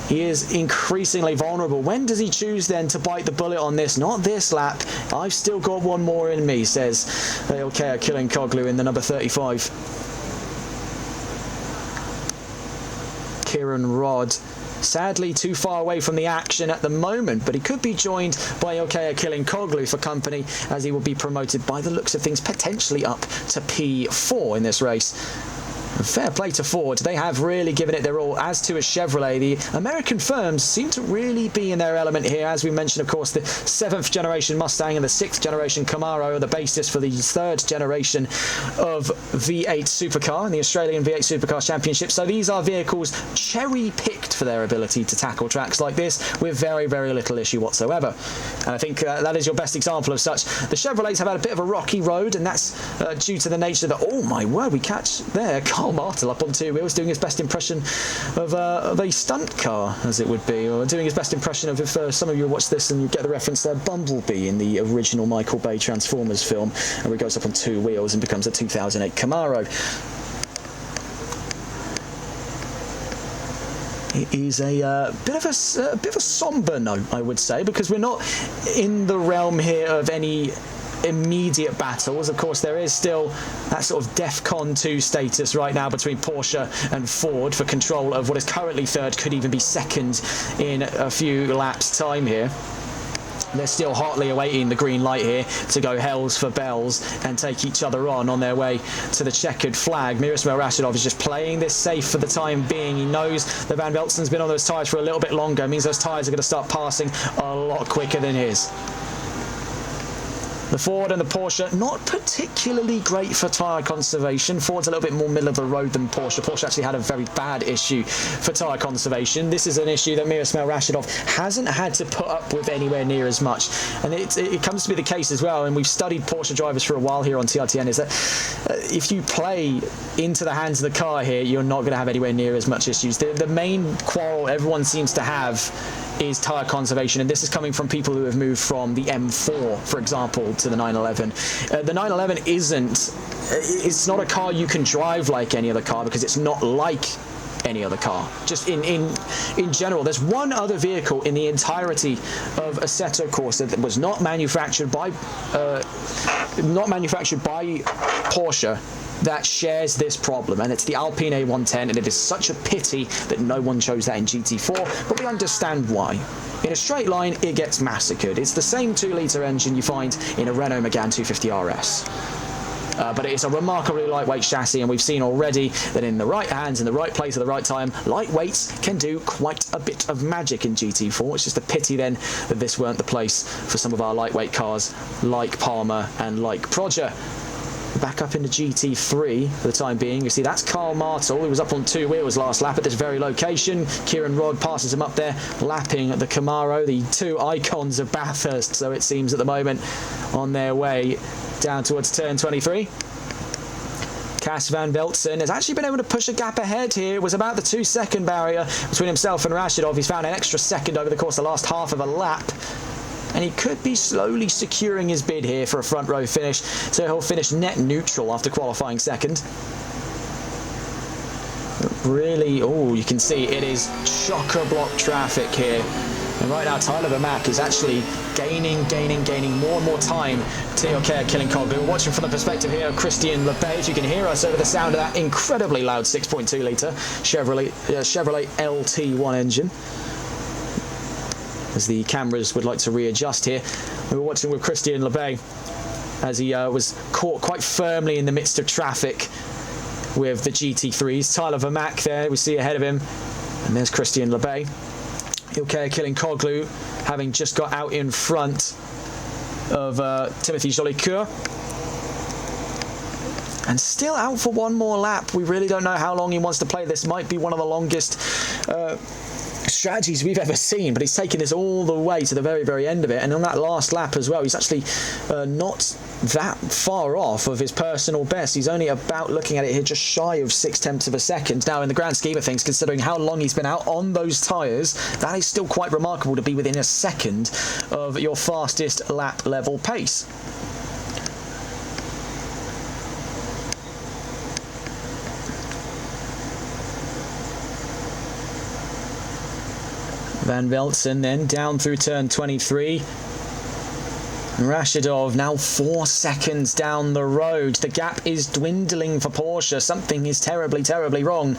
he is increasingly vulnerable. When does he choose then to bite the bullet on this? Not this lap. I've still got one more in me, says Killing Koglu in the number 35. Kieran Rodd, sadly too far away from the action at the moment, but he could be joined by Killing Koglu for company, as he will be promoted by the looks of things potentially up to P4 in this race. Fair play to Ford. They have really given it their all, as to a Chevrolet. The American firms seem to really be in their element here. As we mentioned, of course, the 7th generation Mustang and the 6th generation Camaro are the basis for the 3rd generation of V8 Supercar in the Australian V8 Supercar Championship. So these are vehicles cherry-picked for their ability to tackle tracks like this with very, very little issue whatsoever. And I think that is your best example of such. The Chevrolets have had a bit of a rocky road, and that's due to the nature that, oh my word, we catch there Carl Martel up on 2 wheels doing his best impression of a stunt car, as it would be, or doing his best impression of, if some of you watch this and you get the reference there, Bumblebee in the original Michael Bay Transformers film, where he goes up on 2 wheels and becomes a 2008 Camaro. It is a bit of a somber note, I would say, because we're not in the realm here of any immediate battles. Of course, there is still that sort of DEFCON 2 status right now between Porsche and Ford for control of what is currently 3rd, could even be 2nd in a few laps' time here. They're still hotly awaiting the green light here to go hells for bells and take each other on their way to the checkered flag. Miroslav Rashidov is just playing this safe for the time being. He knows that Van Velzen's been on those tyres for a little bit longer. It means those tyres are going to start passing a lot quicker than his. The Ford and the Porsche, not particularly great for tyre conservation. Ford's a little bit more middle of the road than Porsche. Porsche actually had a very bad issue for tyre conservation. This is an issue that Miroslav Rashidov hasn't had to put up with anywhere near as much. And it comes to be the case as well, and we've studied Porsche drivers for a while here on TRTN, is that if you play into the hands of the car here, you're not going to have anywhere near as much issues. The main quarrel everyone seems to have is tyre conservation, and this is coming from people who have moved from the M4, for example, to the 911. The 911 it's not a car you can drive like any other car, because it's not like any other car. Just in general, there's one other vehicle in the entirety of Assetto Corsa that was not manufactured by Porsche that shares this problem, and it's the Alpine A110, and it is such a pity that no one chose that in GT4, but we understand why. In a straight line, it gets massacred. It's the same 2-litre engine you find in a Renault Megane 250 RS. But it is a remarkably lightweight chassis, and we've seen already that in the right hands, in the right place at the right time, lightweights can do quite a bit of magic in GT4. It's just a pity then that this weren't the place for some of our lightweight cars like Palmer and like Proger. Back up into GT3 for the time being. You see, that's Carl Martel, who was up on 2 wheels last lap at this very location. Kieran Rodd passes him up there, lapping the Camaro, the 2 icons of Bathurst, so it seems at the moment, on their way down towards turn 23. Cas Van Velzen has actually been able to push a gap ahead here. It was about the 2-second barrier between himself and Rashidov. He's found an extra second over the course of the last half of a lap, and he could be slowly securing his bid here for a front row finish, so he'll finish net neutral after qualifying second. Really, oh, you can see it is chock-a-block traffic here, and right now Tyler Vermaak is actually gaining more and more time to Killing Koglu. We're watching from the perspective here of Christian Lepage. You can hear us over the sound of that incredibly loud 6.2 litre Chevrolet LT1 engine, as the cameras would like to readjust here. We were watching with Christian Lebay as he was caught quite firmly in the midst of traffic with the GT3s. Tyler Vermack there, we see ahead of him. And there's Christian Lebay. Ilkay Killing-Koglu having just got out in front of Timothy Jolicoeur. And still out for one more lap. We really don't know how long he wants to play. This might be one of the longest strategies we've ever seen, but he's taken this all the way to the very, very end of it. And on that last lap as well, he's actually not that far off of his personal best. He's only about, looking at it here, just shy of 0.6 of a second. Now, in the grand scheme of things, considering how long he's been out on those tyres, that is still quite remarkable to be within a second of your fastest lap level pace. Van Velzen then down through turn 23. Rashidov now 4 seconds down the road. The gap is dwindling for Porsche. Something is terribly, terribly wrong.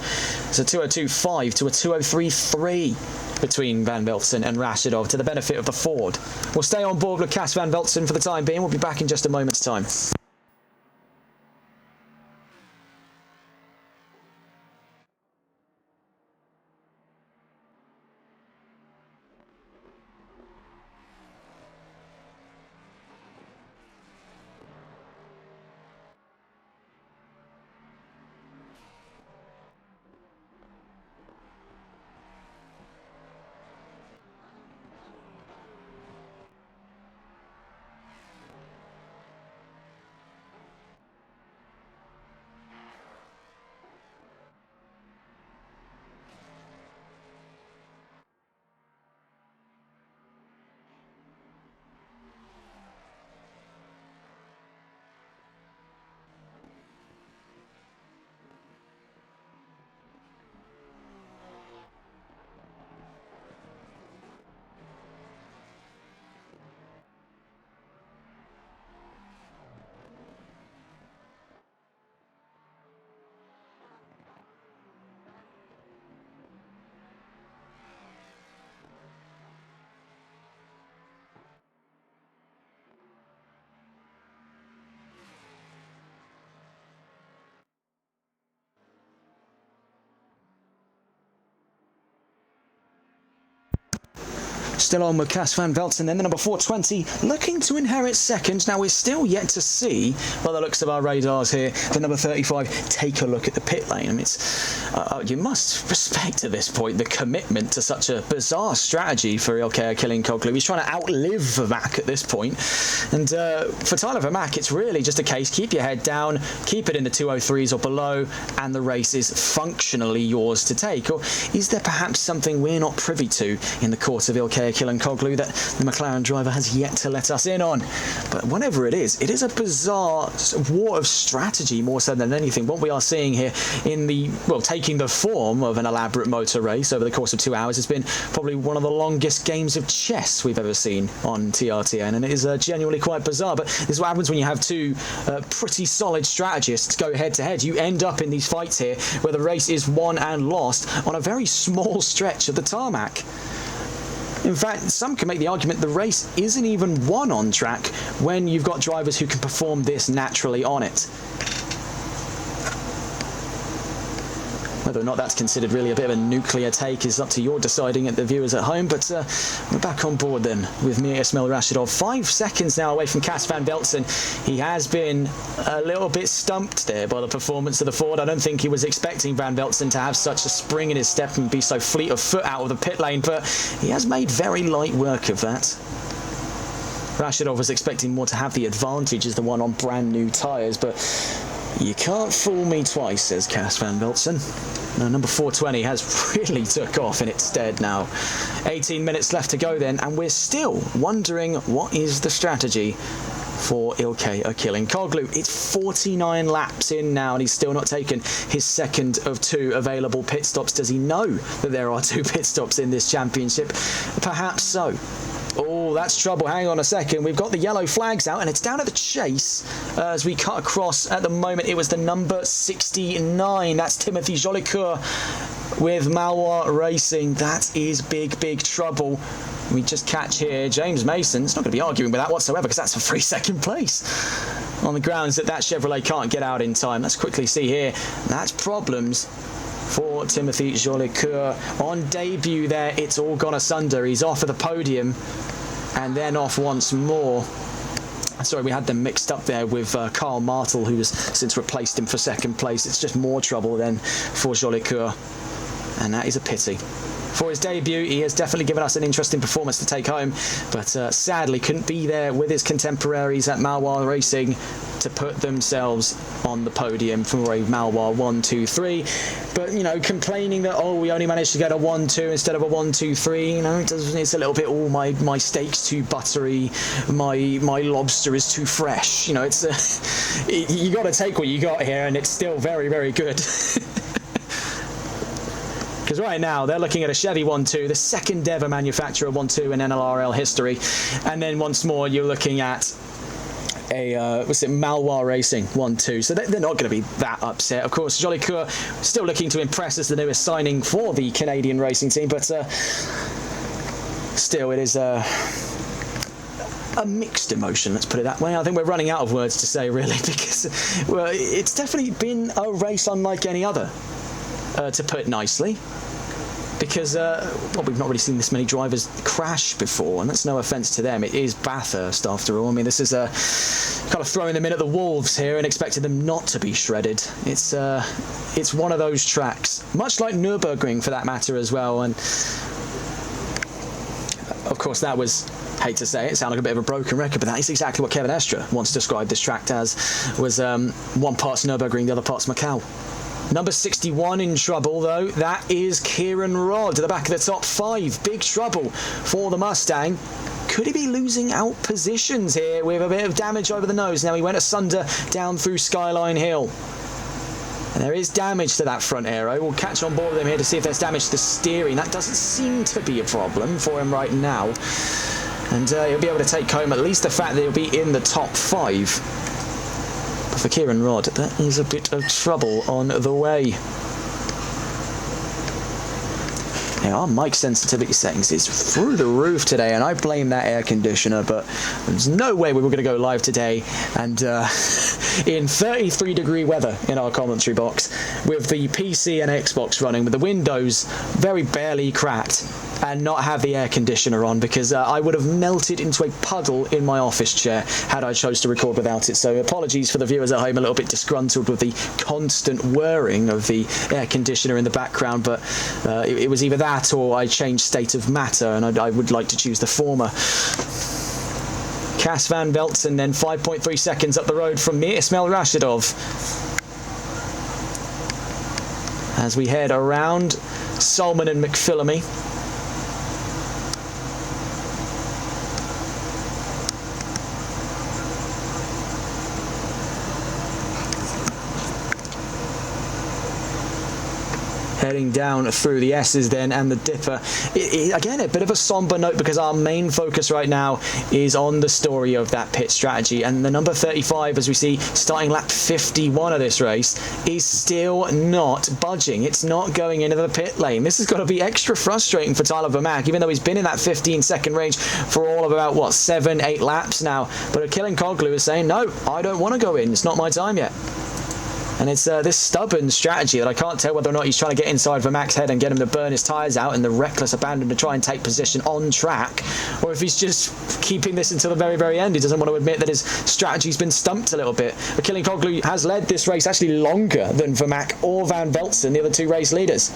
It's a 202.5 to a 203.3 between Van Velzen and Rashidov, to the benefit of the Ford. We'll stay on board with Cas Van Velzen for the time being. We'll be back in just a moment's time. Still on with Cas Van Velzen, then the number 420 looking to inherit second. Now we're still yet to see, by the looks of our radars here, the number 35 take a look at the pit lane. I mean, it's, you must respect at this point the commitment to such a bizarre strategy for Ilkay Killing-Koglu. He's trying to outlive Vermack at this point. And for Tyler Vermack, it's really just a case, keep your head down, keep it in the 203s or below, and the race is functionally yours to take. Or is there perhaps something we're not privy to in the court of Ilkay Killing-Koglu that the McLaren driver has yet to let us in on? But whatever it is a bizarre war of strategy more so than anything. What we are seeing here in the, well, taking the form of an elaborate motor race over the course of 2 hours has been probably one of the longest games of chess we've ever seen on TRTN, and it is genuinely quite bizarre. But this is what happens when you have two pretty solid strategists go head to head. You end up in these fights here where the race is won and lost on a very small stretch of the tarmac. In fact, some can make the argument the race isn't even won on track when you've got drivers who can perform this naturally on it. Whether or not that's considered really a bit of a nuclear take is up to your deciding, at the viewers at home. But we're back on board then with Mir Ismail Rashidov. 5 seconds now away from Cas Van Velzen. He has been a little bit stumped there by the performance of the Ford. I don't think he was expecting Van Velzen to have such a spring in his step and be so fleet of foot out of the pit lane, but he has made very light work of that. Rashidov was expecting more to have the advantage as the one on brand new tyres, but you can't fool me twice, says Cas Van Velzen. Now, number 420 has really took off in its stead now. 18 minutes left to go then, and we're still wondering what is the strategy for Ilkay Killing-Koglu. It's 49 laps in now, and he's still not taken his second of 2 available pit stops. Does he know that there are 2 pit stops in this championship? Perhaps so. Oh, that's trouble. Hang on a second. We've got the yellow flags out, and it's down at the chase as we cut across. At the moment, it was the number 69. That's Timothy Jolicoeur with Malois Racing. That is big, big trouble. We just catch here James Mason's not going to be arguing with that whatsoever, because that's a 3-second place. on the grounds that Chevrolet can't get out in time. Let's quickly see here. That's problems for Timothy Jolicoeur. On debut there, it's all gone asunder. He's off of the podium and then off once more. Sorry, we had them mixed up there with Karl Martel, who has since replaced him for second place. It's just more trouble then for Jolicoeur, and that is a pity. For his debut, he has definitely given us an interesting performance to take home, but sadly couldn't be there with his contemporaries at Malois Racing to put themselves on the podium for a Malois 1-2-3. But, you know, complaining that, oh, we only managed to get a 1-2 instead of a 1-2-3, you know, it's a little bit, oh, my steak's too buttery, my lobster is too fresh. You know, it's you got to take what you got here, and it's still very, very good. Because right now, they're looking at a Chevy 1-2, the second ever manufacturer 1-2 in NLRL history. And then once more, you're looking at a, Malois Racing 1-2. So they're not going to be that upset. Of course, Jolicoeur still looking to impress as the newest signing for the Canadian racing team. But still, it is a mixed emotion, let's put it that way. I think we're running out of words to say, really, because well, it's definitely been a race unlike any other, to put it nicely. Because well, we've not really seen this many drivers crash before, and that's no offence to them. It is Bathurst, after all. I mean, this is kind of throwing them in at the wolves here and expecting them not to be shredded. It's one of those tracks, much like Nürburgring for that matter as well. And of course, that was, hate to say it, sound like a bit of a broken record, but that is exactly what Kevin Estre once described this track as. Was one part's Nürburgring, the other part's Macau. Number 61 in trouble, though. That is Kieran Rodd to the back of the top 5. Big trouble for the Mustang. Could he be losing out positions here with a bit of damage over the nose? Now he went asunder down through Skyline Hill. And there is damage to that front aero. We'll catch on board with him here to see if there's damage to the steering. That doesn't seem to be a problem for him right now. And he'll be able to take home at least the fact that he'll be in the top 5. For Kieran Rodd, that is a bit of trouble on the way. Now, our mic sensitivity settings is through the roof today, and I blame that air conditioner, but there's no way we were going to go live today and in 33-degree weather in our commentary box with the PC and Xbox running, with the windows very barely cracked, and not have the air conditioner on, because I would have melted into a puddle in my office chair had I chose to record without it. So apologies for the viewers at home, a little bit disgruntled with the constant whirring of the air conditioner in the background, but it was either that or I changed state of matter, and I would like to choose the former. Cas van Veltzen then 5.3 seconds up the road from me, Ismail Rashidov. As we head around Solman and McPhillamy. Heading down through the S's then and the Dipper. Again, a bit of a somber note, because our main focus right now is on the story of that pit strategy. And the number 35, as we see, starting lap 51 of this race, is still not budging. It's not going into the pit lane. This has got to be extra frustrating for Tyler Vermaak, even though he's been in that 15-second range for all of about, 7-8 laps now. But Achille Koglu is saying, no, I don't want to go in. It's not my time yet. And it's this stubborn strategy that I can't tell whether or not he's trying to get inside Vermaak's head and get him to burn his tyres out in the reckless abandon to try and take position on track, or if he's just keeping this until the very, very end. He doesn't want to admit that his strategy's been stumped a little bit. Achille Koglu has led this race actually longer than Vermaak or Van Veltzen, the other two race leaders.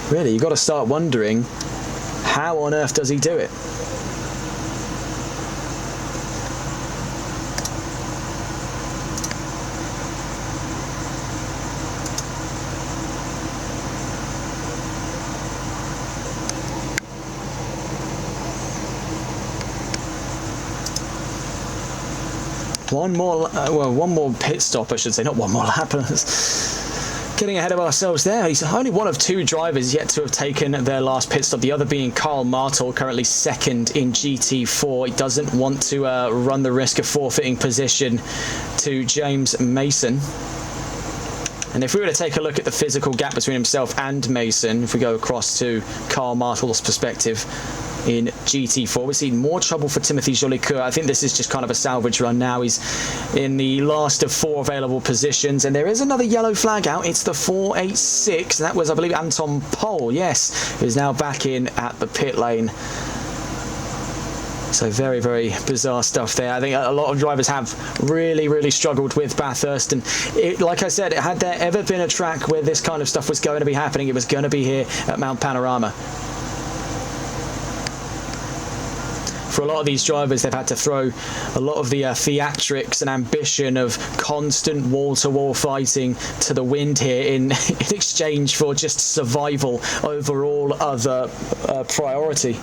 Really, you've got to start wondering, how on earth does he do it? One more pit stop, I should say, not one more lap. Getting ahead of ourselves there. He's only one of 2 drivers yet to have taken their last pit stop, the other being Karl Martel, currently second in GT4. He doesn't want to run the risk of forfeiting position to James Mason. And if we were to take a look at the physical gap between himself and Mason, if we go across to Karl Martel's perspective, in GT4. We've seen more trouble for Timothy Jolicoeur. I think this is just kind of a salvage run now. He's in the last of 4 available positions, and there is another yellow flag out. It's the 486. That was, I believe, Anton Pol, yes, who's now back in at the pit lane. So very, very bizarre stuff there. I think a lot of drivers have really struggled with Bathurst, and like I said, had there ever been a track where this kind of stuff was going to be happening, it was going to be here at Mount Panorama. For a lot of these drivers, they've had to throw a lot of the theatrics and ambition of constant wall-to-wall fighting to the wind here in exchange for just survival over all other priority.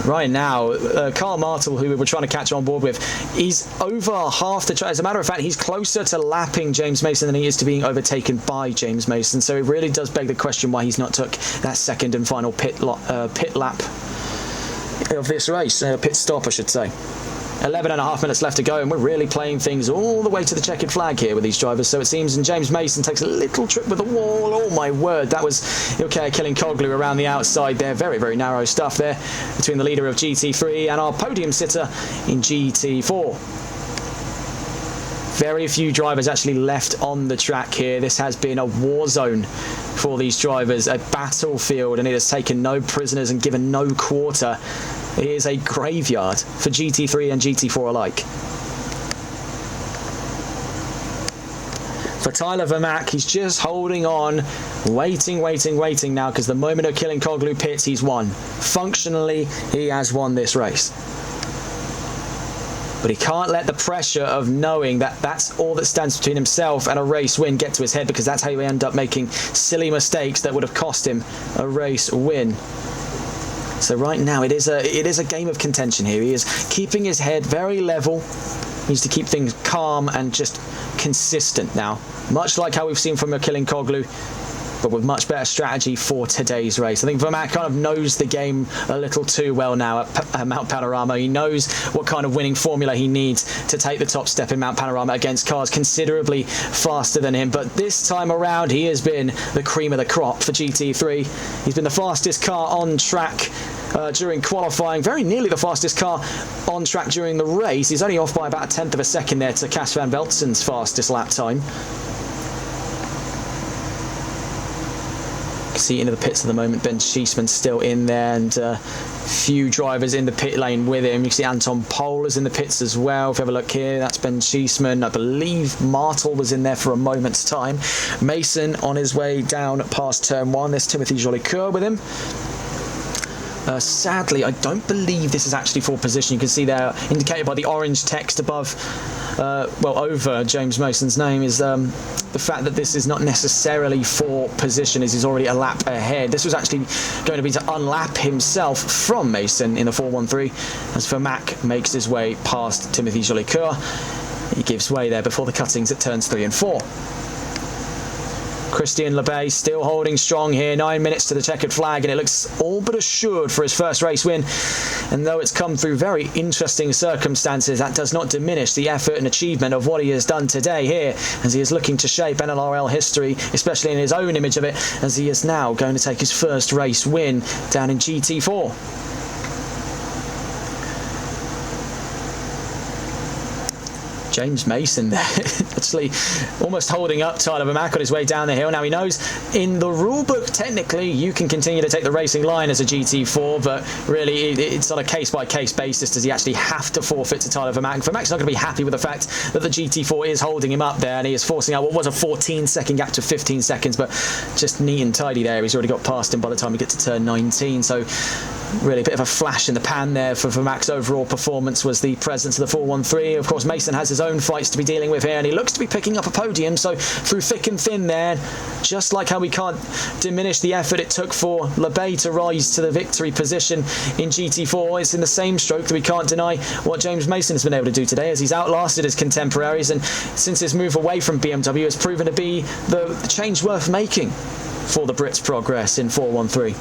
Right now, Carl Martel, who we were trying to catch on board with, he's over half the track. As a matter of fact, he's closer to lapping James Mason than he is to being overtaken by James Mason. So it really does beg the question why he's not took that second and final pit lap of this race. Pit stop, I should say. 11.5 minutes left to go, and we're really playing things all the way to the checkered flag here with these drivers, so it seems. And James Mason takes a little trip with the wall. Oh my word, that was Ilkay Kilinkoglu around the outside there. Very narrow stuff there between the leader of GT3 and our podium sitter in GT4. Very few drivers actually left on the track here. This has been a war zone for these drivers, a battlefield, and it has taken no prisoners and given no quarter. It is a graveyard for GT3 and GT4 alike. For Tyler Vermaak, he's just holding on, waiting now, because the moment of Kilinkoglu pits, he's won. Functionally, he has won this race. But he can't let the pressure of knowing that that's all that stands between himself and a race win get to his head, because that's how you end up making silly mistakes that would have cost him a race win. So right now it is a game of contention here. He is keeping his head very level. He needs to keep things calm and just consistent now, much like how we've seen from Kilinkoglu, but with much better strategy for today's race. I think Vermaak kind of knows the game a little too well now at Mount Panorama. He knows what kind of winning formula he needs to take the top step in Mount Panorama against cars considerably faster than him. But this time around, he has been the cream of the crop for GT3. He's been the fastest car on track during qualifying, very nearly the fastest car on track during the race. He's only off by about 1/10 of a second there to Cas van Veltsen's fastest lap time. See into the pits at the moment. Ben Schiessman still in there, and few drivers in the pit lane with him. You can see Anton Pol is in the pits as well. If you have a look here, that's Ben Schiessman. I believe Martel was in there for a moment's time. Mason on his way down past turn 1. There's Timothy Jolicoeur with him. Sadly, I don't believe this is actually for position. You can see there, indicated by the orange text above, over James Mason's name, is the fact that this is not necessarily for position, as he's already a lap ahead. This was actually going to be to unlap himself from Mason in the 413, as Vermaak makes his way past Timothy Jolicoeur. He gives way there before the cuttings at turns 3 and 4. Christian Lebay still holding strong here. 9 minutes to the checkered flag, and it looks all but assured for his first race win. And though it's come through very interesting circumstances, that does not diminish the effort and achievement of what he has done today here, as he is looking to shape NLRL history, especially in his own image of it, as he is now going to take his first race win down in GT4. James Mason there, actually almost holding up Tyler Vermaak on his way down the hill. Now he knows in the rule book, technically, you can continue to take the racing line as a GT4, but really it's on a case-by-case basis. Does he actually have to forfeit to Tyler Vermaak? Vermaak's not going to be happy with the fact that the GT4 is holding him up there, and he is forcing out what was a 14-second gap to 15 seconds, but just neat and tidy there. He's already got past him by the time we get to turn 19, so really a bit of a flash in the pan there for Vermaak's overall performance was the presence of the 413. Of course, Mason has his own fights to be dealing with here, and he looks to be picking up a podium, so through thick and thin there, just like how we can't diminish the effort it took for Lebay to rise to the victory position in GT4, it's in the same stroke that we can't deny what James Mason has been able to do today, as he's outlasted his contemporaries, and since his move away from BMW has proven to be the change worth making for the Brits' progress in 413.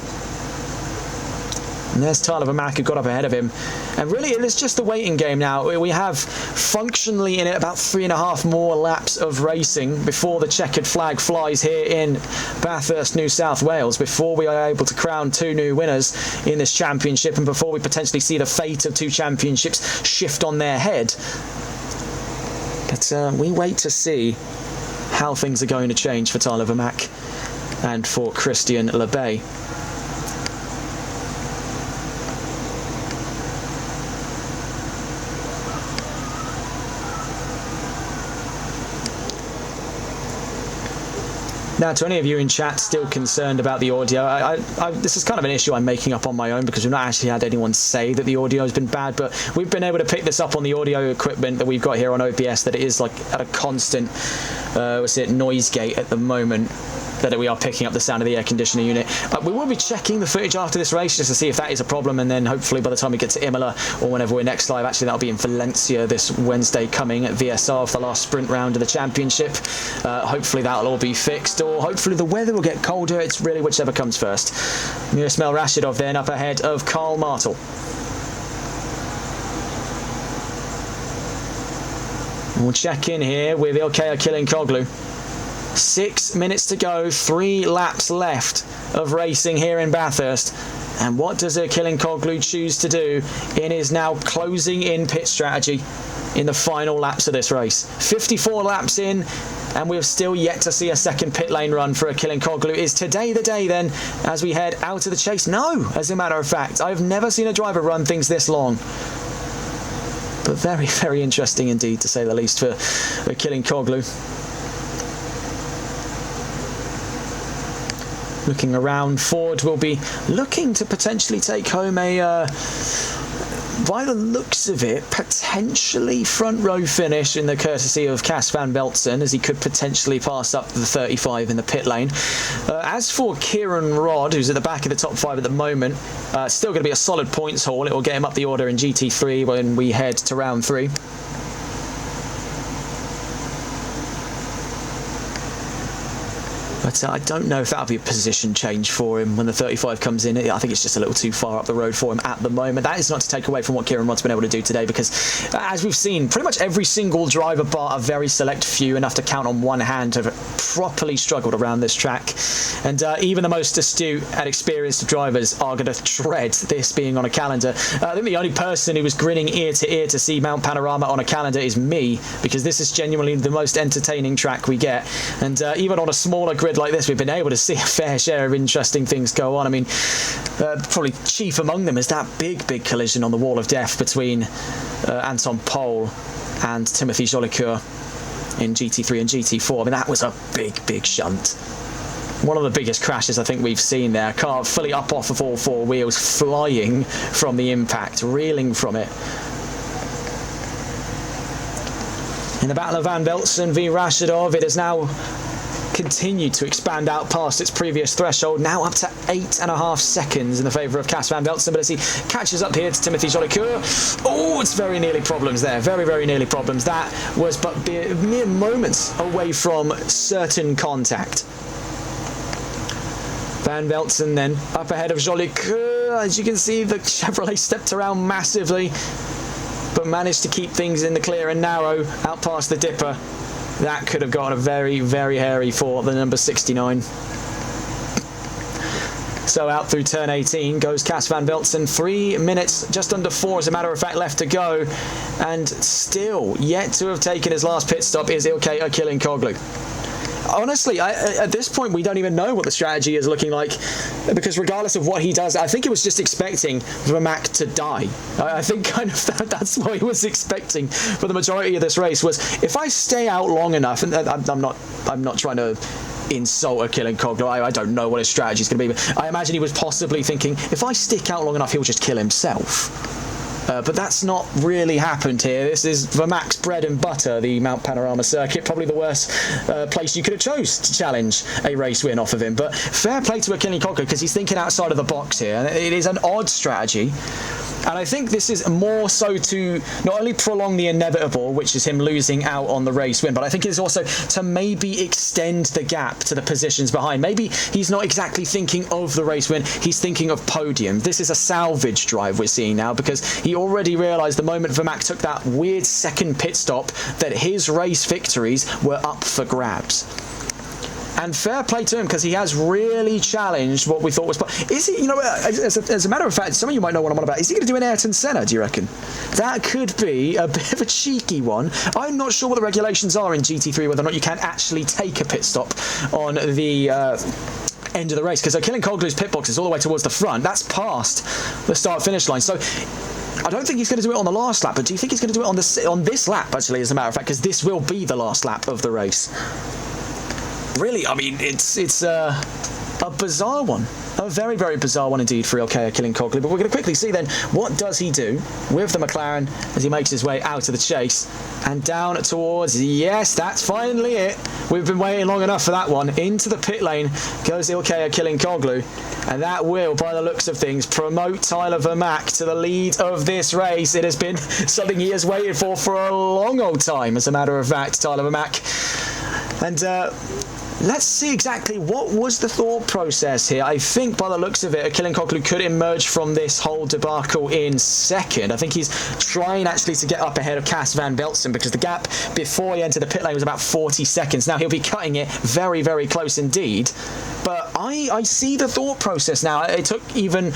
And there's Tyler Vermack who got up ahead of him. And really, it is just the waiting game now. We have functionally in it about 3.5 more laps of racing before the checkered flag flies here in Bathurst, New South Wales, before we are able to crown 2 new winners in this championship, and before we potentially see the fate of 2 championships shift on their head. But we wait to see how things are going to change for Tyler Vermack and for Christian Lebay. Now, to any of you in chat still concerned about the audio, this is kind of an issue I'm making up on my own because we've not actually had anyone say that the audio has been bad, but we've been able to pick this up on the audio equipment that we've got here on OBS, that it is like at a constant noise gate at the moment, that we are picking up the sound of the air conditioning unit. We will be checking the footage after this race just to see if that is a problem, and then hopefully by the time we get to Imola or whenever we're next live, actually that'll be in Valencia this Wednesday coming at VSR for the last sprint round of the championship. Hopefully that'll all be fixed, or hopefully the weather will get colder. It's really whichever comes first. Miroslav Rashidov then up ahead of Karl Martel. We'll check in here with Ilkay Akilinkoglu. 6 minutes to go, 3 laps left of racing here in Bathurst. And what does Akilinkoglu choose to do in his now closing in pit strategy in the final laps of this race? 54 laps in, and we've still yet to see a second pit lane run for Akilinkoglu. Is today the day then, as we head out of the chase? No, as a matter of fact. I've never seen a driver run things this long. But very, very interesting indeed, to say the least, for Akilinkoglu. Looking around, Ford will be looking to potentially take home a, by the looks of it, potentially front row finish in the courtesy of Cas van Velzen, as he could potentially pass up the 35 in the pit lane. As for Kieran Rodd, who's at the back of the top 5 at the moment, still going to be a solid points haul. It will get him up the order in GT3 when we head to round 3. But I don't know if that'll be a position change for him when the 35 comes in. I think it's just a little too far up the road for him at the moment. That is not to take away from what Kieran Rodd's been able to do today, because as we've seen, pretty much every single driver, bar a very select few, enough to count on one hand, have properly struggled around this track. And even the most astute and experienced drivers are going to dread this being on a calendar. I think the only person who was grinning ear to ear to see Mount Panorama on a calendar is me, because this is genuinely the most entertaining track we get. And even on a smaller grid like this, we've been able to see a fair share of interesting things go on. I mean, probably chief among them is that big collision on the wall of death between Anton Pol and Timothy Jolicoeur in GT3 and GT4. I mean, that was a big shunt. One of the biggest crashes I think we've seen there. Car fully up off of all 4 wheels, flying from the impact, reeling from it. In the battle of Van Velzen v Rashidov, it has now continued to expand out past its previous threshold, now up to 8.5 seconds in the favour of Cas van Velzen. But as he catches up here to Timothy Jolicoeur, oh, it's very nearly problems there, very nearly problems. That was but mere moments away from certain contact. Van Velzen then up ahead of Jolicoeur. As you can see, the Chevrolet stepped around massively, but managed to keep things in the clear and narrow out past the Dipper. That could have gotten a very hairy for the number 69. So out through turn 18 goes Cas van Velzen. 3 minutes, just under 4 as a matter of fact, left to go. And still yet to have taken his last pit stop is Ilkay Akilinkoglu. Honestly, at this point, we don't even know what the strategy is looking like, because regardless of what he does, I think he was just expecting Vermack to die. I think kind of that's what he was expecting for the majority of this race, was if I stay out long enough, and I'm not trying to insult Akilinkoglu. I don't know what his strategy is going to be, but I imagine he was possibly thinking, if I stick out long enough, he'll just kill himself. But that's not really happened here. This is Vermack's bread and butter, the Mount Panorama circuit. Probably the worst place you could have chose to challenge a race win off of him. But fair play to Akilinkoglu, because he's thinking outside of the box here. It is an odd strategy. And I think this is more so to not only prolong the inevitable, which is him losing out on the race win, but I think it's also to maybe extend the gap to the positions behind. Maybe he's not exactly thinking of the race win, he's thinking of podium. This is a salvage drive we're seeing now, because he already realised the moment Vermaak took that weird second pit stop that his race victories were up for grabs. And fair play to him, because he has really challenged what we thought was... Is he, you know, as a matter of fact, some of you might know what I'm on about. Is he going to do an Ayrton Senna, do you reckon? That could be a bit of a cheeky one. I'm not sure what the regulations are in GT3, whether or not you can actually take a pit stop on the... end of the race, because Killinkoglu's pit box is all the way towards the front. That's past the start-finish line. So I don't think he's going to do it on the last lap, but do you think he's going to do it on this lap, actually, as a matter of fact, because this will be the last lap of the race? Really, I mean, it's a bizarre one. A very, very bizarre one indeed for Ilkay Killinkoglu. But we're going to quickly see then, what does he do with the McLaren as he makes his way out of the chase and down towards... Yes, that's finally it. We've been waiting long enough for that one. Into the pit lane goes Ilkay Killinkoglu. And that will, by the looks of things, promote Tyler Vermaak to the lead of this race. It has been something he has waited for a long old time, as a matter of fact, Tyler Vermaak. And... let's see exactly what was the thought process here. I think by the looks of it, Killinkoglu could emerge from this whole debacle in second. I think he's trying actually to get up ahead of Cas van Velzen, because the gap before he entered the pit lane was about 40 seconds. Now he'll be cutting it very, very close indeed. But I see the thought process now. It took even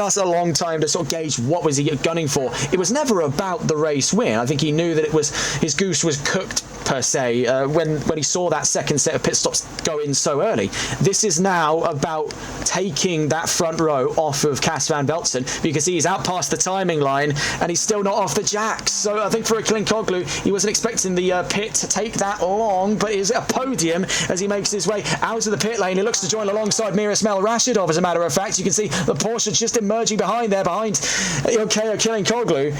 us a long time to sort of gauge what was he gunning for. It was never about the race win. I think he knew that it was his goose was cooked, per se, when he saw that second set of pit stops go in so early. This is now about taking that front row off of Cas van Velzen, because he's out past the timing line and he's still not off the jacks. So I think for Killinkoglu, he wasn't expecting the pit to take that long, but is a podium as he makes his way out of the pit lane. He looks to join alongside Miroslav Rashidov, as a matter of fact. You can see the Porsche just emerging behind Ilkay Killinkoglu.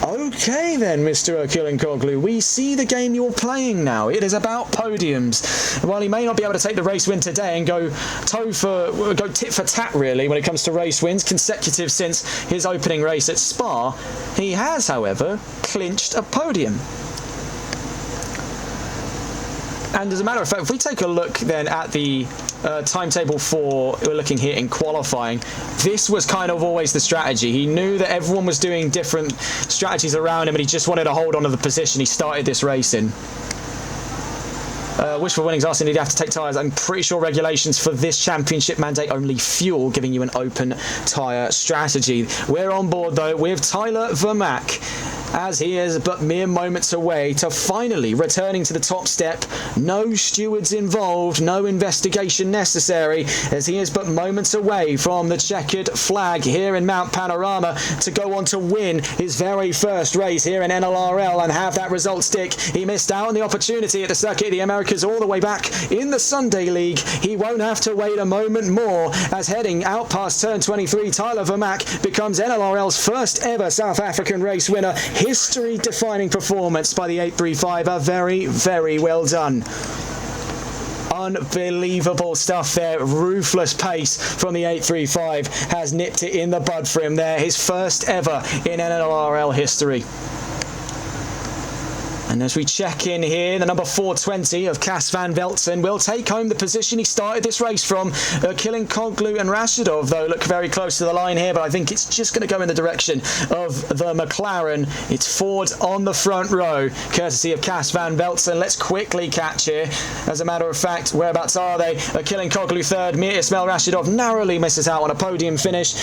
Okay then, Mr. Killinkoglu, we see the game you're playing now. It is about podiums. While he may not be able to take the race win today and go tit for tat really when it comes to race wins consecutive since his opening race at Spa, he has, however, clinched a podium. And as a matter of fact, if we take a look then at the timetable for, we're looking here in qualifying, this was kind of always the strategy. He knew that everyone was doing different strategies around him and he just wanted to hold on to the position he started this race in. Wishful Winnings asking, did you have to take tyres? I'm pretty sure regulations for this championship mandate only fuel, giving you an open tyre strategy. We're on board though with Tyler Vermaak, as he is but mere moments away to finally returning to the top step. No stewards involved, no investigation necessary, as he is but moments away from the checkered flag here in Mount Panorama to go on to win his very first race here in NLRL and have that result stick. He missed out on the opportunity at the Circuit of the Americas all the way back in the Sunday League. He won't have to wait a moment more, as heading out past turn 23, Tyler Vermaak becomes NLRL's first ever South African race winner. History-defining performance by the 835. Very, very well done. Unbelievable stuff there. Ruthless pace from the 835 has nipped it in the bud for him there. His first ever in NLRL history. And as we check in here, the number 420 of Cas van Velzen will take home the position he started this race from. Killinkoglu and Rashidov, though, look very close to the line here, but I think it's just going to go in the direction of the McLaren. It's Ford on the front row, courtesy of Cas van Velzen. Let's quickly catch here. As a matter of fact, whereabouts are they? Killinkoglu third, Miroslav Rashidov narrowly misses out on a podium finish.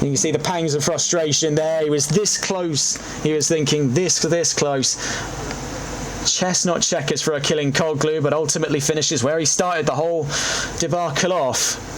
You can see the pangs of frustration there. He was this close. He was thinking this close. Chestnut checkers for Killinkoglu, but ultimately finishes where he started the whole debacle off.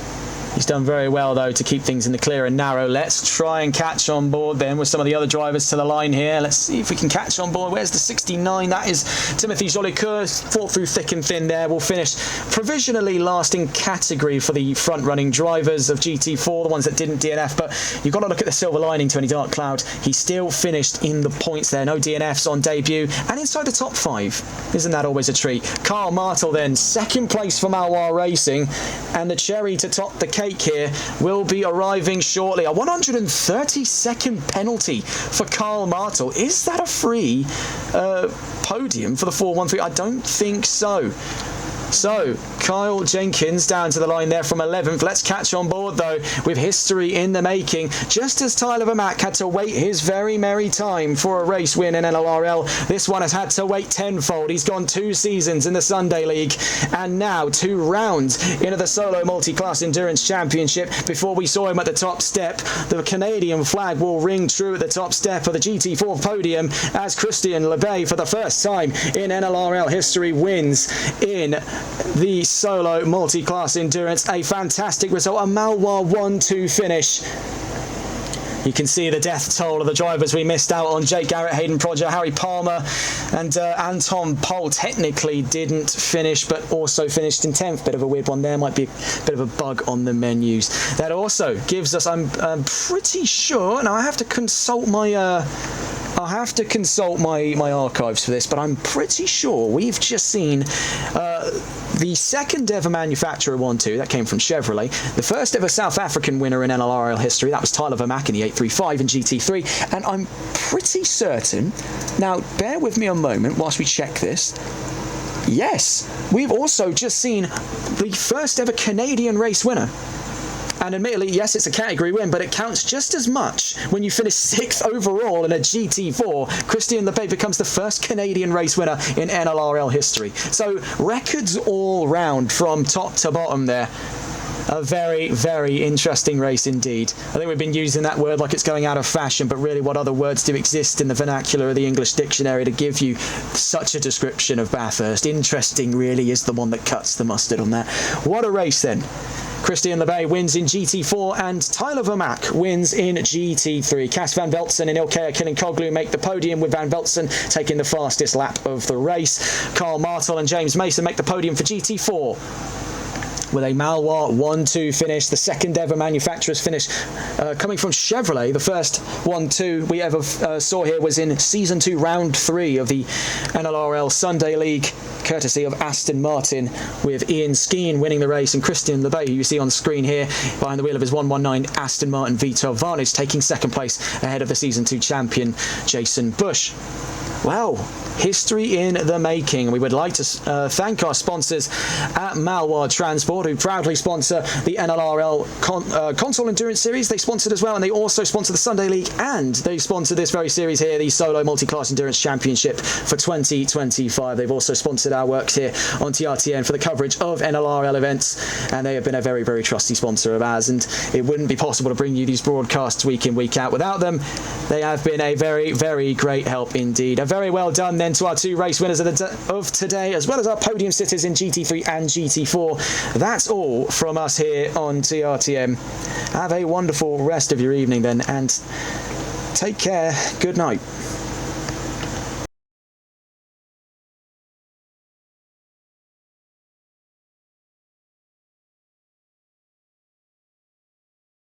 He's done very well, though, to keep things in the clear and narrow. Let's try and catch on board then with some of the other drivers to the line here. Let's see if we can catch on board. Where's the 69? That is Timothy Jolicoeur. Fought through thick and thin there. Will finish provisionally last in category for the front-running drivers of GT4, the ones that didn't DNF. But you've got to look at the silver lining to any dark cloud. He still finished in the points there. No DNFs on debut. And inside the top 5. Isn't that always a treat? Carl Martel then, second place for Malois Racing. And the cherry to top the cake make here will be arriving shortly. A 132nd penalty for Karl Martel. Is that a free podium for the 4-1-3? I don't think so. So, Kyle Jenkins down to the line there from 11th. Let's catch on board, though, with history in the making. Just as Tyler Vermaak had to wait his very merry time for a race win in NLRL, this one has had to wait tenfold. He's gone 2 seasons in the Sunday League and now 2 rounds into the Solo Multiclass Endurance Championship before we saw him at the top step. The Canadian flag will ring true at the top step of the GT4 podium as Christian Lebay, for the first time in NLRL history, wins in the Solo Multiclass Endurance. A fantastic result, a Malois 1-2 finish. You can see the death toll of the drivers we missed out on. Jake Garrett, Hayden Prodger, Harry Palmer and Anton Pohl technically didn't finish, but also finished in 10th. Bit of a weird one there, might be a bit of a bug on the menus. That also gives us, I'm pretty sure, now I have to consult my my archives for this, but I'm pretty sure we've just seen the second ever manufacturer 1-2, that came from Chevrolet. The first ever South African winner in NLRL history, that was Tyler Vermaak in the 835 in GT3. And I'm pretty certain, now bear with me a moment whilst we check this. Yes, we've also just seen the first ever Canadian race winner. And admittedly, yes, it's a category win, but it counts just as much when you finish 6th overall in a GT4. Christian Lebay becomes the first Canadian race winner in NLRL history. So records all round from top to bottom there. A very, very interesting race indeed. I think we've been using that word like it's going out of fashion, but really what other words do exist in the vernacular of the English dictionary to give you such a description of Bathurst? Interesting really is the one that cuts the mustard on that. What a race then. Christian Lebay wins in GT4 and Tyler Vermaak wins in GT3. Cas Van Velzen and Ilkay Kilinkoglu make the podium, with Van Velzen taking the fastest lap of the race. Karl Martel and James Mason make the podium for GT4 with a Malois 1-2 finish, the second ever manufacturer's finish coming from Chevrolet. The first 1-2 we ever saw here was in Season 2, Round 3 of the NLRL Sunday League, courtesy of Aston Martin, with Ian Skeen winning the race and Christian Lebay, who you see on screen here, behind the wheel of his 119 Aston Martin V12 Vantage, taking second place ahead of the Season 2 champion, Jason Bush. Well, history in the making. We would like to thank our sponsors at Malois Transport, who proudly sponsor the NLRL Console Endurance Series. They sponsored as well, and they also sponsor the Sunday League, and they sponsor this very series here, the Solo Multiclass Endurance Championship for 2025. They've also sponsored our works here on TRTN for the coverage of NLRL events, and they have been a very, very trusty sponsor of ours, and it wouldn't be possible to bring you these broadcasts week in, week out without them. They have been a very, very great help indeed. A very well done then to our 2 race winners of today, as well as our podium sitters in GT3 and GT4. That's all from us here on TRTM. Have a wonderful rest of your evening then, and take care. Good night.